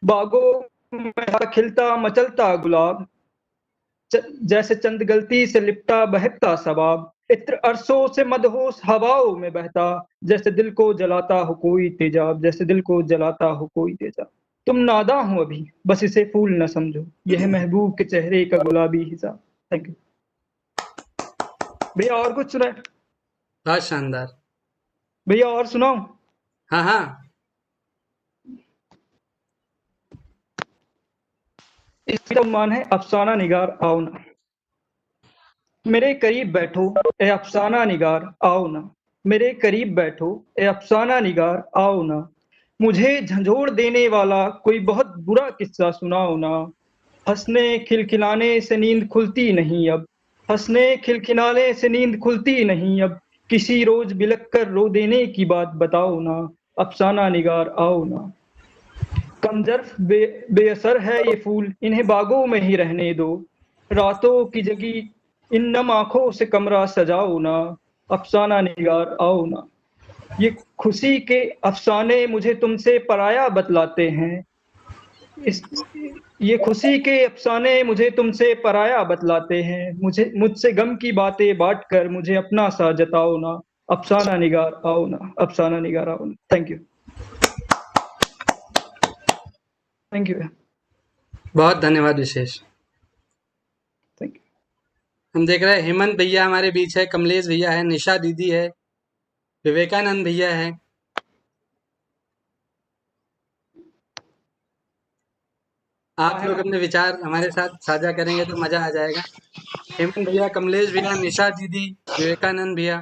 बागों में खिलता मचलता गुलाब, जैसे चंद गलती से लिपटा बहकता सबाब। इत्र अरसों से मदहोश हवाओं में बहता, जैसे दिल को जलाता हो कोई तेजाब, जैसे दिल को जलाता हो कोई तेजाब। तुम नादा हो अभी, बस इसे फूल न समझो, यह महबूब के चेहरे का गुलाबी हिसाब। थैंक यू भैया। और कुछ सुनाए बहुत शानदार। भैया? और सुनाओ? हाँ हाँ, इसका उन्माद है अफसाना निगार आओ ना। मेरे करीब बैठो ए अफसाना निगार आओ ना, मेरे करीब बैठो ए अफसाना निगार आओ ना। मुझे झंझोड़ देने वाला कोई बहुत बुरा किस्सा सुनाओ ना। हंसने खिलखिलाने से नींद खुलती नहीं अब, हंसने खिलखिलाने से नींद खुलती नहीं अब। किसी रोज बिलक कर रो देने की बात बताओ ना, अफसाना निगार आओ ना। कमजर्फ बेअसर है ये फूल, इन्हें बागों में ही रहने दो। रातों की जगी इन नम आंखों से कमरा सजाओ ना, अफसाना निगार आओ ना। ये खुशी के अफसाने मुझे तुमसे पराया बतलाते हैं, इस ये खुशी के अफसाने मुझे तुमसे पराया बतलाते हैं। मुझे मुझसे गम की बातें बांट कर मुझे अपना सा जताओ ना, अफसाना निगार आओ ना, अफसाना निगार आओ ना। थैंक यू, थैंक यू, बहुत धन्यवाद विशेष। Thank you. हम देख रहे हैं हेमंत भैया हमारे बीच है, कमलेश भैया है, निशा दीदी है, विवेकानंद भैया है। आप लोग अपने विचार हमारे साथ साझा करेंगे तो मजा आ जाएगा। हेमंत भैया, कमलेश भैया, निशा दीदी, विवेकानंद भैया।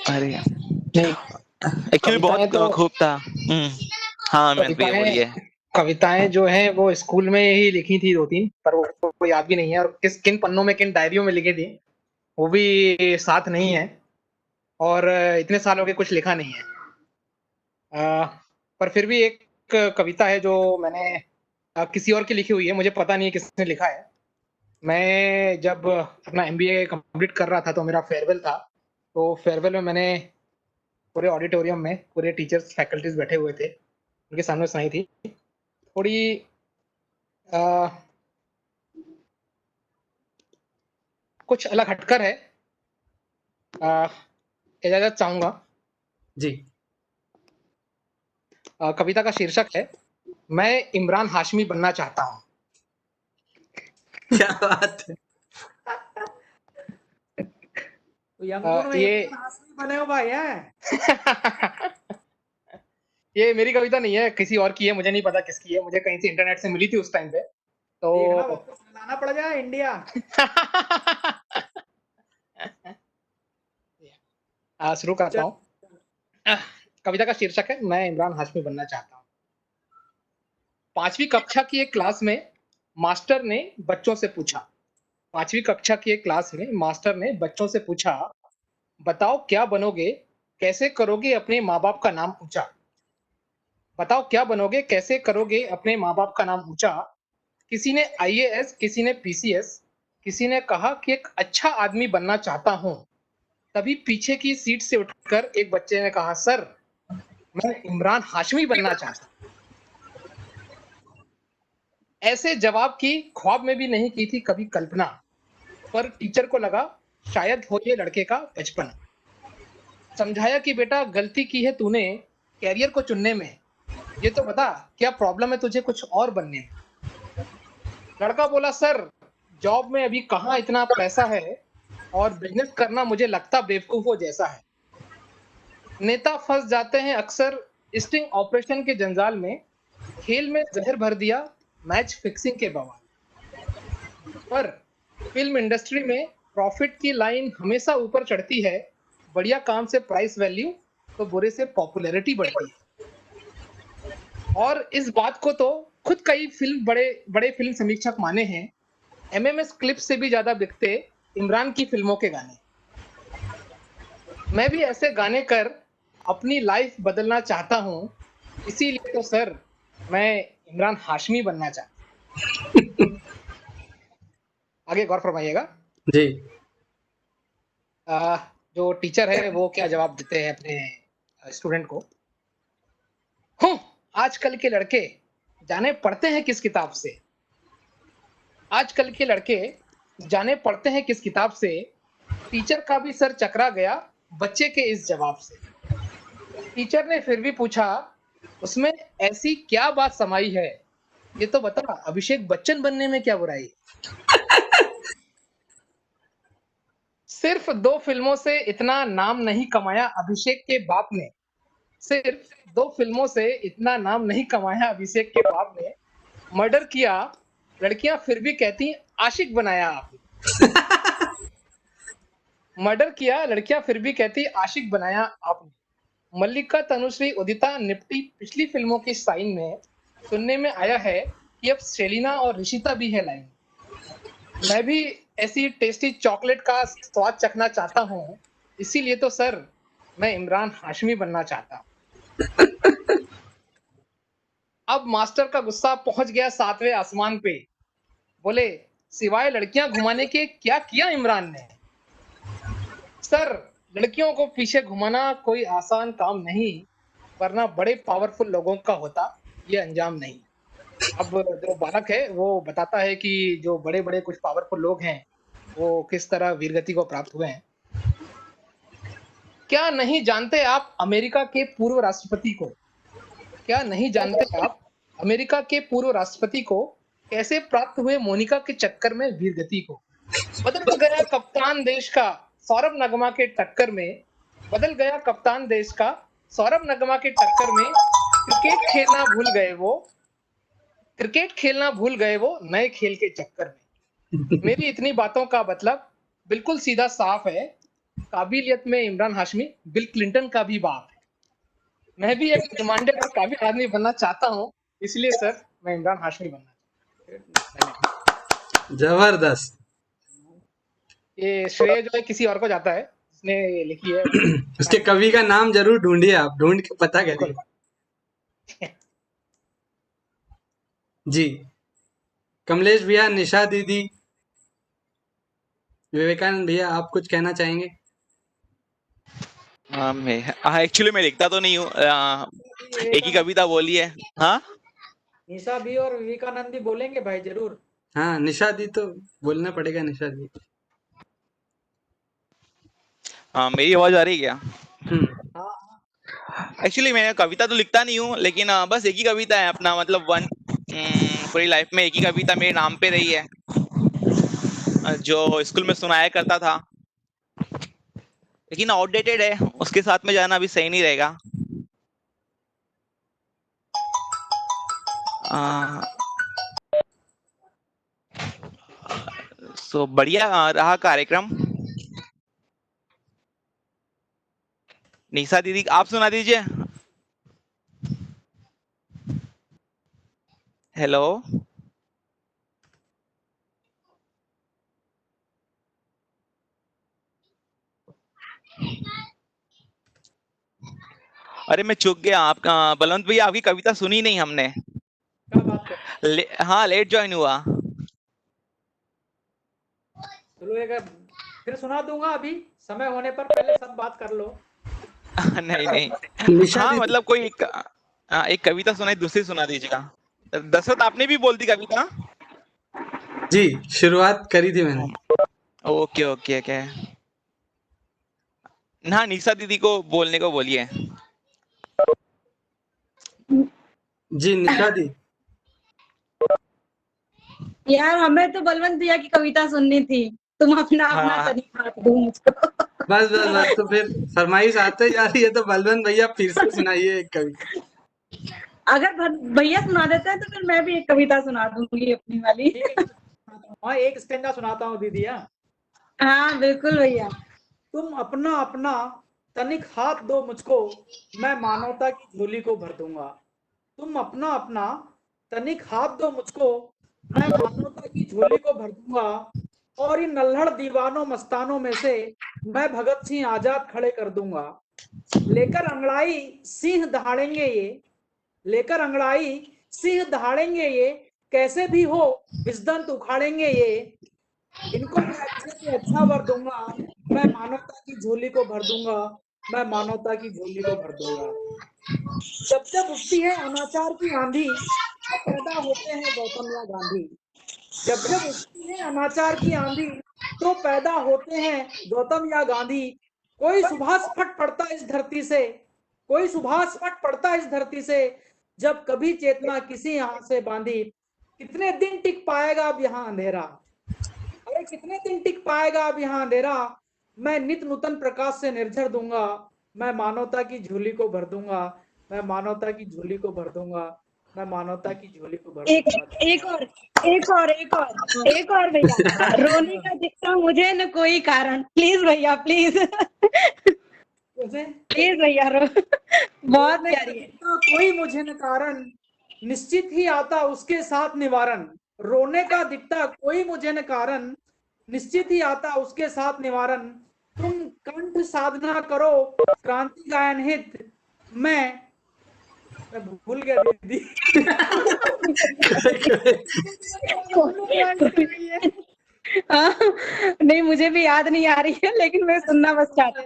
अरे नहीं, एक्चुअली बहुत कविताएं तो खूब था। हाँ मैं भैया कविताएं बोलिए। कविताएं जो हैं वो स्कूल में ही लिखी थी 2-3, पर वो याद भी नहीं है, और किन पन्नों में, किन डायरियों में लिखी थी वो भी साथ नहीं है, और इतने साल हो गए कुछ लिखा नहीं है। पर फिर भी एक कविता है जो मैंने किसी और की लिखी हुई है, मुझे पता नहीं है किसने लिखा है। मैं जब अपना MBA कंप्लीट कर रहा था तो मेरा फेयरवेल था, तो फेयरवेल में मैंने पूरे ऑडिटोरियम में पूरे टीचर्स फैकल्टीज बैठे हुए थे, उनके सामने सुनाई थी। थोड़ी कुछ अलग हटकर है, इजाजत चाहूंगा जी। कविता का शीर्षक है मैं इमरान हाशमी बनना चाहता हूँ। क्या बात है। तो यंगपुर में ये इमरान हाशमी बने हो भाई है। ये मेरी कविता नहीं है, किसी और की है, मुझे नहीं पता किसकी है, मुझे कहीं से इंटरनेट से मिली थी उस टाइम पे, देखना तो वापस लाना पड़ जाए इंडिया। शुरू करता हूँ। कविता का शीर्षक है मैं इमरान हाशमी बनना चाहता हूँ। 5वीं कक्षा की एक क्लास में मास्टर ने बच्चों से पूछा 5वीं कक्षा की एक क्लास में मास्टर ने बच्चों से पूछा, बताओ क्या बनोगे, कैसे करोगे अपने माँ बाप का नाम ऊंचा। बताओ क्या बनोगे, कैसे करोगे अपने माँ बाप का नाम ऊंचा। किसी ने IAS, किसी ने PCS, किसी ने कहा कि एक अच्छा आदमी बनना चाहता हूँ। तभी पीछे की सीट से उठकर एक बच्चे ने कहा, सर मैं इमरान हाशमी बनना चाहता हूँ। ऐसे जवाब की ख्वाब में भी नहीं की थी कभी कल्पना, पर टीचर को लगा शायद हो ये लड़के का बचपन। समझाया कि बेटा गलती की है तूने कैरियर को चुनने में, ये तो बता क्या प्रॉब्लम है तुझे कुछ और बनने में। लड़का बोला, सर जॉब में अभी कहाँ इतना पैसा है, और बिजनेस करना मुझे लगता बेवकूफों जैसा है। नेता फंस जाते हैं अक्सर स्टिंग ऑपरेशन के जंजाल में, खेल में जहर भर दिया मैच फिक्सिंग के बवाल। पर फिल्म इंडस्ट्री में प्रॉफिट की लाइन हमेशा ऊपर चढ़ती है, बढ़िया काम से प्राइस वैल्यू तो बुरे से पॉपुलैरिटी बढ़ती है। और इस बात को तो खुद कई बड़े फिल्म समीक्षक माने हैं, MMS क्लिप से भी ज्यादा बिकते इमरान की फिल्मों के गाने। मैं भी ऐसे गाने कर अपनी लाइफ बदलना चाहता हूँ, इसीलिए तो सर मैं इमरान हाशमी बनना चाहता हूँ। आगे गौर फरमाइएगा। जी। जो टीचर है वो क्या जवाब देते हैं अपने स्टूडेंट को। आजकल के लड़के जाने पढ़ते हैं किस किताब से, आजकल के लड़के जाने पढ़ते हैं किस किताब से। टीचर का भी सर चकरा गया बच्चे के इस जवाब से। टीचर ने फिर भी पूछा, उसमें ऐसी क्या बात समाई है, ये तो बता अभिषेक बच्चन बनने में क्या बुराई। सिर्फ 2 फिल्मों से इतना नाम नहीं कमाया अभिषेक के बाप ने, सिर्फ 2 फिल्मों से इतना नाम नहीं कमाया अभिषेक के बाप ने। मर्डर किया लड़कियां फिर भी कहती आशिक बनाया आपने। मर्डर किया लड़कियां फिर भी कहती आशिक बनाया आपने। मल्लिका, तनुश्री, उदिता निपटी पिछली फिल्मों की साइन में। सुनने में आया है कि अब सेलिना और ऋषिता भी है लाइन। मैं भी ऐसी टेस्टी चॉकलेट का स्वाद चखना चाहता हूँ, इसीलिए तो सर मैं इमरान हाशमी बनना चाहता हूँ। अब मास्टर का गुस्सा पहुंच गया 7वें आसमान पे, बोले सिवाय लड़कियां घुमाने के क्या किया इमरान ने। सर लड़कियों को पीछे घुमाना कोई आसान काम नहीं, वरना बड़े पावरफुल लोगों का होता ये अंजाम नहीं। अब जो बालक है वो बताता है कि जो बड़े बड़े कुछ पावरफुल लोग हैं वो किस तरह वीरगति को प्राप्त हुए हैं। क्या नहीं जानते आप अमेरिका के पूर्व राष्ट्रपति को, क्या नहीं जानते आप अमेरिका के पूर्व राष्ट्रपति को कैसे प्राप्त हुए मोनिका के चक्कर में वीरगति को। बदल गया कप्तान देश का सौरभ नगमा के टक्कर में, बदल गया कप्तान देश का सौरभ नगमा के टक्कर में। क्रिकेट खेलना भूल गए वो नए खेल के चक्कर में। मेरी इतनी बातों का मतलब बिल्कुल सीधा साफ है, काबिलियत में इमरान हाशमी बिल क्लिंटन का भी बाप है। मैं भी एक डिमांडेड और काबिल आदमी बनना चाहता हूँ, इसलिए सर मैं इमरान हाशमी बनना चाहता हूँ। जबरदस्त। ये श्रेय जो है किसी और को जाता है, जिसने ये लिखी है। उसके कवि का नाम जरूर ढूंढिए, आप ढूंढ के पता करिए। जी कमलेश भैया, निशा दीदी, विवेकानंद भैया, आप कुछ कहना चाहेंगे? एक्चुअली मैं लिखता तो नहीं हूँ, एक ही कविता बोली है। हाँ निशा भी और विवेकानंद भी बोलेंगे भाई जरूर। हाँ निशा दी तो बोलना पड़ेगा, निशा दी। मेरी आवाज आ रही है क्या? हाँ एक्चुअली मैं कविता तो लिखता नहीं हूँ, लेकिन बस एक ही कविता है अपना, मतलब पूरी लाइफ में एक ही कविता मेरे नाम पे रही है, जो स्कूल में सुनाया करता था, लेकिन आउटडेटेड है, उसके साथ में जाना अभी सही नहीं रहेगा। सो बढ़िया रहा कार्यक्रम। निशा दीदी आप सुना दीजिए। हेलो अरे मैं चूक गया, आप बलवंत भैया आपकी कविता सुनी नहीं हमने। क्या बात कर हाँ लेट ज्वाइन हुआ। चलो एक फिर सुना दूंगा, अभी समय होने पर, पहले सब बात कर लो। नहीं नहीं हाँ मतलब कोई एक कविता सुनाई, दूसरी सुना दीजिएगा। दशरथ आपने भी बोल दी कविता? जी शुरुआत करी थी मैंने। Okay okay okay. ना निशा दीदी को बोलने को बोलिए। जी निशा दी। यार हमें तो बलवंत भैया की कविता सुननी थी, तुम अपना अपना हाँ। तरीक हाथ दो मुझको। बस बस बस, तो फिर फरमाइश आते जा रही है, तो बलवंत भैया फिर से सुनाइए एक कविता। अगर भैया सुना देते हैं तो फिर मैं भी एक कविता सुना दूंगी अपनी वाली। हाँ एक स्टेंजा सुनाता हूँ दीदी। हाँ बिल्कुल भैया। तुम अपना अपना तनिक हाथ दो मुझको, मैं मानवता की झोली को भर दूंगा। तुम अपना अपना तनिक हाथ दो मुझको, मैं मानवता की झोली को भर दूंगा। और इन नल्हड़ दीवानों मस्तानों में से मैं भगत सिंह आजाद खड़े कर दूंगा। लेकर अंगड़ाई सिंह दहाड़ेंगे ये, लेकर अंगड़ाई सिंह दहाड़ेंगे ये, कैसे भी हो विजदंत उखाड़ेंगे ये। इनको मैं अच्छे से अच्छा वर दूंगा, मैं मानवता की झोली को भर दूंगा, मैं मानवता की झोली को भर दूंगा। जब जब उठती है अनाचार की आंधी, तो पैदा होते हैं गौतम या गांधी। जब जब उठती है अनाचार की आंधी, तो पैदा होते हैं गौतम या गांधी। कोई सुभाष फट पड़ता इस धरती से, कोई सुभाष फट पड़ता इस धरती से, जब कभी चेतना किसी यहाँ से बांधी। कितने दिन टिक पाएगा अब यहाँ अंधेरा, अरे कितने दिन टिक पाएगा अब यहाँ अंधेरा। मैं नित नूतन प्रकाश से निर्झर दूंगा, मैं मानवता की झोली को भर दूंगा, मैं मानवता की झोली को भर दूंगा, मैं मानवता की झोली को भर दूंगा। एक और भैया। रोने का दिखता मुझे न कोई कारण, प्लीज भैया प्लीज। प्लीज भैया रो, बहुत प्यारी है। कोई मुझे न कारण, निश्चित ही आता उसके साथ निवारण। रोने का दिखता कोई मुझे न कारण, निश्चित ही आता उसके साथ निवारण। तुम कंठ साधना करो क्रांति गायन हित, मैं भूल गया दीदी। नहीं मुझे भी याद नहीं आ रही है, लेकिन मैं सुनना बस चाहती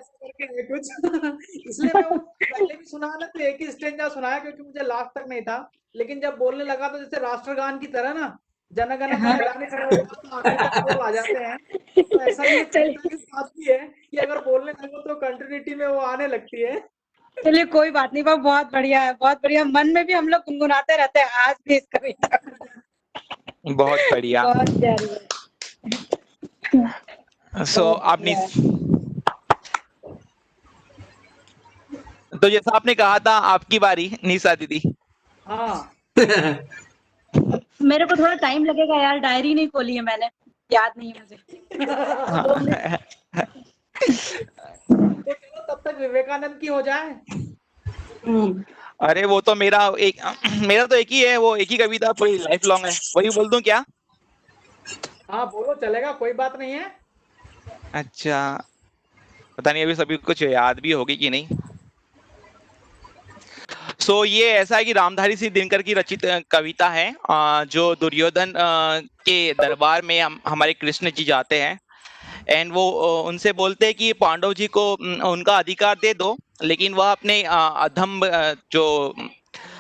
कुछ इसलिए मैं वो पहले भी सुना ना, तो एक ही स्टेंजा सुनाया क्योंकि मुझे लास्ट तक नहीं था। लेकिन जब बोलने लगा तो जैसे राष्ट्रगान की तरह ना, जनगण मन गाने खड़े आ जाते हैं, तो ऐसा ही कविता के साथ भी है कि अगर बोलने लगो तो कंटिन्यूटी में वो आने लगती है। चलिए कोई बात नहीं, वो बहुत बढ़िया है, बहुत बढ़िया। मन में भी हम लोग गुनगुनाते रहते हैं आज भी इस कविता। बहुत बढ़िया। बहुत प्यारी है। सो आपने तो जैसा आपने कहा था आपकी बारी निशा दीदी। हाँ मेरे को थोड़ा टाइम लगेगा यार, डायरी नहीं खोली है मैंने, याद नहीं है मुझे। तो चलो तब तक विवेकानंद की हो जाए। अरे वो तो मेरा तो एक ही है, वो एक ही कविता पूरी लाइफ लॉन्ग है, वही बोल दूं क्या? हाँ बोलो, चलेगा, कोई बात नहीं है। अच्छा, पता नहीं अभी सभी कुछ याद भी होगी कि नहीं। सो ये ऐसा है कि रामधारी सिंह दिनकर की रचित कविता है, जो दुर्योधन के दरबार में हमारे कृष्ण जी जाते हैं एंड वो उनसे बोलते हैं कि पांडव जी को उनका अधिकार दे दो, लेकिन वह अपने अधम जो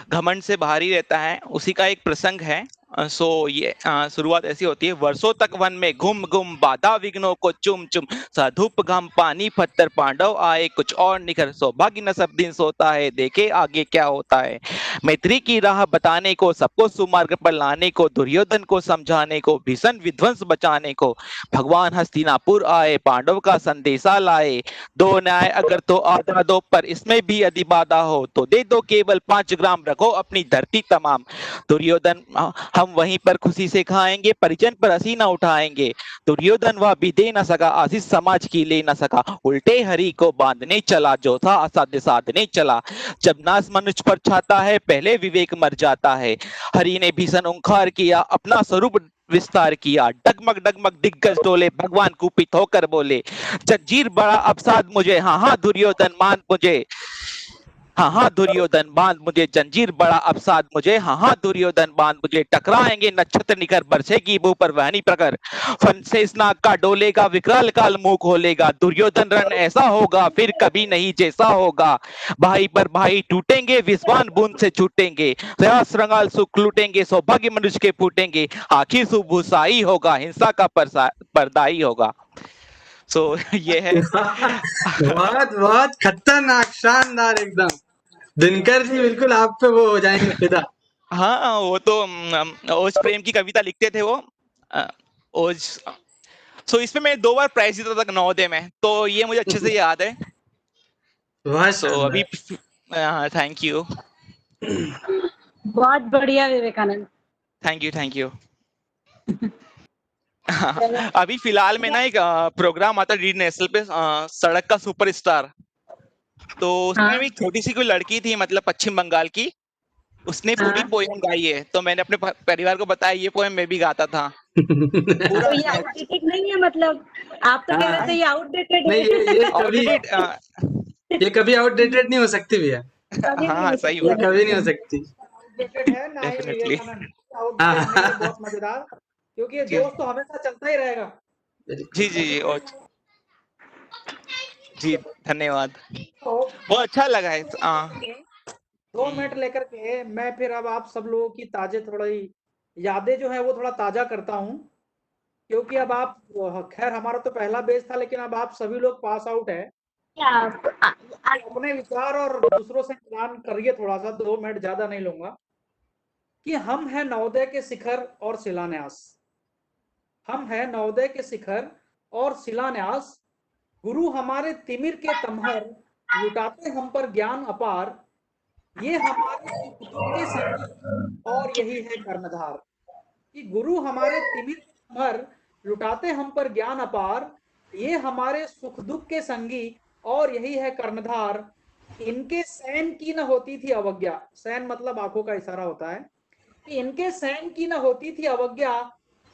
घमंड से बाहर ही रहता है, उसी का एक प्रसंग है। सो ये शुरुआत ऐसी होती है, वर्षों तक वन में घूम घूम बाधा विघ्नों को चुम चुम, साधुप घम पानी पत्थर पांडव आए कुछ और निखर, सौभाग्य न सब दिन सोता है देखे आगे क्या होता है, मैत्री की राह बताने को, सबको सुमार्ग पर लाने को, दुर्योधन को समझाने को, भीषण विध्वंस बचाने को, भगवान हस्तिनापुर आए पांडव का संदेशा लाए, दो न्याय अगर तो आधा दो, पर इसमें भी यदि बाधा हो तो दे दो केवल 5 ग्राम, रखो अपनी धरती तमाम, दुर्योधन हम वहीं पर खुशी से खाएंगे, परिजन पर हंसी न उठाएंगे, दुर्योधन वह भी दे न सका, आशीष समाज की ले न सका, उल्टे हरि को बांधने चला, जो था असाध्य साधने चला, जब नाश मनुष्य पर छाता है पहले विवेक मर जाता है, हरि ने भीषण ओंकार किया अपना स्वरूप विस्तार किया, डगमग डगमग दिग्गज डोले, भगवान कुपित होकर बोले, जंजीर बड़ा अवसाद मुझे, हाँ हाँ दुर्योधन मान मुझे, हाँ हाँ दुर्योधन बांध मुझे, जंजीर बड़ा अवसाद मुझे, हाँ हाँ दुर्योधन बांध मुझे, टकराएंगे नक्षत्र निकर, बरसेगी मुंह पर वहनी प्रकर, फन से स्नाग का डोलेगा, विकराल काल मुंह खोलेगा, दुर्योधन रण ऐसा होगा फिर कभी नहीं जैसा होगा, भाई पर भाई टूटेंगे, विस्वान बूंद से छूटेंगे, सहस्र श्रृंगार सुख लूटेंगे, सौभाग्य मनुष्य के फूटेंगे, आखिर सुभूसाई होगा, हिंसा का पर्दाई होगा। सो ये है। बहुत बहुत खतरनाक, शानदार एकदम। दिनकर जी बिल्कुल आप पे वो हो जाएंगे फिदा। हाँ वो तो ओज प्रेम की कविता लिखते थे वो, ओज। सो इसमें मैं 2 बार प्राइज जीता था नवोदय में, तो ये मुझे अच्छे से याद है। सो अभी थैंक यू। बहुत बढ़िया विवेकानंद। Thank you. अभी फिलहाल में ना एक प्रोग्राम आता डी नेशनल पे, सड़क का सुपरस्टार, तो उसमें भी छोटी सी कोई लड़की थी, मतलब पश्चिम बंगाल की, उसने पूरी पोएम गाई है, तो मैंने अपने परिवार को बताया ये पोएम मैं भी गाता था। तो ये आउटडेटेड नहीं है, मतलब आप तो कह रहे थे ये आउटडेटेड है। ये कभी आउटडेटेड नहीं हो सकती भैया। हाँ सही ये बात, कभी नहीं हो सकती। आउटडेटेड है ना ही विवेकानंद, आउटडेटेड नहीं है, बहुत मजेदार, क्योंकि ये जोश तो हमेशा चलता ही रहेगा। जी जी जी जी, धन्यवाद, बहुत अच्छा लगा है। 2 मिनट लेकर के मैं फिर अब आप सब लोगों की ताजे थोड़ी यादें जो है वो थोड़ा ताजा करता हूँ, क्योंकि अब आप, खैर हमारा तो पहला बेच था, लेकिन अब आप सभी लोग पास आउट है, अपने विचार और दूसरों से मिलान करिए थोड़ा सा, 2 मिनट ज्यादा नहीं लूंगा। कि हम है नवोदय के शिखर और शिलान्यास, हम है नवोदय के शिखर और शिलान्यास, गुरु हमारे तिमिर के तमहर, लुटाते हम पर ज्ञान अपार, ये हमारे सुख दुख के संगी और यही है कर्णधार। कि गुरु हमारे तिमिर के तमहर, लुटाते हम पर ज्ञान अपार, ये हमारे सुख दुख के संगी और यही है कर्णधार, इनके सैन की न होती थी अवज्ञा, सैन मतलब आंखों का इशारा होता है, कि इनके सैन की न होती थी अवज्ञा,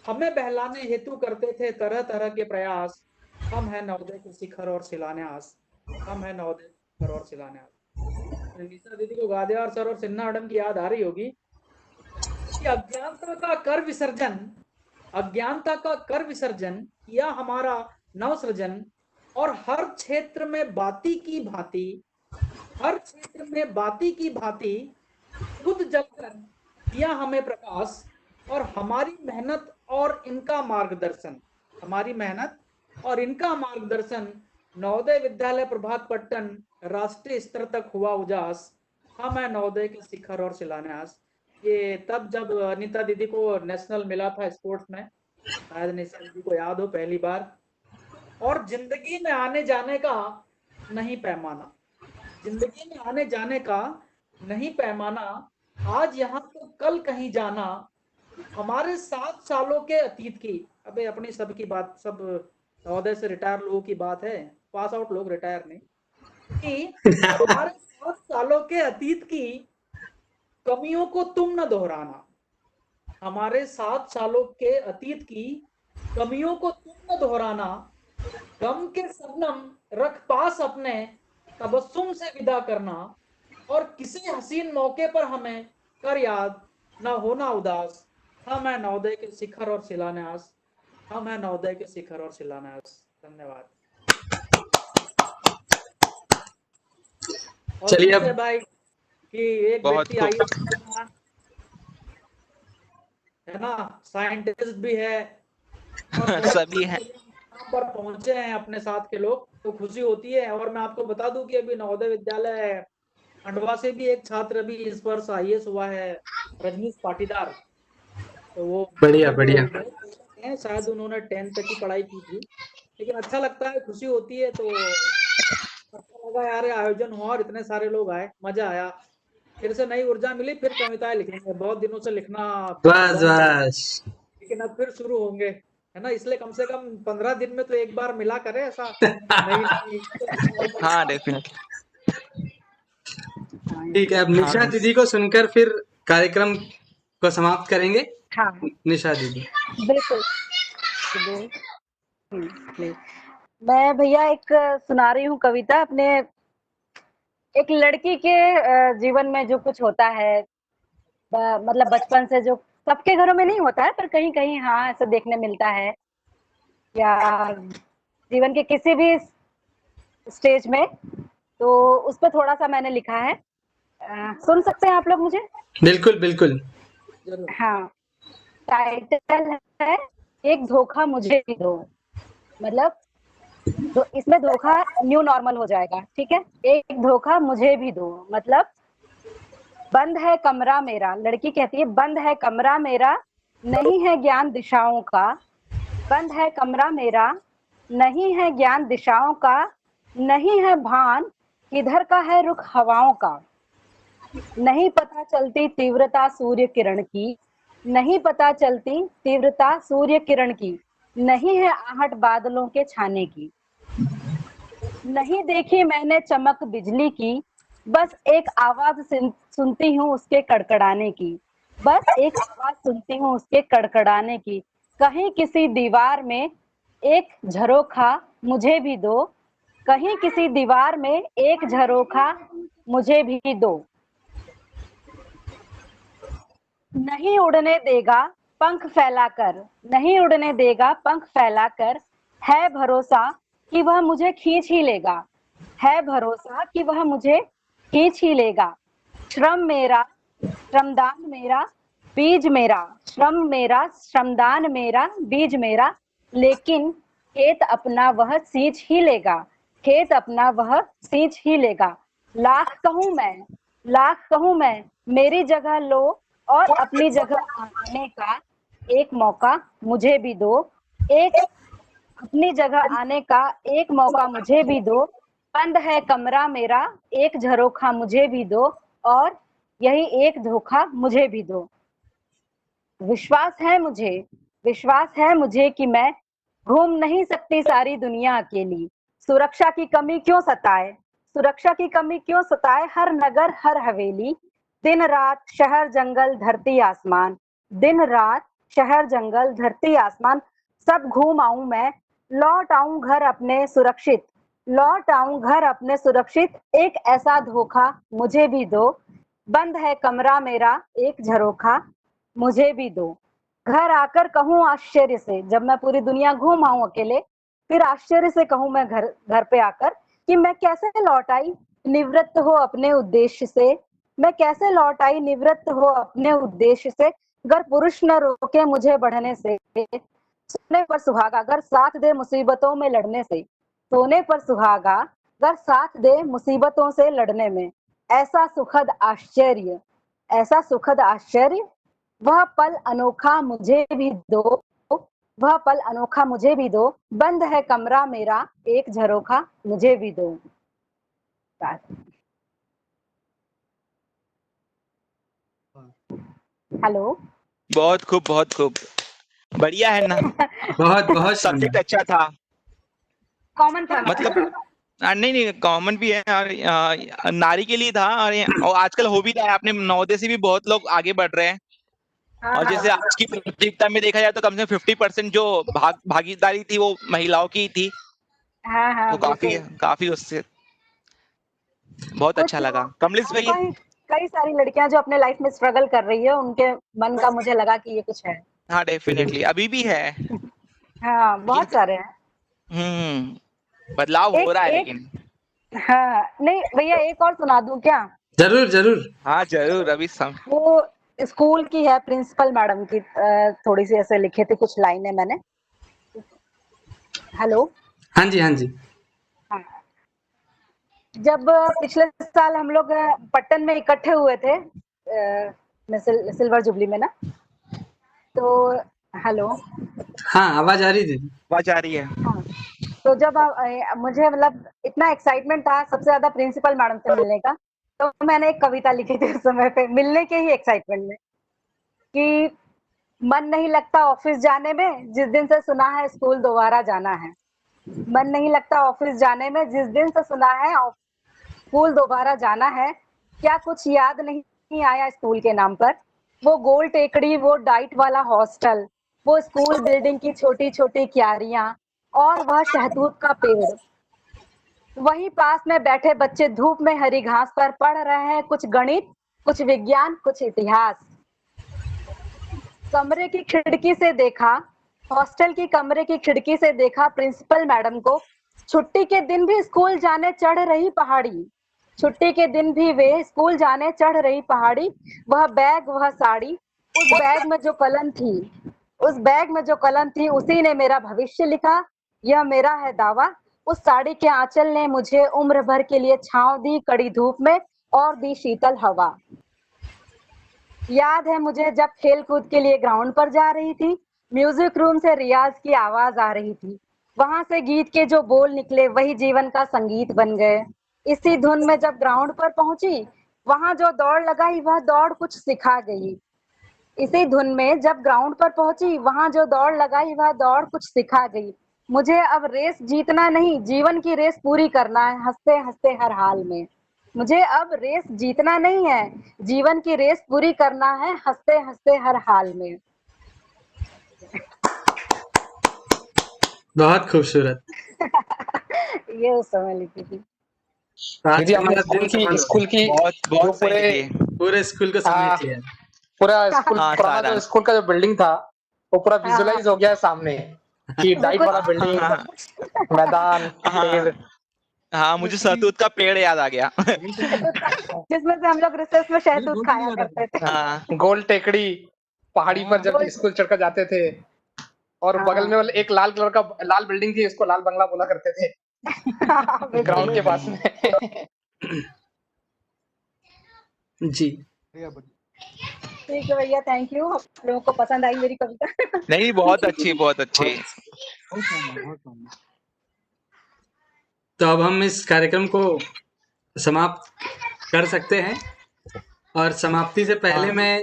हमें बहलाने हेतु करते थे तरह तरह के प्रयास, हम है नवोदय के शिखर और शिलान्यास, हम है नवोदय के शिखर और शिलान्यास। नीता दीदी को गादेवार सर और सिन्हा मैडम की याद आ रही होगी कि अज्ञानता का कर विसर्जन, अज्ञानता का कर विसर्जन किया हमारा नव सृजन, और हर क्षेत्र में बाती की भांति, हर क्षेत्र में बाती की भांति खुद जलकर किया हमें प्रकाश, और हमारी मेहनत और इनका मार्गदर्शन, हमारी मेहनत और इनका मार्गदर्शन, नवोदय विद्यालय प्रभातपट्टन राष्ट्रीय स्तर तक हुआ उजास, हम है नवोदय के शिखर और शिलान्यास। ये तब जब अनीता दीदी को नेशनल मिला था स्पोर्ट्स में, शायद अनीता दीदी को याद हो, पहली बार। और जिंदगी में आने जाने का नहीं पैमाना, जिंदगी में आने जाने का नहीं पैमाना, आज यहाँ तो कल कहीं जाना, हमारे 7 सालों के अतीत की, अबे अपनी सब की बात, सब नवोदय से रिटायर लोगों की बात है, पास आउट लोग, रिटायर नहीं, कि हमारे 7 सालों के अतीत की कमियों को तुम न दोहराना। हमारे 7 सालों के अतीत की कमियों को तुम न दोहराना। गम के शबनम रख पास अपने, तबस्सुम से विदा करना। और किसी हसीन मौके पर हमें कर याद, न होना उदास। हम है नवोदय के शिखर और शिलान्यास। हम है नवोदय के शिखर और शिलान्यास। धन्यवाद। और चलिए खुश अब है भाई कि एक बहुत व्यक्ति आई है ना, साइंटिस्ट भी है और सभी हैं। यहाँ पर पहुंचे हैं अपने साथ के लोग, तो खुशी होती है। और मैं आपको बता दूं कि अभी नवोदय विद्यालय खंडवा से भी एक छात्र अभी इस वर्ष IAS हुआ है, रजनीश पाटीदार। तो वो बढ़िया मतलब बढ़िया। हैं, शायद उन्होंने 10th तक की पढ़ाई की थी, लेकिन अच्छा लगता है, खुशी होती है। तो अच्छा लगा यार, ये आयोजन हुआ और इतने सारे लोग आए, मजा आया। फिर से नई ऊर्जा मिली, फिर कविताएं लिखेंगे। बहुत दिनों से लिखना बस बंद था, बस। लेकिन अब फिर शुरू होंगे, है ना। इसलिए कम से कम 15 दिन में तो एक बार मिला करे ऐसा नई नई। हाँ डेफिनेटली। ठीक है, अब निशा दीदी को सुनकर फिर कार्यक्रम को समाप्त करेंगे। हाँ निशा दीदी। बिल्कुल। प्लीज। मैं भैया एक सुना रही हूँ कविता अपने एक लड़की के जीवन में जो कुछ होता है, मतलब बचपन से जो सबके घरों में नहीं होता है पर कहीं कहीं हाँ ऐसा देखने मिलता है, या जीवन के किसी भी स्टेज में, तो उस पर थोड़ा सा मैंने लिखा है। सुन सकते हैं आप लोग मुझे? बिल्कुल बिल्कुल। हाँ, टाइटल है एक धोखा मुझे भी दो। मतलब तो इसमें धोखा न्यू नॉर्मल हो जाएगा, ठीक है। एक धोखा मुझे भी दो, मतलब बंद है कमरा मेरा, लड़की कहती है बंद है कमरा मेरा, नहीं है ज्ञान दिशाओं का। बंद है कमरा मेरा, नहीं है ज्ञान दिशाओं का। नहीं है भान किधर का है रुख हवाओं का। नहीं पता चलती तीव्रता सूर्य किरण की, नहीं पता चलती तीव्रता सूर्य किरण की। नहीं है आहट बादलों के छाने की। नहीं देखी मैंने चमक बिजली की, बस एक आवाज सुनती हूँ उसके कड़कड़ाने की। बस एक आवाज सुनती हूँ उसके कड़कड़ाने की। कहीं किसी दीवार में एक झरोखा मुझे भी दो। कहीं किसी दीवार में एक झरोखा मुझे भी दो। नहीं उड़ने देगा पंख फैलाकर, नहीं उड़ने देगा पंख फैलाकर। है भरोसा कि वह मुझे खींच ही लेगा, है भरोसा कि वह मुझे खींच ही लेगा। श्रम मेरा श्रमदान मेरा बीज मेरा, श्रम मेरा श्रमदान मेरा बीज मेरा। लेकिन खेत अपना वह सींच ही लेगा, खेत अपना वह सींच ही लेगा। लाख कहूँ मैं मेरी जगह लो, और अपनी जगह आने का एक मौका मुझे भी दो। एक अपनी जगह आने का एक मौका मुझे भी दो। बंद है कमरा मेरा, एक झरोखा मुझे भी दो, और यही एक धोखा मुझे भी दो। विश्वास है मुझे कि मैं घूम नहीं सकती सारी दुनिया अकेली। सुरक्षा की कमी क्यों सताए, सुरक्षा की कमी क्यों सताए हर नगर हर हवेली। दिन रात शहर जंगल धरती आसमान, दिन रात शहर जंगल धरती आसमान। सब घूम आऊं मैं, लौट आऊं घर अपने सुरक्षित, लौट आऊं घर अपने सुरक्षित। एक ऐसा धोखा मुझे भी दो। बंद है कमरा मेरा, एक झरोखा मुझे भी दो। घर आकर कहूं आश्चर्य से, जब मैं पूरी दुनिया घूम आऊं अकेले, फिर आश्चर्य से कहूं मैं घर पे आकर कि मैं कैसे लौट आई निवृत्त हो अपने उद्देश्य से। मैं कैसे लौट आई निवृत्त हो अपने उद्देश्य से। अगर पुरुष न रोके मुझे बढ़ने से, सोने पर सुहागा अगर साथ दे मुसीबतों में लड़ने से। सोने पर सुहागा अगर साथ दे मुसीबतों से लड़ने में। ऐसा सुखद आश्चर्य, ऐसा सुखद आश्चर्य। वह पल अनोखा मुझे भी दो, वह पल अनोखा मुझे भी दो। बंद है कमरा मेरा, एक झरोखा मुझे भी दो। हेलो। बहुत खूब बढ़िया है ना। बहुत सब्जेक्ट अच्छा था, कॉमन था मतलब नहीं नहीं कॉमन भी है और नारी के लिए था और आजकल हो भी रहा है। आपने नवोदय से भी बहुत लोग आगे बढ़ रहे हैं। और जैसे आज की प्रतियोगिता में देखा जाए तो कम से कम 50% जो भागीदारी थी वो महिलाओं की थी। हाँ हाँ तो काफी काफी उससे बहुत अच्छा लगा। कमलेश भाई कई सारी लड़कियां जो अपने लाइफ में स्ट्रगल कर रही है, उनके मन का मुझे लगा कि ये कुछ है। हाँ डेफिनेटली अभी भी है। हाँ बहुत सारे हैं। बदलाव हो रहा है एक लेकिन। हाँ नहीं भैया, एक और सुना दूं क्या? जरूर जरूर। हाँ जरूर अभी वो स्कूल की है, प्रिंसिपल मैडम की, थोड़ी सी ऐसे लिखे थे कुछ लाइनें मैंने। हेलो। हाँ जी हाँ जी। हाँ। जब पिछले साल हम लोग पट्टन में इकट्ठे हुए थे सिल्वर जुबली में ना, तो हेलो। हाँ आवाज आ रही थी। आवाज आ रही है। हाँ, तो जब मुझे मतलब इतना एक्साइटमेंट था सबसे ज्यादा प्रिंसिपल मैडम से मिलने का, तो मैंने एक कविता लिखी थी उस समय पे, मिलने के ही एक्साइटमेंट में, कि मन नहीं लगता ऑफिस जाने में जिस दिन से सुना है स्कूल दोबारा जाना है। मन नहीं लगता ऑफिस जाने में जिस दिन से सुना है स्कूल दोबारा जाना है। क्या कुछ याद नहीं आया स्कूल के नाम पर? वो गोल टेकड़ी, वो डाइट वाला हॉस्टल, वो स्कूल बिल्डिंग की छोटी छोटी क्यारियां, और वह शहतूत का पेड़। वहीं पास में बैठे बच्चे धूप में हरी घास पर पढ़ रहे हैं कुछ गणित, कुछ विज्ञान, कुछ इतिहास। कमरे की खिड़की से देखा, हॉस्टल की कमरे की खिड़की से देखा प्रिंसिपल मैडम को, छुट्टी के दिन भी स्कूल जाने चढ़ रही पहाड़ी। छुट्टी के दिन भी वे स्कूल जाने चढ़ रही पहाड़ी। वह बैग, वह साड़ी, उस बैग में जो कलम थी, उस बैग में जो कलम थी उसी ने मेरा भविष्य लिखा, यह मेरा है दावा। उस साड़ी के आंचल ने मुझे उम्र भर के लिए छांव दी कड़ी धूप में, और दी शीतल हवा। याद है मुझे जब खेल कूद के लिए ग्राउंड पर जा रही थी, म्यूजिक रूम से रियाज की आवाज आ रही थी। वहां से गीत के जो बोल निकले वही जीवन का संगीत बन गए। इसी धुन में जब ग्राउंड पर पहुंची, वहां जो दौड़ लगाई वह दौड़ कुछ सिखा गई। इसी धुन में जब ग्राउंड पर पहुंची, वहां जो दौड़ लगाई वह दौड़ कुछ सिखा गई। मुझे अब रेस जीतना नहीं, जीवन की रेस पूरी करना है, हंसते हंसते हर हाल में। मुझे अब रेस जीतना नहीं है, जीवन की रेस पूरी करना है, हंसते हंसते हर हाल में। बहुत खूबसूरत। ये उस समय लिखी थी। दीदी हमारे स्कूल की बहुत जो पूरे स्कूल को समेट लिया। पूरा स्कूल हाँ, पुराना जो स्कूल का जो बिल्डिंग था वो पूरा विजुअलाइज हो गया है सामने, कि डाइट वाला बिल्डिंग, मैदान, पेड़। हाँ मुझे शहतूत का पेड़ याद आ गया। जिसमें से हम लोग रिसेस में शहतूत खाया करते थे। गोल टेकड़ी, पहाड़ी पर जब स्कूल चढ़कर जाते थे, और बगल में एक लाल कलर का लाल बिल्डिंग थी, उसको लाल बंगला बोला करते थे, ग्राउंड के पास में। जी ठीक है भैया, थैंक यू। आप लोगों को पसंद आई मेरी कविता? नहीं बहुत अच्छी, बहुत अच्छी। तो अब हम इस कार्यक्रम को समाप्त कर सकते हैं, और समाप्ति से पहले मैं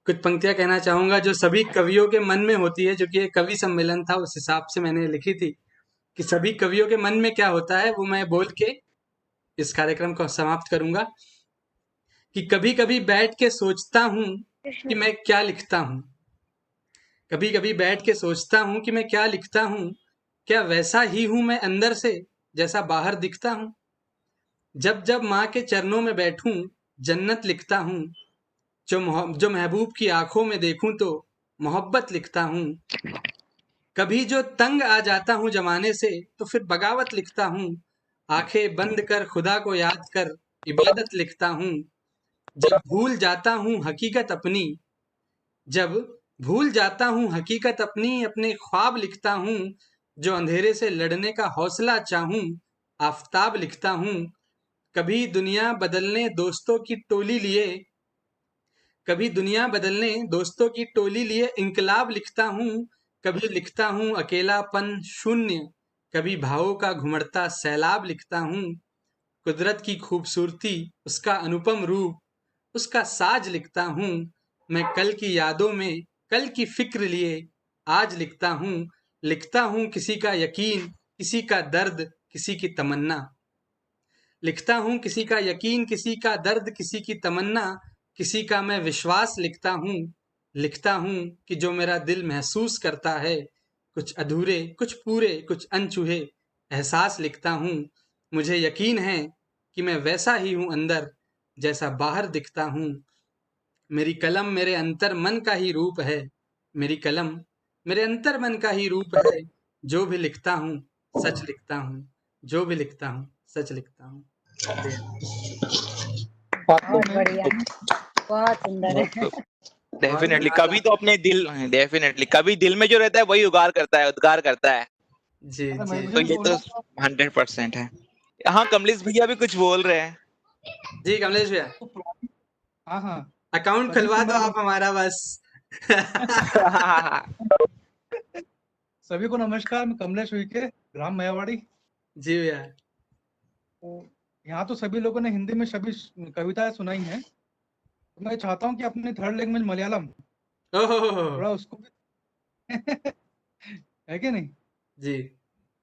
कुछ पंक्तियां कहना चाहूंगा जो सभी कवियों के मन में होती है, जो कि एक कवि सम्मेलन था उस हिसाब से मैंने लिखी थी कि सभी कवियों के मन में क्या होता है, वो मैं बोल के इस कार्यक्रम को समाप्त करूंगा। कि कभी कभी बैठ के सोचता हूं कि मैं क्या लिखता हूं, कभी कभी बैठ के सोचता हूं कि मैं क्या लिखता हूं, क्या वैसा ही हूं मैं अंदर से जैसा बाहर दिखता हूं। जब जब माँ के चरणों में बैठूं जन्नत लिखता हूं, जो महबूब की आंखों में देखूं तो मोहब्बत लिखता हूं। कभी जो तंग आ जाता हूं जमाने से तो फिर बगावत लिखता हूं। आंखें बंद कर खुदा को याद कर इबादत लिखता हूं। जब भूल जाता हूं हकीकत अपनी, जब भूल जाता हूं हकीकत अपनी, अपने ख्वाब लिखता हूं। जो अंधेरे से लड़ने का हौसला चाहूं आफताब लिखता हूं। कभी दुनिया बदलने दोस्तों की टोली लिए, कभी दुनिया बदलने दोस्तों की टोली लिए इंकलाब लिखता हूं। कभी लिखता हूं अकेलापन शून्य, कभी भावों का घुमड़ता सैलाब लिखता हूं। कुदरत की खूबसूरती, उसका अनुपम रूप, उसका साज लिखता हूं। मैं कल की यादों में कल की फिक्र लिए आज लिखता हूं। लिखता हूं किसी का यकीन, किसी का दर्द, किसी की तमन्ना। लिखता हूँ किसी का यकीन, किसी का दर्द, किसी की तमन्ना, किसी का मैं विश्वास लिखता हूँ। लिखता हूँ कि जो मेरा दिल महसूस करता है, कुछ अधूरे, कुछ पूरे, कुछ अनछुए एहसास लिखता हूँ। मुझे यकीन है कि मैं वैसा ही हूँ अंदर, जैसा बाहर दिखता हूँ। मेरी कलम मेरे अंतर मन का ही रूप है। मेरी कलम मेरे अंतर मन का ही रूप है। जो भी लिखता हूँ सच लिखता हूँ। जो भी लिखता हूँ सच लिखता हूँ। बहुत बढ़िया, बहुत सुंदर है। डेफिनेटली कभी तो अपने दिल, डेफिनेटली कभी दिल में जो रहता है वही उद्गार करता है। जी जी तो ये तो 100% है। हाँ, कमलेश भैया भी कुछ बोल रहे हैं। जी कमलेश भैया, हाँ हाँ अकाउंट सभी खुलवा को दो मैं आप हमारा बस। सभी को नमस्कार। मैं कमलेश उइके, ग्राम मयावाड़ी। जी भैया। तो यहाँ तो सभी लोगों ने हिंदी में सभी कविताएं सुनाई हैं, तो मैं चाहता हूँ कि अपनी थर्ड लैंग्वेज मलयालम थोड़ा उसको भी है कि नहीं? जी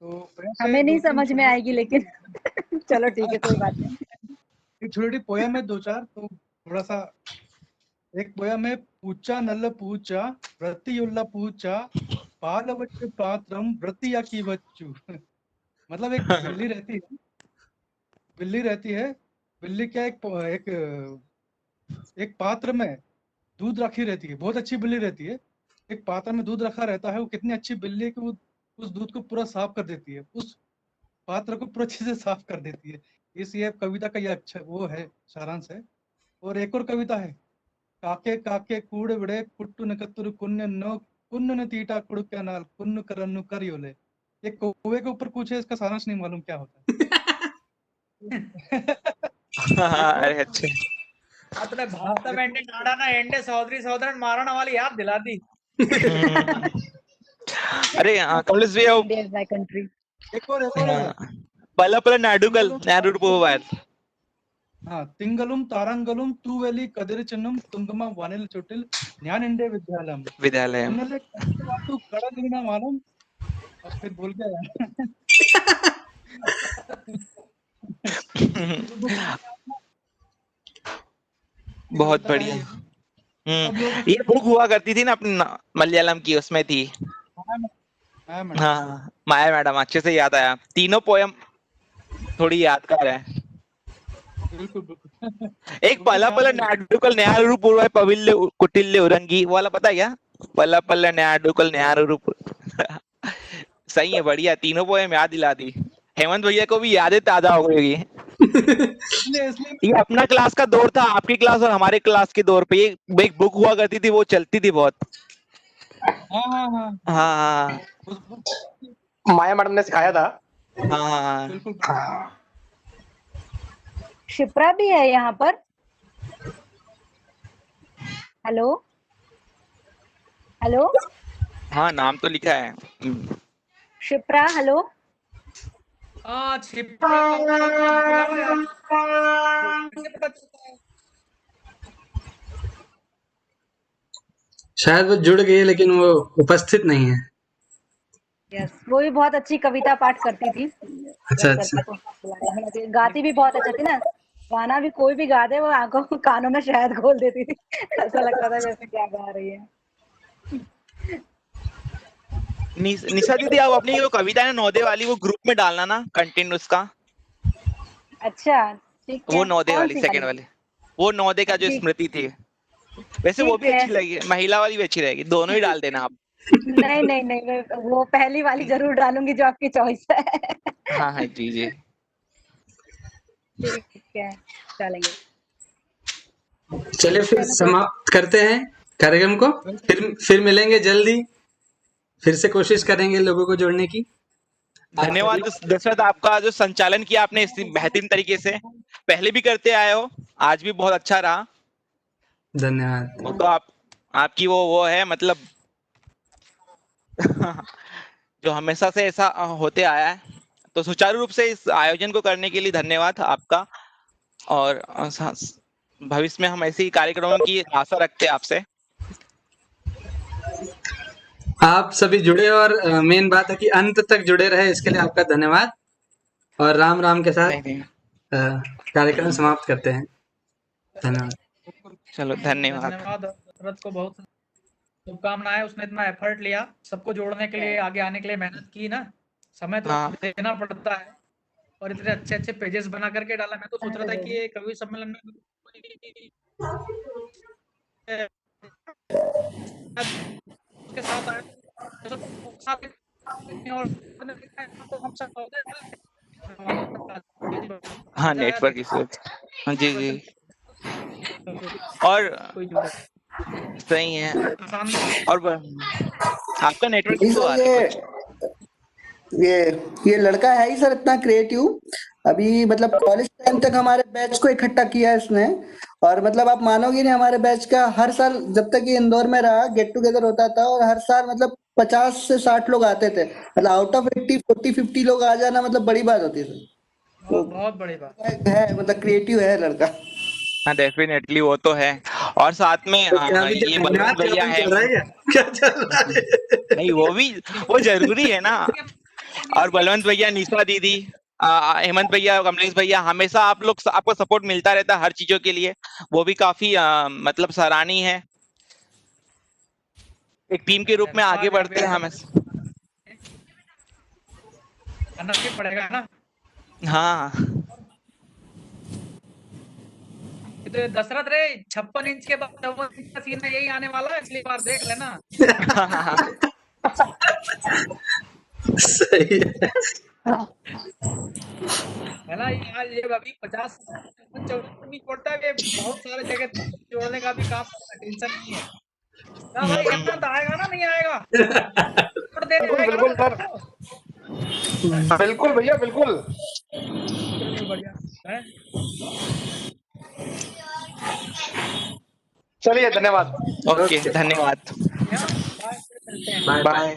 तो वैसे हमें नहीं 2-3 समझ में आएगी लेकिन चलो ठीक है, कोई बात नहीं। छोटी पोयम है 2-4, तो थोड़ा सा। एक पोयम है, पूचा नल्ल पूचा व्रतियुल्ला पूचा पालवच्च पात्रम व्रतिया की बच्चू। मतलब एक बिल्ली रहती है। बिल्ली क्या एक पात्र में दूध रखी रहती है। बहुत अच्छी बिल्ली रहती है। एक पात्र में दूध रखा रहता है। वो कितनी अच्छी बिल्ली है कि वो उस दूध को पूरा साफ कर देती है, उस पात्र को पूरा अच्छे से साफ कर देती है। इस ये कविता का ये अच्छा वो है, सारांश है। और एक और कविता है, काके काके कूड़ विड़े कुट्टू नकत्तुर कुन्न नो कुन्न न तीटा कुड़क्या नाल कुन्न करन्नु करियोले। ये कौवे के ऊपर कुछ है, इसका सारांश नहीं मालूम क्या होता है। अरे अच्छा। अपने भारत में नाड़ा एंडे सौदरी सौदरन मारना वाली याद दिला दी। अरे कमलेश भैया, इंडिया इज माय कंट्री। एक और है। पला पला नाडुर पोवार। हाँ, तिंगलुम तारंगलुम तूवेली कदिर चिन्नम तुंगमा वानिल चोटिल न्यान इंडे विद्यालयम विद्यालय उन्नले वातु कड़ा निगना मालूम। अब फिर बोल गया। बहुत बढ़िया। ये बुक हुआ करती थी ना अपनी मलयालम की, उसमें थी। हाँ, माया मैडम, अच्छे से याद आया। तीनों पोयम थोड़ी यादगार है। एक पला पला नाडुकल न्यारू पूर्व पविल्य कुटिल्य उरंगी वाला पता है क्या? पला पला नाडुकल न्यारू सही है, बढ़िया। तीनों पोयम याद दिला दी। हेमंत भैया को भी यादें ताजा हो गई। ये अपना क्लास का दौर था, आपकी क्लास और हमारे क्लास के दौर पे ये एक बुक हुआ करती थी, वो चलती थी बहुत। हाँ, माया मैडम ने सिखाया था। हाँ। शिप्रा भी है यहाँ पर। हेलो हेलो, हाँ, नाम तो लिखा है। शिप्रा, हेलो। शायद वो जुड़ गई है लेकिन वो उपस्थित नहीं है। यस, वो भी बहुत अच्छी कविता पाठ करती थी। अच्छा। गाती भी बहुत अच्छा थी ना। गाना भी कोई भी गा दे, वो आंखों कानों में शहद घोल देती थी। ऐसा लगता था जैसे क्या गा रही है। निशा दीदी, आप अपनी वो कविता है नौदे वाली, वो ग्रुप में डालना ना, कंटेंट उसका। अच्छा ठीक है। वो नौदे वाली, सेकंड वाली, वो नौदे का जो स्मृति थी। वैसे वो भी अच्छी लगी, महिला वाली भी अच्छी रहेगी, दोनों ही डाल देना आप। नहीं नहीं नहीं, वो पहली वाली जरूर डालूंगी जो आपकी चॉइस है। हाँ, जी जी। ठीक है, डालेंगे। चलिए फिर समाप्त करते हैं कार्यक्रम को। फिर मिलेंगे जल्दी। फिर से कोशिश करेंगे लोगों को जोड़ने की। धन्यवाद दशरथ, आपका जो संचालन किया आपने इस बेहतरीन तरीके से, पहले भी करते आए हो, आज भी बहुत अच्छा रहा। धन्यवाद। वो तो आपकी वो है, मतलब जो हमेशा से ऐसा होते आया है। तो सुचारू रूप से इस आयोजन को करने के लिए धन्यवाद आपका। और भविष्य में हम ऐसे ही कार्यक्रमों की आशा रखते हैं आपसे। आप सभी जुड़े और मेन बात है कि अंत तक जुड़े रहे, इसके लिए आपका धन्यवाद। और राम राम के साथ नहीं कार्यक्रम समाप्त करते हैं। धन्यवाद। चलो धन्यवाद। धन्यवाद दशरथ को, बहुत शुभकामनाएं। उसने इतना एफर्ट लिया सबको जोड़ने के लिए, आगे आने के लिए मेहनत की ना, समय तो हाँ। देना पड़ता है। और इतने अच्छे अच्छे पेजेस बना करके डाला। मैं तो सोच रहा था कि ये कवि सम्मेलन में उसके साथ आए तो हम सब हाँ नेटवर्क इशू। हाँ जी जी। और सही है। और आपका नेटवर्क नहीं इशू आ सर, रहा है कुछ? ये लड़का है ही सर इतना क्रिएटिव। अभी मतलब कॉलेज टाइम तक हमारे बैच को इकट्ठा किया है इसने। और मतलब आप मानोगे नहीं, हमारे बैच का हर साल जब तक ये इंदौर में रहा गेट टुगेदर होता था, और हर साल मतलब 50 से 60 लोग आते थे। मतलब आउट ऑफ 80 40 50 लोग आ जाना मतलब बड़ी बात होती है सर। बहुत बड़ी बात है, मतलब क्रिएटिव है लड़का। हाँ डेफिनेटली वो तो है। और साथ में तो क्या अभी ये बलवंत भैया है। चल रहा है क्या चल रहा है? नहीं वो जरूरी है ना। और बलवंत भैया, निशा दीदी, हेमंत भैया, कमलेश भैया, हमेशा आपको सपोर्ट मिलता रहता है हर चीजों के लिए। वो भी काफी मतलब सराहनीय है। एक टीम के रूप में आगे बढ़ते हैं हमेशा। करना भी पड़ेगा ना। हाँ तो दशरथ रे 56 इंच के बाद 54 इंच का सीन में यही आने वाला है, अगली बार देख लेना। सही है। है ना। ये अभी 50 नहीं छोड़ता है, ये बहुत सारे जगह जोड़ने का भी काम, टेंशन नहीं है ना भाई। हेमंत आएगा ना, नहीं आएगा? छोड़ देने आएगा बिल्कुल ना सर, बिल्कुल भैया बिल्कुल। चलो बढ़िया है। चलिए धन्यवाद। ओके धन्यवाद। बाय, मिलते हैं। बाय। बाय।